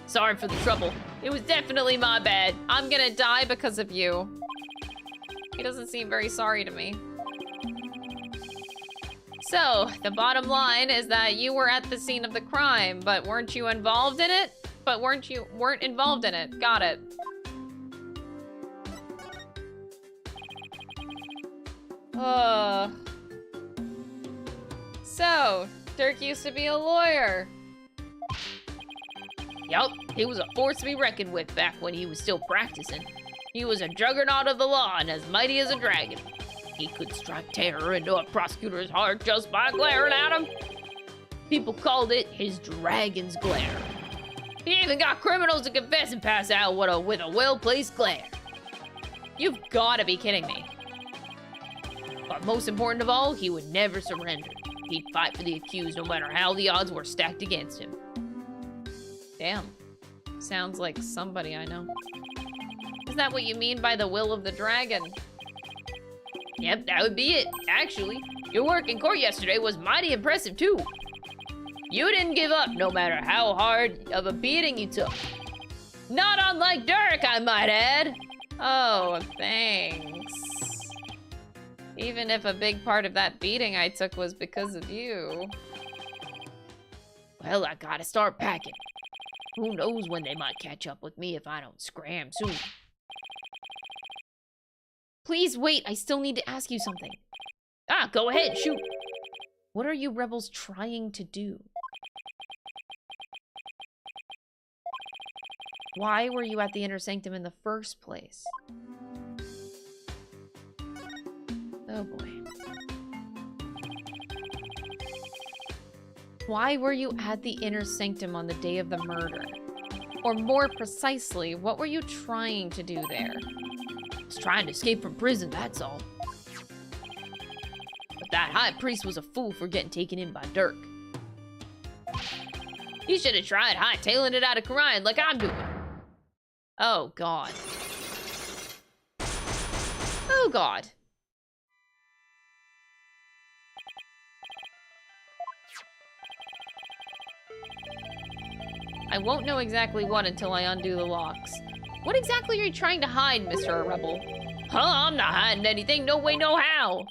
Sorry for the trouble. It was definitely my bad. I'm gonna die because of you. He doesn't seem very sorry to me. So, the bottom line is that you were at the scene of the crime, but weren't you involved in it? But weren't involved in it. Got it. So, Dirk used to be a lawyer. Yup, he was a force to be reckoned with back when he was still practicing. He was a juggernaut of the law and as mighty as a dragon. He could strike terror into a prosecutor's heart just by glaring at him. people called it his dragon's glare. He even got criminals to confess and pass out with a well-placed glare. You've gotta be kidding me. But most important of all, he would never surrender. He'd fight for the accused no matter how the odds were stacked against him. Damn. Sounds like somebody I know. Is that what you mean by the will of the dragon? Yep, that would be it, actually. Your work in court yesterday was mighty impressive, too. You didn't give up, no matter how hard of a beating you took. Not unlike Dirk, I might add. Oh, thanks. Even if a big part of that beating I took was because of you. Well, I gotta start packing. Who knows when they might catch up with me if I don't scram soon. Please wait, I still need to ask you something. Ah, go ahead, shoot. What are you rebels trying to do? Why were you at the Inner Sanctum in the first place? Oh boy. Why were you at the Inner Sanctum on the day of the murder? Or more precisely, what were you trying to do there? I was trying to escape from prison, that's all. But that high priest was a fool for getting taken in by Dirk. He should have tried hightailing it out of Karian like I'm doing. Oh god. Oh god. I won't know exactly what until I undo the locks. What exactly are you trying to hide, Mr. Rebel? Huh, I'm not hiding anything, no way, no how.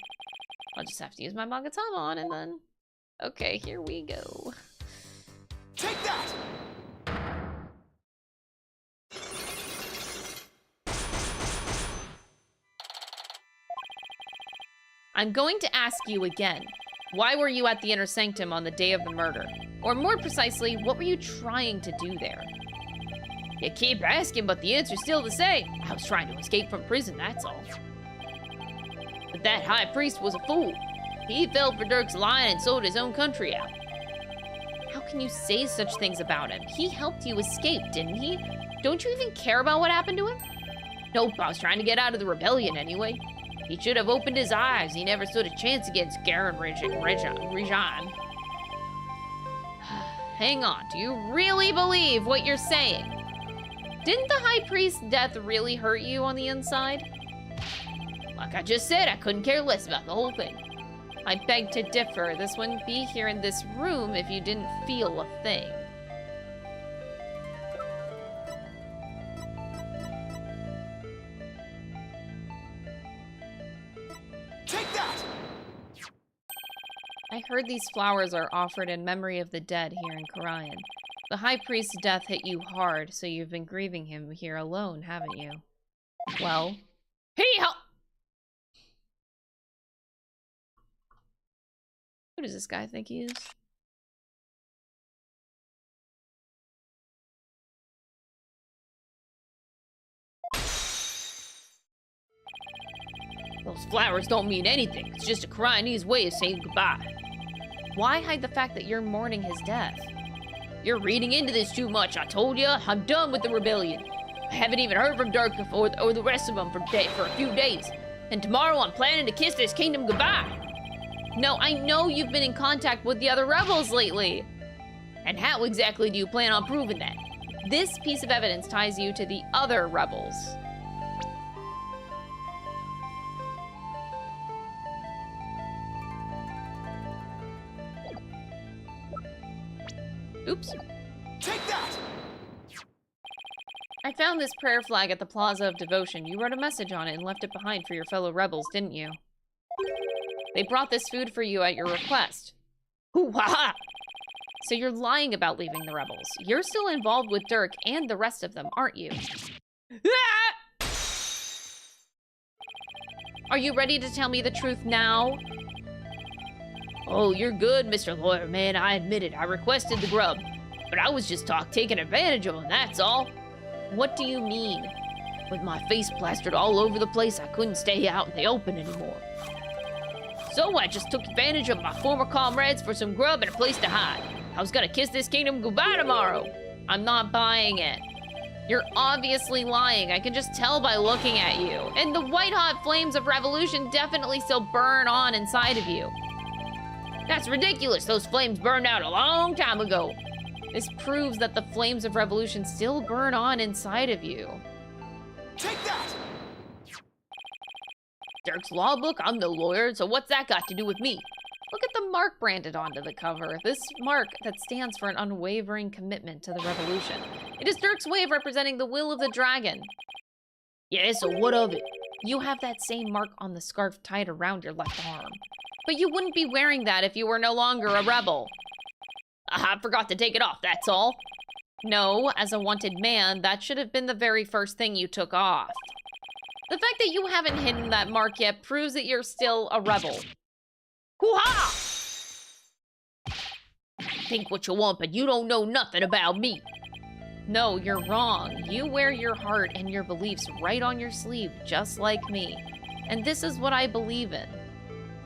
I'll just have to use my Magatamon and then... Okay, here we go. Take that! I'm going to ask you again. Why were you at the Inner Sanctum on the day of the murder? Or more precisely, what were you trying to do there? You keep asking, but the answer's still the same. I was trying to escape from prison, that's all. But that high priest was a fool. He fell for Dirk's line and sold his own country out. How can you say such things about him? He helped you escape, didn't he? Don't you even care about what happened to him? Nope, I was trying to get out of the rebellion anyway. He should have opened his eyes. He never stood a chance against Garen Regime. Hang on, do you really believe what you're saying? Didn't the High Priest's death really hurt you on the inside? Like I just said, I couldn't care less about the whole thing. I beg to differ. This wouldn't be here in this room if you didn't feel a thing. Take that! I heard these flowers are offered in memory of the dead here in Karian. The High Priest's death hit you hard, so you've been grieving him here alone, haven't you? Well, who does this guy think he is? Those flowers don't mean anything. It's just a Karianese way of saying goodbye. Why hide the fact that you're mourning his death? You're reading into this too much, I told you. I'm done with the rebellion. I haven't even heard from Dirk or the rest of them for a few days. And tomorrow I'm planning to kiss this kingdom goodbye. No, I know you've been in contact with the other rebels lately. And how exactly do you plan on proving that? This piece of evidence ties you to the other rebels. Oops. Take that! I found this prayer flag at the Plaza of Devotion. You wrote a message on it and left it behind for your fellow rebels, didn't you? They brought this food for you at your request. Hoo-ha-ha! So you're lying about leaving the rebels. You're still involved with Dirk and the rest of them, aren't you? Ah! Are you ready to tell me the truth now? Oh, you're good, Mr. Lawyer Man. I admit it. I requested the grub. But I was just taking advantage of him, that's all. What do you mean? With my face plastered all over the place, I couldn't stay out in the open anymore. So I just took advantage of my former comrades for some grub and a place to hide. I was gonna kiss this kingdom goodbye tomorrow. I'm not buying it. You're obviously lying. I can just tell by looking at you. And the white-hot flames of revolution definitely still burn on inside of you. That's ridiculous. Those flames burned out a long time ago. This proves that the flames of revolution still burn on inside of you. Take that! Dirk's law book? I'm no lawyer, so what's that got to do with me? Look at the mark branded onto the cover. This mark that stands for an unwavering commitment to the revolution. It is Dirk's way of representing the will of the dragon. Yeah, so what of it? You have that same mark on the scarf tied around your left arm. But you wouldn't be wearing that if you were no longer a rebel. I forgot to take it off, that's all. No, as a wanted man, that should have been the very first thing you took off. The fact that you haven't hidden that mark yet proves that you're still a rebel. Hoo-ha! Think what you want, but you don't know nothing about me. No, you're wrong. You wear your heart and your beliefs right on your sleeve, just like me. And this is what I believe in.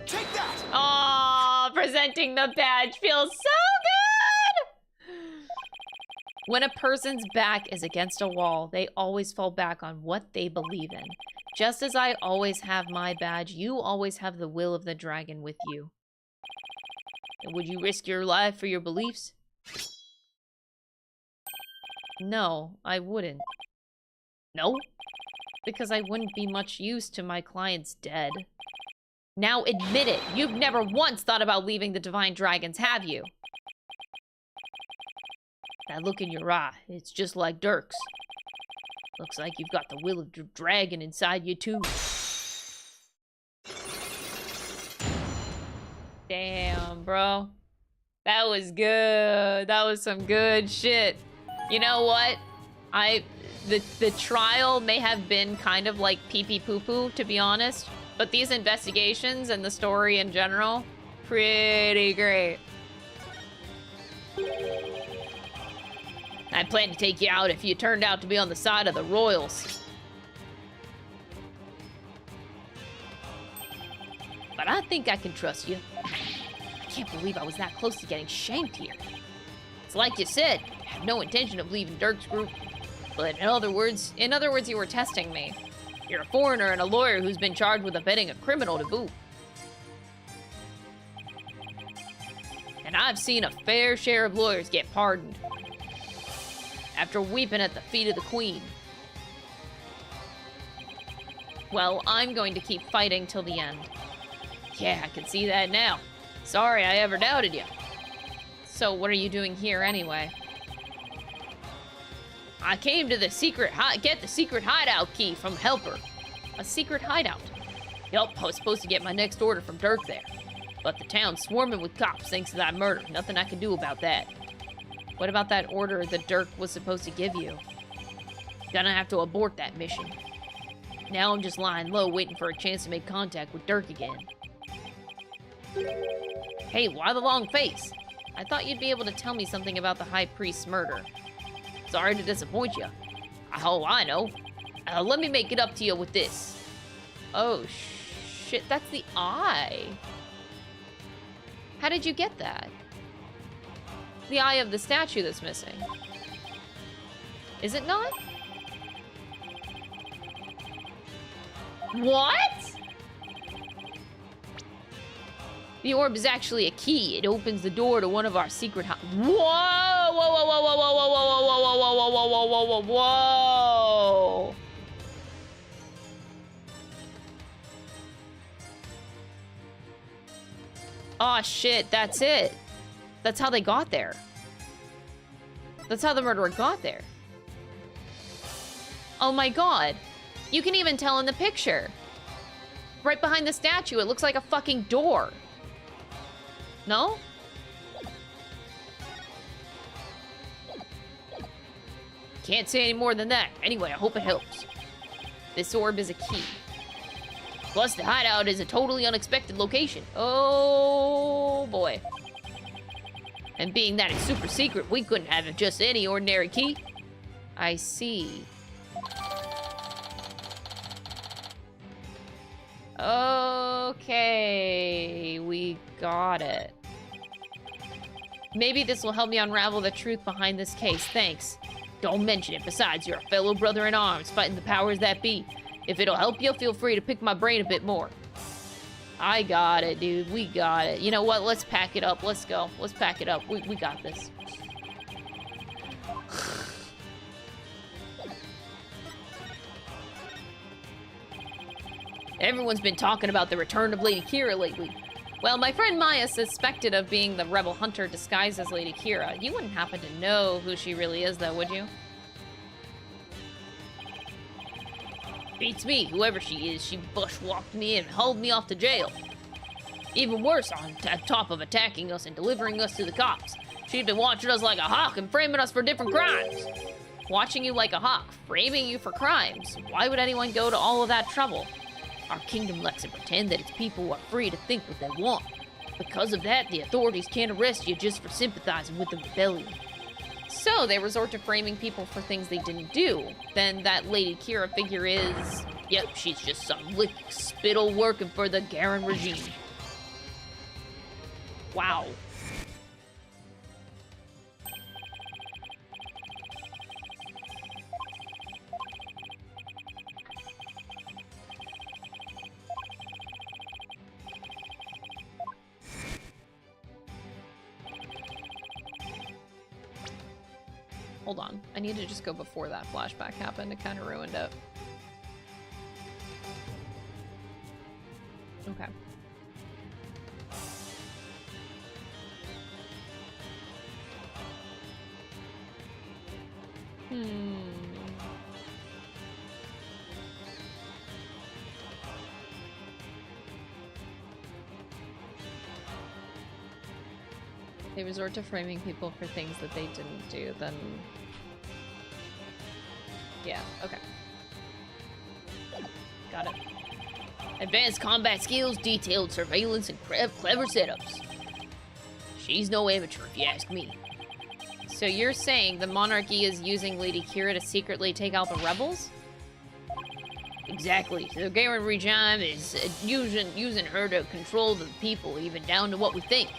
Take that! Aww, presenting the badge feels so good! When a person's back is against a wall, they always fall back on what they believe in. Just as I always have my badge, you always have the will of the dragon with you. And would you risk your life for your beliefs? No, I wouldn't. No? Because I wouldn't be much use to my clients dead. Now admit it, you've never once thought about leaving the Divine Dragons, have you? That look in your eye, it's just like Dirk's. Looks like you've got the will of the dragon inside you too. Damn, bro. That was good. That was some good shit. You know what? The trial may have been kind of like pee-pee poo-poo, to be honest. But these investigations and the story in general, pretty great. I planned to take you out if you turned out to be on the side of the royals. But I think I can trust you. I can't believe I was that close to getting shanked here. It's like you said, I have no intention of leaving Dirk's group. But in other words, you were testing me. You're a foreigner and a lawyer who's been charged with abetting a criminal to boot. And I've seen a fair share of lawyers get pardoned after weeping at the feet of the queen. Well, I'm going to keep fighting till the end. Yeah, I can see that now. Sorry I ever doubted you. So what are you doing here anyway? I came to the get the secret hideout key from Helper. A secret hideout? Yup, I was supposed to get my next order from Dirk there. But the town's swarming with cops thanks to that murder. Nothing I can do about that. What about that order that Dirk was supposed to give you? Gonna have to abort that mission. Now I'm just lying low waiting for a chance to make contact with Dirk again. Hey, why the long face? I thought you'd be able to tell me something about the High Priest's murder. Sorry to disappoint you. Oh, I know. Let me make it up to you with this. Oh, shit, that's the eye. How did you get that? The eye of the statue that's missing. Is it not? What? The orb is actually a key. It opens the door to one of our secret Whoa! Whoa, whoa, whoa, whoa, whoa, whoa, whoa, whoa, whoa, whoa, whoa, whoa, whoa, whoa, whoa, whoa. Oh shit, that's it. That's how they got there. That's how the murderer got there. Oh my god. You can even tell in the picture. Right behind the statue, it looks like a fucking door. No? Can't say any more than that. Anyway, I hope it helps. This orb is a key. Plus, the hideout is a totally unexpected location. Oh, boy. And being that it's super secret, we couldn't have just any ordinary key. I see. Oh. Okay, we got it. Maybe this will help me unravel the truth behind this case. Thanks. Don't mention it. Besides, you're a fellow brother in arms fighting the powers that be. If it'll help you, feel free to pick my brain a bit more. I got it, dude. We got it. You know what? Let's pack it up. Let's go. Let's pack it up. We got this. Everyone's been talking about the return of Lady Kira lately. Well, my friend Maya suspected of being the rebel hunter disguised as Lady Kira. You wouldn't happen to know who she really is, though, would you? Beats me, whoever she is. She bushwalked me and hauled me off to jail. Even worse, on top of attacking us and delivering us to the cops. She'd been watching us like a hawk and framing us for different crimes. Watching you like a hawk, framing you for crimes. Why would anyone go to all of that trouble? Our kingdom likes to pretend that its people are free to think what they want. Because of that, the authorities can't arrest you just for sympathizing with the rebellion. So they resort to framing people for things they didn't do. Then that Lady Kira figure is... Yep, she's just some lick spittle working for the Garen regime. Wow. Hold on. I need to just go before that flashback happened. It kind of ruined it. Okay. They resort to framing people for things that they didn't do, then... Yeah, okay. Got it. Advanced combat skills, detailed surveillance, and clever setups. She's no amateur, if you ask me. So you're saying the monarchy is using Lady Kira to secretly take out the rebels? Exactly. The Garen regime is using her to control the people, even down to what we think.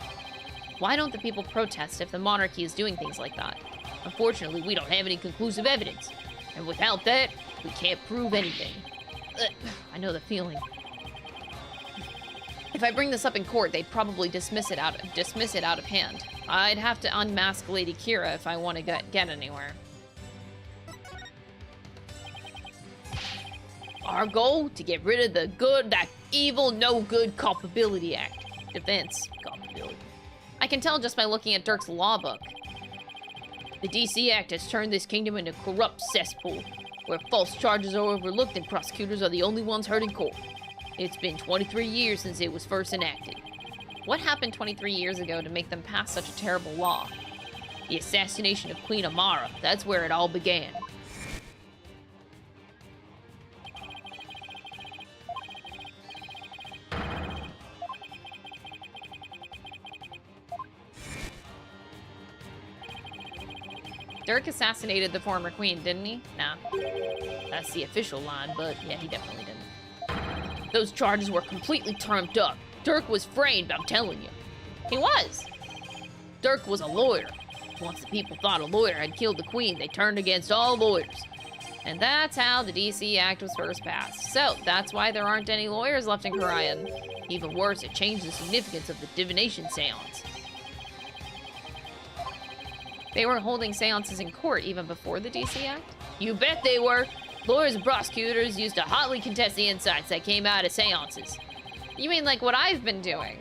Why don't the people protest if the monarchy is doing things like that? Unfortunately, we don't have any conclusive evidence. And without that, we can't prove anything. I know the feeling. If I bring this up in court, they'd probably dismiss it out of hand. I'd have to unmask Lady Kira if I want to get anywhere. Our goal? To get rid of that evil, no-good Culpability Act. Defense Culpability. I can tell just by looking at Dirk's law book. The DC Act has turned this kingdom into a corrupt cesspool, where false charges are overlooked and prosecutors are the only ones heard in court. It's been 23 years since it was first enacted. What happened 23 years ago to make them pass such a terrible law? The assassination of Queen Amara, that's where it all began. Dirk assassinated the former queen, didn't he? Nah. That's the official line, but yeah, he definitely didn't. Those charges were completely trumped up. Dirk was framed, I'm telling you. He was. Dirk was a lawyer. Once the people thought a lawyer had killed the queen, they turned against all lawyers. And that's how the DC Act was first passed. So, that's why there aren't any lawyers left in Korean. Even worse, it changed the significance of the divination seance. They were holding seances in court even before the DC Act? You bet they were! Lawyers and prosecutors used to hotly contest the insights that came out of seances. You mean like what I've been doing?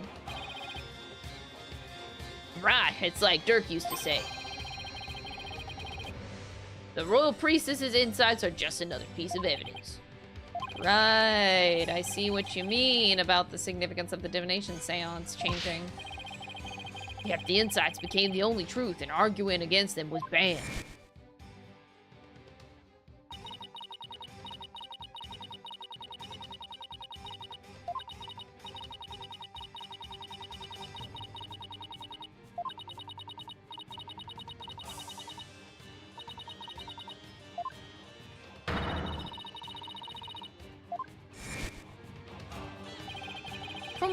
Right, it's like Dirk used to say. The royal priestess's insights are just another piece of evidence. Right, I see what you mean about the significance of the divination seance changing. Yet the insights became the only truth, and arguing against them was banned.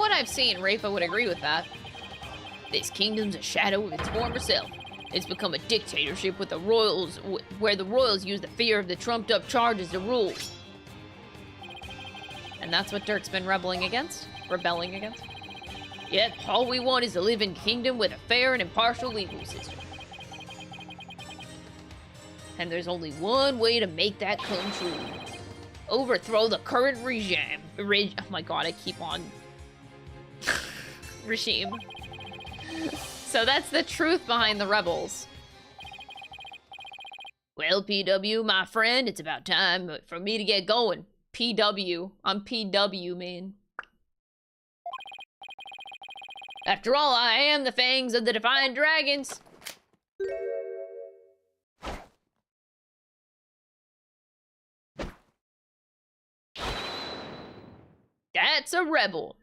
what I've seen, Rafa would agree with that. This kingdom's a shadow of its former self. It's become a dictatorship with the royals, where the royals use the fear of the trumped-up charges to rule. And that's what Dirk's been rebelling against. Yep, all we want is to live in a kingdom with a fair and impartial legal system. And there's only one way to make that come true. Overthrow the current regime. Oh my god, I keep on... regime. So that's the truth behind the rebels. Well, PW, my friend, it's about time for me to get going. PW. I'm PW, man. After all, I am the fangs of the Defiant Dragons. That's a rebel.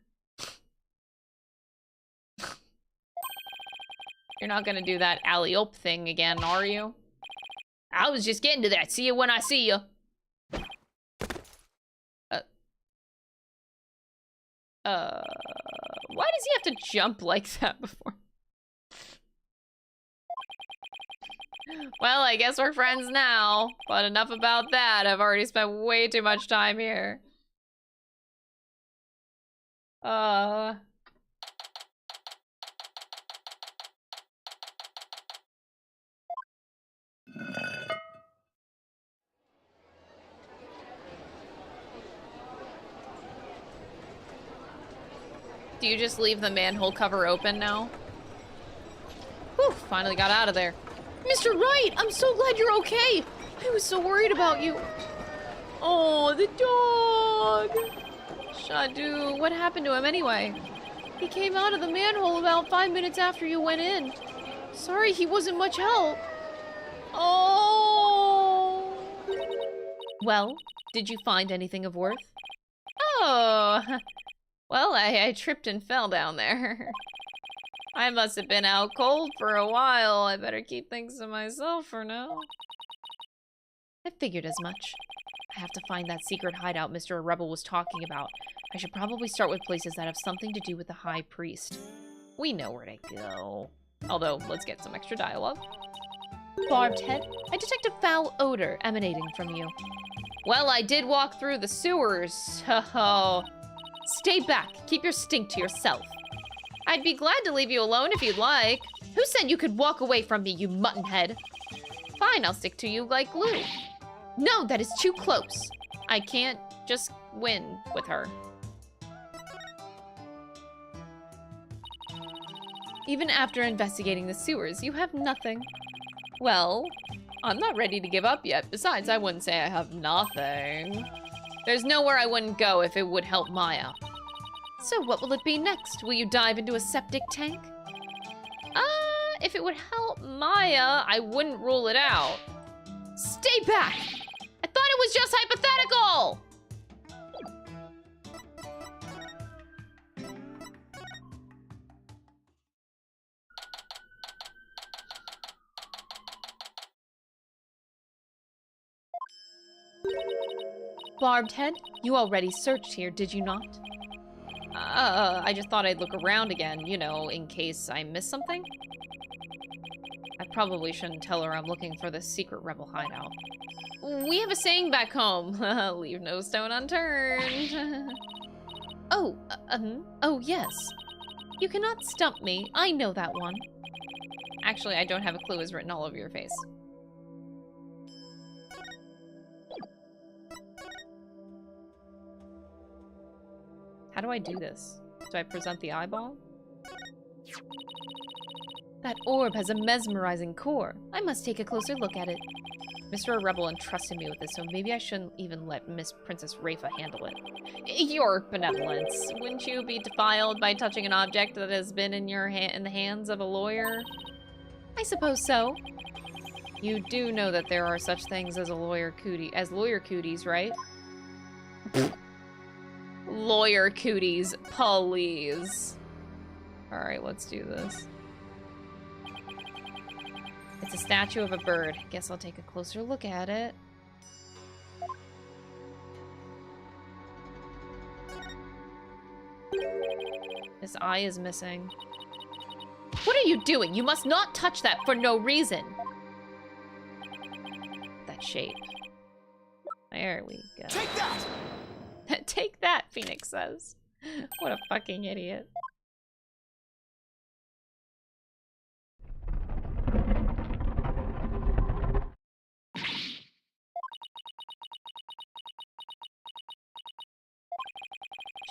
You're not gonna do that alley-oop thing again, are you? I was just getting to that. See you when I see you. Why does he have to jump like that before? Well, I guess we're friends now. But enough about that. I've already spent way too much time here. Do you just leave the manhole cover open now? Whew, finally got out of there. Mr. Wright, I'm so glad you're okay. I was so worried about you. Oh, the dog. Shadu, what happened to him anyway? He came out of the manhole about 5 minutes after you went in. Sorry he wasn't much help. Oh. Well, did you find anything of worth? Oh. Well, I tripped and fell down there. I must have been out cold for a while. I better keep things to myself for now. I figured as much. I have to find that secret hideout Mr. Rebel was talking about. I should probably start with places that have something to do with the High Priest. We know where to go. Although, let's get some extra dialogue. Barbed head, I detect a foul odor emanating from you. Well, I did walk through the sewers. Oh. Stay back. Keep your stink to yourself. I'd be glad to leave you alone if you'd like. Who said you could walk away from me, you muttonhead? Fine, I'll stick to you like glue. No, that is too close. I can't just win with her. Even after investigating the sewers, you have nothing. Well, I'm not ready to give up yet. Besides, I wouldn't say I have nothing. There's nowhere I wouldn't go if it would help Maya. So what will it be next? Will you dive into a septic tank? If it would help Maya, I wouldn't rule it out. Stay back! I thought it was just hypothetical! Barbed head, you already searched here, did you not? I just thought I'd look around again, you know, in case I missed something. I probably shouldn't tell her I'm looking for the secret rebel hideout. We have a saying back home. Leave no stone unturned. Oh, yes. You cannot stump me. I know that one. Actually, I don't have a clue is written all over your face. How do I do this? Do I present the eyeball? That orb has a mesmerizing core. I must take a closer look at it. Mr. Rebel entrusted me with this, so maybe I shouldn't even let Miss Princess Rafa handle it. Your benevolence. Wouldn't you be defiled by touching an object that has been in in the hands of a lawyer? I suppose so. You do know that there are such things as lawyer cooties, right? Lawyer cooties, please. Alright, let's do this. It's a statue of a bird. Guess I'll take a closer look at it. His eye is missing. What are you doing? You must not touch that for no reason. That shape. There we go. Take that! Take that, Phoenix says. What a fucking idiot.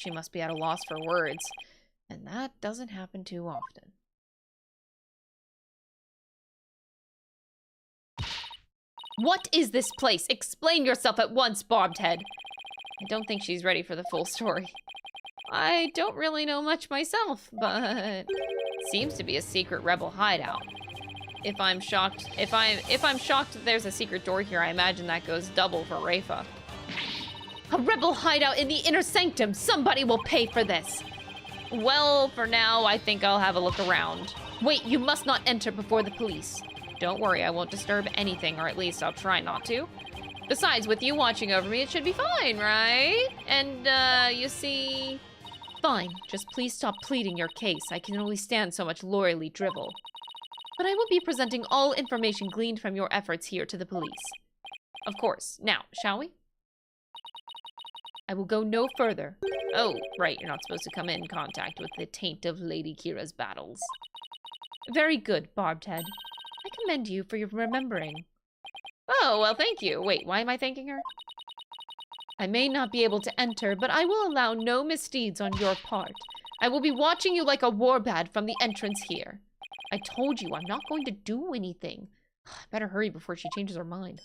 She must be at a loss for words, and that doesn't happen too often. What is this place? Explain yourself at once, Bobbed Head. I don't think she's ready for the full story. I don't really know much myself, but it seems to be a secret rebel hideout. If I'm shocked that there's a secret door here, I imagine that goes double for Rafa. A rebel hideout in the inner sanctum! Somebody will pay for this! Well, for now, I think I'll have a look around. Wait, you must not enter before the police. Don't worry, I won't disturb anything, or at least I'll try not to. Besides, with you watching over me, it should be fine, right? And, you see... Fine, just please stop pleading your case. I can only stand so much lawyerly drivel. But I will be presenting all information gleaned from your efforts here to the police. Of course. Now, shall we? I will go no further. Oh, right, you're not supposed to come in contact with the taint of Lady Kira's battles. Very good, Barbed Head. I commend you for your remembering. Oh, well, thank you. Wait, why am I thanking her? I may not be able to enter, but I will allow no misdeeds on your part. I will be watching you like a warbad from the entrance here. I told you, I'm not going to do anything. I better hurry before she changes her mind.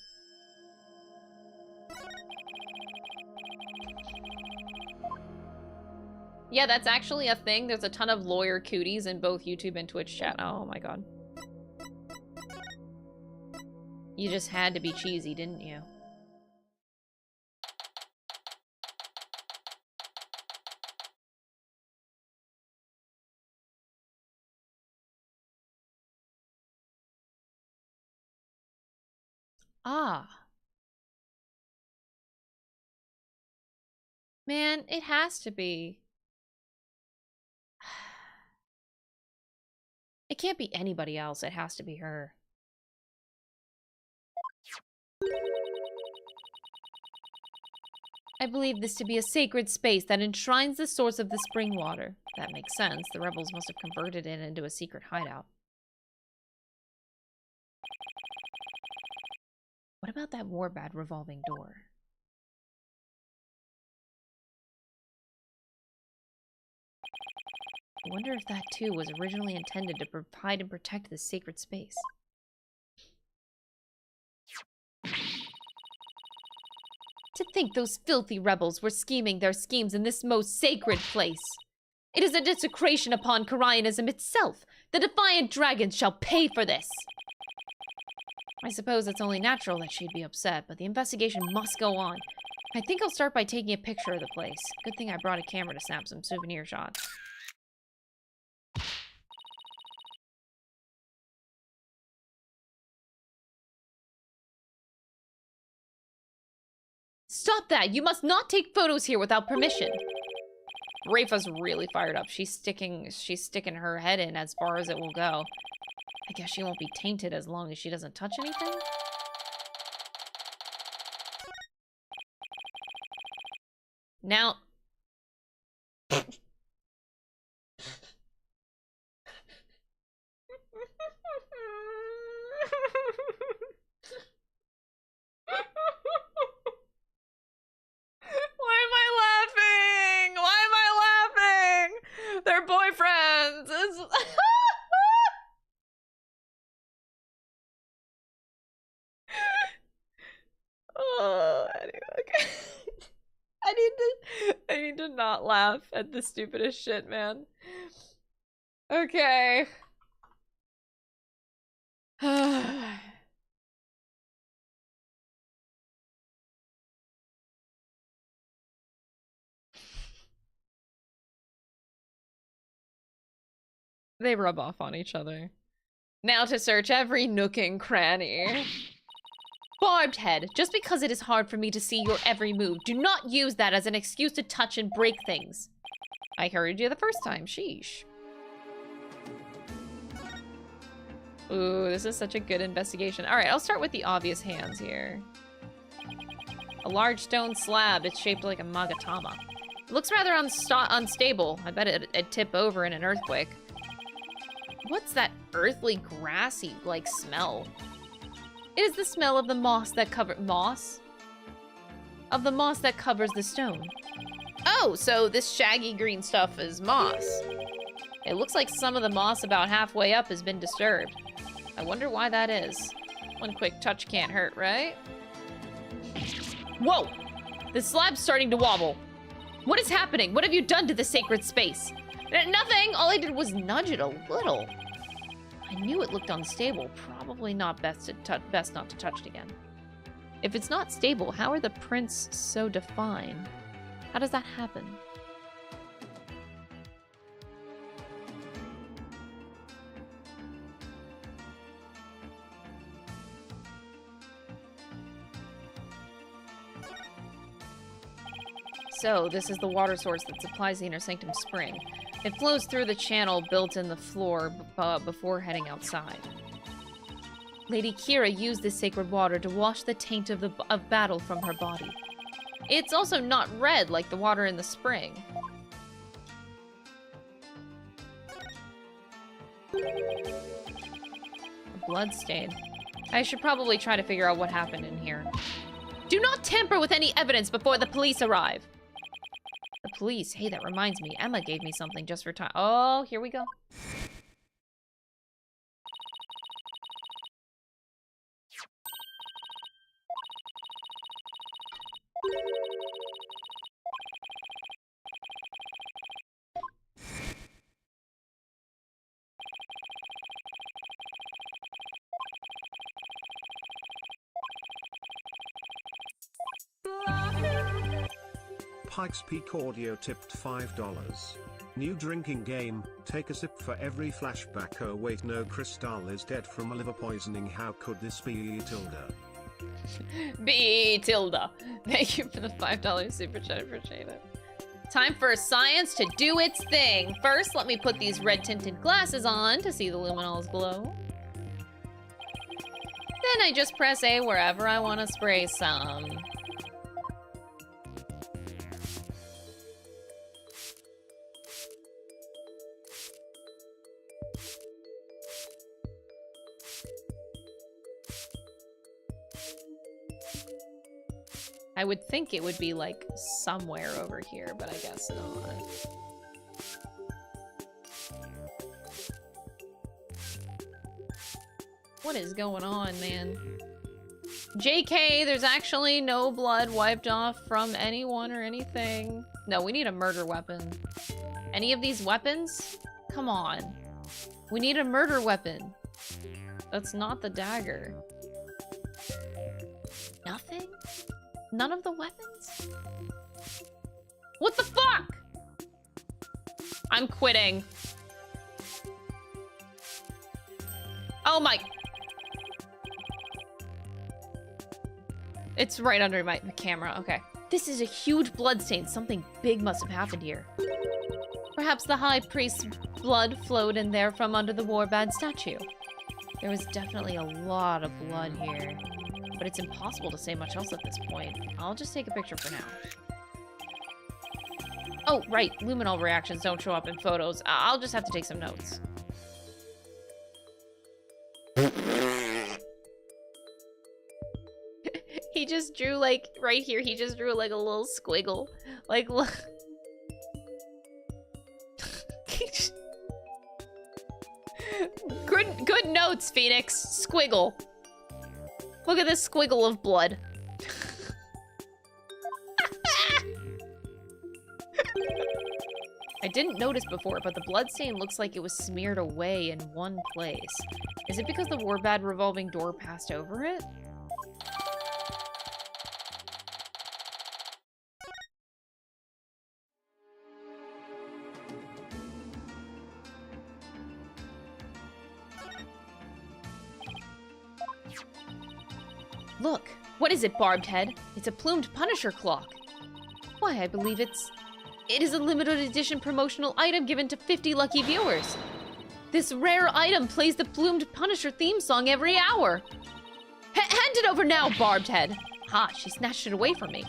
Yeah, that's actually a thing. There's a ton of lawyer cooties in both YouTube and Twitch chat. Oh my god. You just had to be cheesy, didn't you? Ah. Man, it has to be. It can't be anybody else. It has to be her. I believe this to be a sacred space that enshrines the source of the spring water. That makes sense. The rebels must have converted it into a secret hideout. What about that warbad revolving door? I wonder if that too was originally intended to provide and protect this sacred space. To think those filthy rebels were scheming their schemes in this most sacred place. It is a desecration upon Koreanism itself. The defiant dragons shall pay for this. I suppose it's only natural that she'd be upset, but the investigation must go on. I think I'll start by taking a picture of the place. Good thing I brought a camera to snap some souvenir shots. Stop that! You must not take photos here without permission. Rafa's really fired up. She's sticking her head in as far as it will go. I guess she won't be tainted as long as she doesn't touch anything. Now... Why am I laughing? Why am I laughing? They're boyfriends. Oh, anyway, okay. I need to not laugh at the stupidest shit, man. Okay. They rub off on each other. Now to search every nook and cranny. Barbed Head, just because it is hard for me to see your every move, do not use that as an excuse to touch and break things. I heard you the first time. Sheesh. Ooh, this is such a good investigation. Alright, I'll start with the obvious hands here. A large stone slab. It's shaped like a magatama. It looks rather unstable. I bet it'd tip over in an earthquake. What's that earthly, grassy, like, smell? It is the smell of the moss that moss? Of the moss that covers the stone. Oh, so this shaggy green stuff is moss. It looks like some of the moss about halfway up has been disturbed. I wonder why that is. One quick touch can't hurt, right? Whoa! The slab's starting to wobble. What is happening? What have you done to the sacred space? Nothing! All I did was nudge it a little. I knew it looked unstable. Probably not best not to touch it again. If it's not stable, how are the prints so defined? How does that happen? So, this is the water source that supplies the Inner Sanctum spring. It flows through the channel built in the floor before heading outside. Lady Kira used this sacred water to wash the taint of battle from her body. It's also not red like the water in the spring. A blood stain. I should probably try to figure out what happened in here. Do not tamper with any evidence before the police arrive! The police? Hey, that reminds me. Emma gave me something just for time. Oh, here we go. Pikes Peak Audio tipped $5. New drinking game, take a sip for every flashback. Oh wait, no, Crystal is dead from a liver poisoning. How could this be, Tilda? B Tilda. Thank you for the $5 super chat, appreciate it. Time for science to do its thing. First, let me put these red tinted glasses on to see the luminals glow. Then I just press A wherever I want to spray some. I would think it would be, like, somewhere over here, but I guess not. What is going on, man? JK, there's actually no blood wiped off from anyone or anything. No, we need a murder weapon. Any of these weapons? Come on. We need a murder weapon. That's not the dagger. Nothing? None of the weapons? What the fuck? I'm quitting. Oh my... It's right under my camera, okay. This is a huge bloodstain. Something big must have happened here. Perhaps the high priest's blood flowed in there from under the warbad statue. There was definitely a lot of blood here. But it's impossible to say much else at this point. I'll just take a picture for now. Oh, right. Luminol reactions don't show up in photos. I'll just have to take some notes. He just drew, like, right here, he just drew, like, a little squiggle. Like, look. Good notes, Phoenix. Squiggle. Look at this squiggle of blood. I didn't notice before, but the bloodstain looks like it was smeared away in one place. Is it because the warbad revolving door passed over it? Look, what is it, Barbed Head? It's a plumed Punisher clock. Why, I believe it's It is a limited edition promotional item given to 50 lucky viewers. This rare item plays the Plumed Punisher theme song every hour. Hand it over now, Barbed Head. Ha, she snatched it away from me.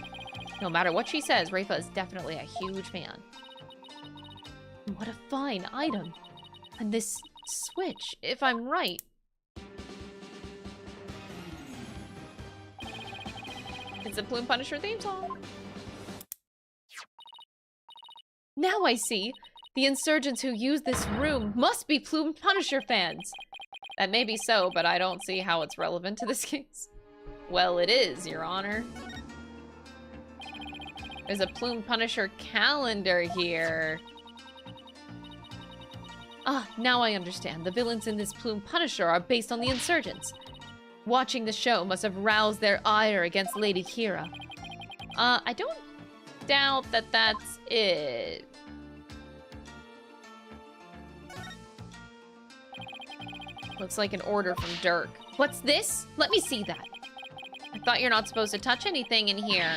No matter what she says, Rafa is definitely a huge fan. What a fine item. And this switch, if I'm right. It's a Plume Punisher theme song. Now I see. The insurgents who use this room must be Plume Punisher fans. That may be so, but I don't see how it's relevant to this case. Well, it is, Your Honor. There's a Plume Punisher calendar here. Ah, now I understand. The villains in this Plume Punisher are based on the insurgents. Watching the show must have roused their ire against Lady Kira. I don't doubt that that's it. Looks like an order from Dirk. What's this? Let me see that. I thought you're not supposed to touch anything in here.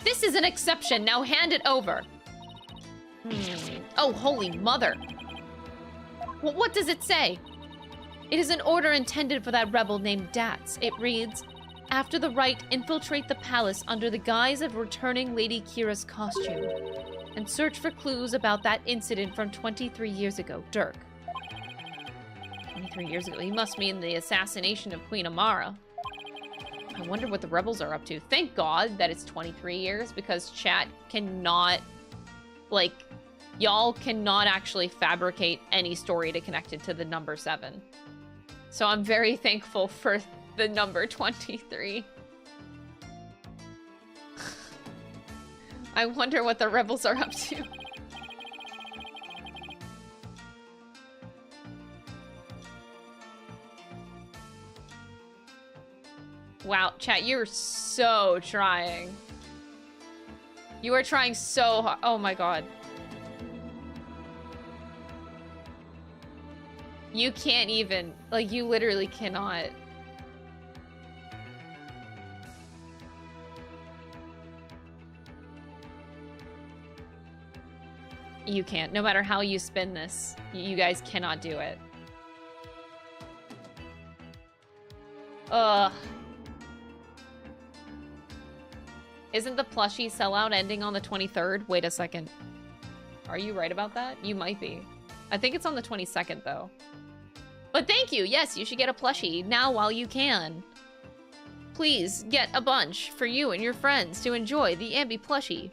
This is an exception. Now hand it over. Oh, holy mother. What does it say? It is an order intended for that rebel named Dats. It reads, after the rite, infiltrate the palace under the guise of returning Lady Kira's costume and search for clues about that incident from 23 years ago. Dirk. 23 years ago. He must mean the assassination of Queen Amara. I wonder what the rebels are up to. Thank God that it's 23 years because chat cannot, like, y'all cannot actually fabricate any story to connect it to the number 7. So I'm very thankful for the number 23. I wonder what the rebels are up to. Wow, chat, you're so trying. You are trying so hard. Oh my god. You can't even, like, you literally cannot. You can't. No matter how you spin this, you guys cannot do it. Ugh. Isn't the plushie sellout ending on the 23rd? Wait a second. Are you right about that? You might be. I think it's on the 22nd, though. But thank you! Yes, you should get a plushie now while you can. Please, get a bunch for you and your friends to enjoy the Ambi plushie.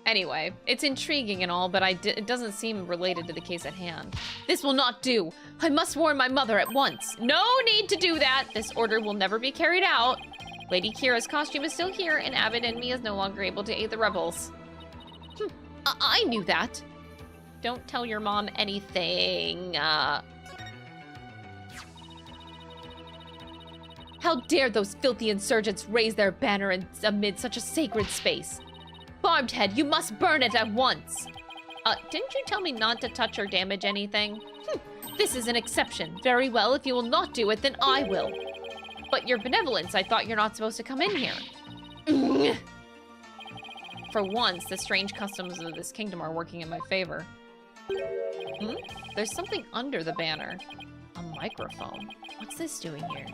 Anyway, it's intriguing and all, but it doesn't seem related to the case at hand. This will not do. I must warn my mother at once. No need to do that. This order will never be carried out. Lady Kira's costume is still here, and Abbott and me is no longer able to aid the rebels. I knew that. Don't tell your mom anything. How dare those filthy insurgents raise their banner amid such a sacred space? Barbed Head, you must burn it at once! Didn't you tell me not to touch or damage anything? This is an exception. Very well, if you will not do it, then I will. But your benevolence, I thought you're not supposed to come in here. For once, the strange customs of this kingdom are working in my favor. There's something under the banner. A microphone. What's this doing here?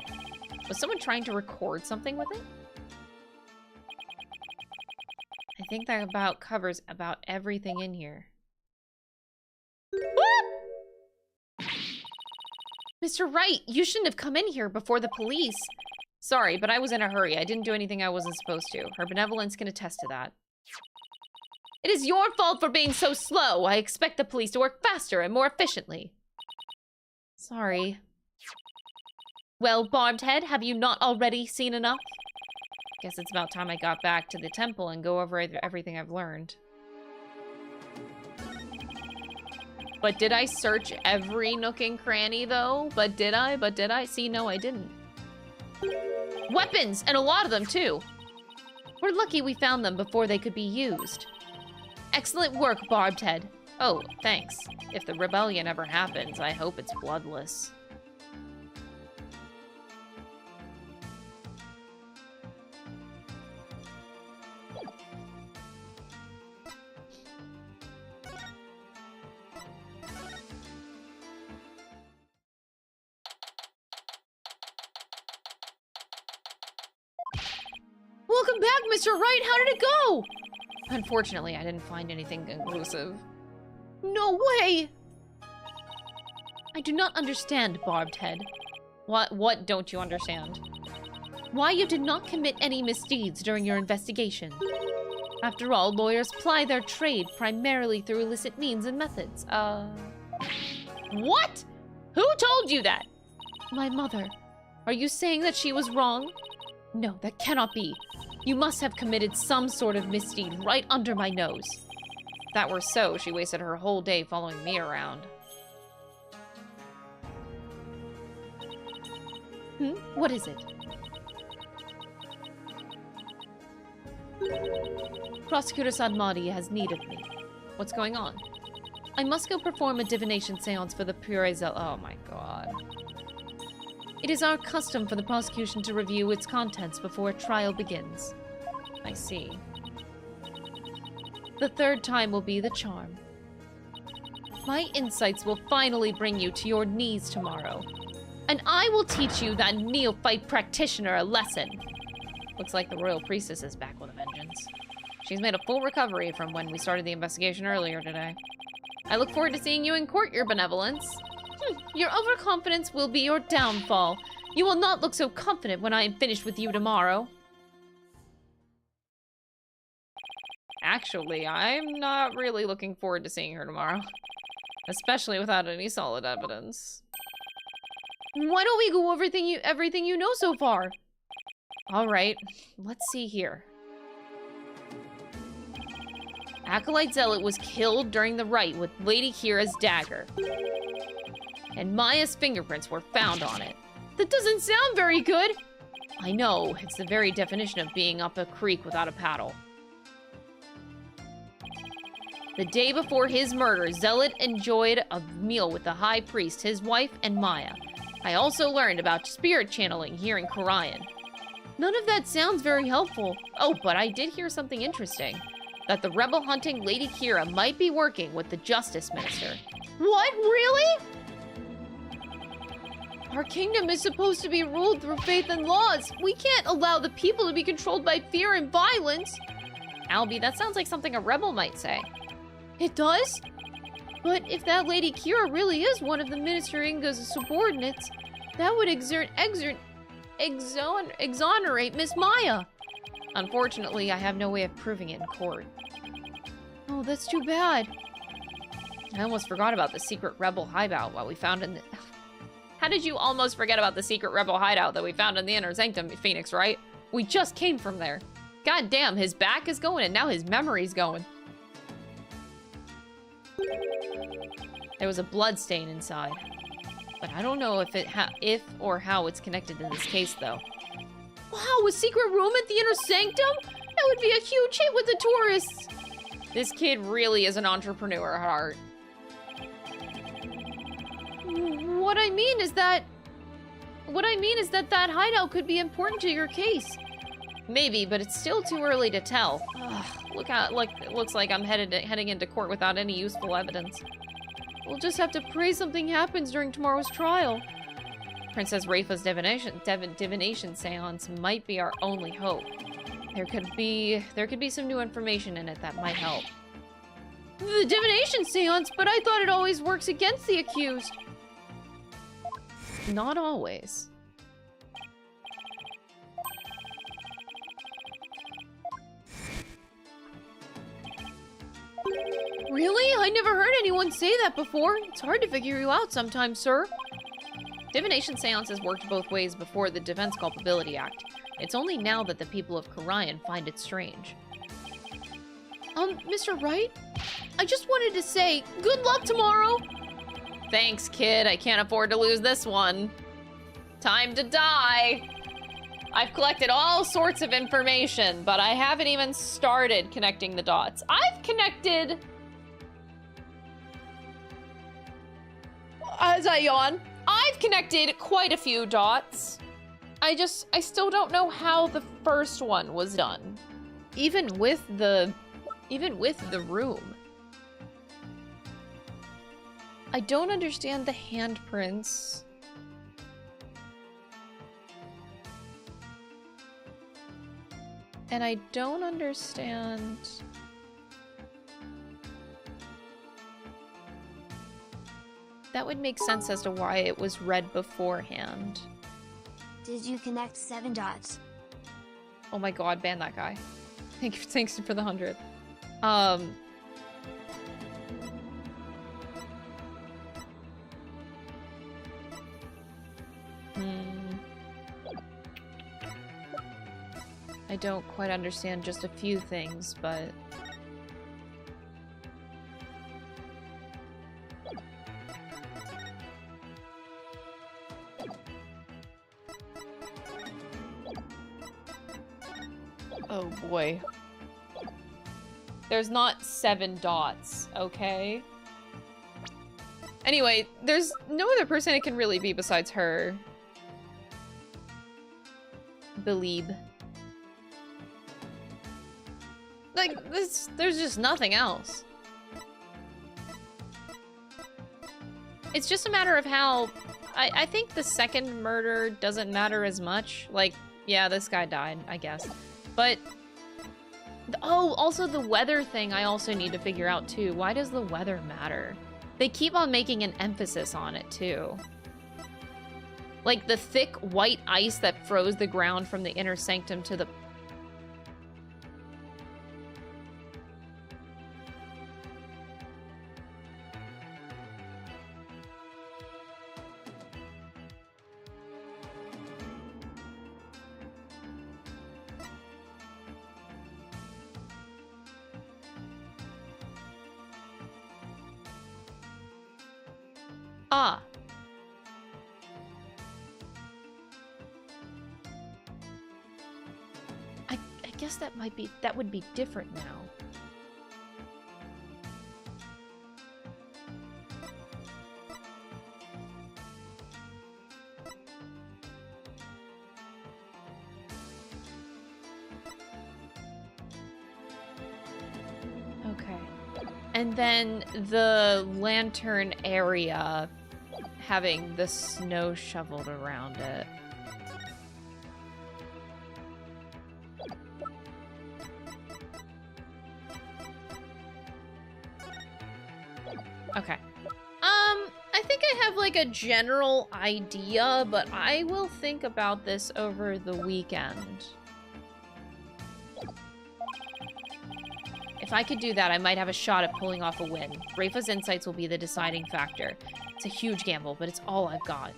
Was someone trying to record something with it? I think that about covers about everything in here. Whoop! Mr. Wright, you shouldn't have come in here before the police. Sorry, but I was in a hurry. I didn't do anything I wasn't supposed to. Her benevolence can attest to that. It is your fault for being so slow. I expect the police to work faster and more efficiently. Sorry. Well, Barbed Head, have you not already seen enough? Guess it's about time I got back to the temple and go over everything I've learned. But did I search every nook and cranny, though? But did I? See, no, I didn't. Weapons! And a lot of them, too! We're lucky we found them before they could be used. Excellent work, Barbed Head. Oh, thanks. If the rebellion ever happens, I hope it's bloodless. welcome back, Mr. Wright. How did it go? Unfortunately, I didn't find anything conclusive. No way! I do not understand, Barbed Head. What don't you understand? Why you did not commit any misdeeds during your investigation. After all, lawyers ply their trade primarily through illicit means and methods. What? Who told you that? My mother. Are you saying that she was wrong? No, that cannot be. You must have committed some sort of misdeed right under my nose. If that were so, she wasted her whole day following me around. What is it? Prosecutor Sadmadi has need of me. What's going on? I must go perform a divination seance for the Pure-Zel- Oh my god. It is our custom for the prosecution to review its contents before a trial begins. I see. The third time will be the charm. My insights will finally bring you to your knees tomorrow. And I will teach you, that neophyte practitioner, a lesson. Looks like the royal priestess is back with a vengeance. She's made a full recovery from when we started the investigation earlier today. I look forward to seeing you in court, your benevolence. Your overconfidence will be your downfall. You will not look so confident when I am finished with you tomorrow. Actually, I'm not really looking forward to seeing her tomorrow. Especially without any solid evidence. Why don't we go over everything you know so far? Alright, let's see here. Acolyte Zealot was killed during the rite with Lady Kira's dagger. And Maya's fingerprints were found on it. That doesn't sound very good! I know, it's the very definition of being up a creek without a paddle. The day before his murder, Zealot enjoyed a meal with the High Priest, his wife, and Maya. I also learned about spirit channeling here in Karayan. None of that sounds very helpful. Oh, but I did hear something interesting. That the rebel-hunting Lady Kira might be working with the Justice Minister. What? Really? Our kingdom is supposed to be ruled through faith and laws. We can't allow the people to be controlled by fear and violence. Albie, that sounds like something a rebel might say. It does? But if that Lady Kira really is one of the Minister Inga's subordinates, that would exonerate Miss Maya. Unfortunately, I have no way of proving it in court. Oh, that's too bad. I almost forgot about the secret rebel hideout what we found in the... How did you almost forget about the secret rebel hideout that we found in the Inner Sanctum, Phoenix, right? We just came from there. God damn, his back is going and now his memory's going. There was a blood stain inside. But I don't know if or how it's connected to this case, though. Wow, a secret room at the Inner Sanctum? That would be a huge hit with the tourists. This kid really is an entrepreneur at heart. What I mean is that that hideout could be important to your case. Maybe, but it's still too early to tell. Ugh, it looks like I'm heading into court without any useful evidence. We'll just have to pray something happens during tomorrow's trial. Princess Rafa's divination seance might be our only hope. There could be some new information in it that might help. The divination seance, but I thought it always works against the accused. Not always. Really? I never heard anyone say that before. It's hard to figure you out sometimes, sir. Divination seances worked both ways before the Defense Culpability Act. It's only now that the people of Karayan find it strange. Mr. Wright? I just wanted to say, good luck tomorrow! Thanks, kid. I can't afford to lose this one. Time to die! I've collected all sorts of information, but I haven't even started connecting the dots. I've connected... As I yawn, I've connected quite a few dots. I still don't know how the first one was done. Even with the room. I don't understand the handprints. And I don't understand... That would make sense as to why it was red beforehand. Did you connect 7 dots? Oh my god, ban that guy. Thanks for the 100. I don't quite understand just a few things, but... Oh boy. There's not 7 dots, okay? Anyway, there's no other person it can really be besides her. Believe. Like, there's just nothing else. It's just a matter of how... I think the second murder doesn't matter as much. Like, yeah, this guy died, I guess. But... Oh, also the weather thing I also need to figure out, too. Why does the weather matter? They keep on making an emphasis on it, too. Like, the thick white ice that froze the ground from the inner sanctum to the... Ah. I guess that would be different now. Okay. And then the lantern area having the snow shoveled around it. Okay. I think I have like a general idea, but I will think about this over the weekend. If I could do that, I might have a shot at pulling off a win. Rafa's insights will be the deciding factor. It's a huge gamble, but it's all I've got.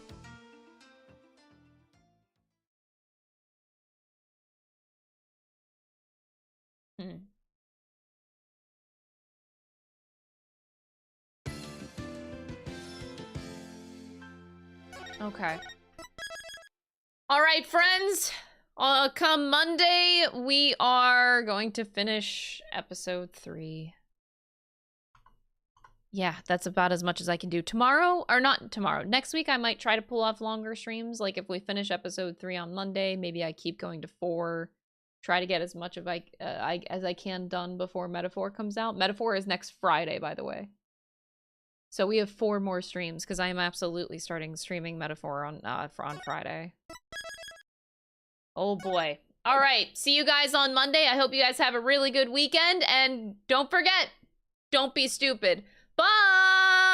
Okay. All right, friends. Come Monday, we are going to finish episode 3. Yeah, that's about as much as I can do. Tomorrow, or not tomorrow, next week I might try to pull off longer streams. Like if we finish episode 3 on Monday, maybe I keep going to 4. Try to get as much of as I can done before Metaphor comes out. Metaphor is next Friday, by the way. So we have 4 more streams, because I am absolutely starting streaming Metaphor on Friday. Oh boy. All right, see you guys on Monday. I hope you guys have a really good weekend, and don't forget, don't be stupid. Bye!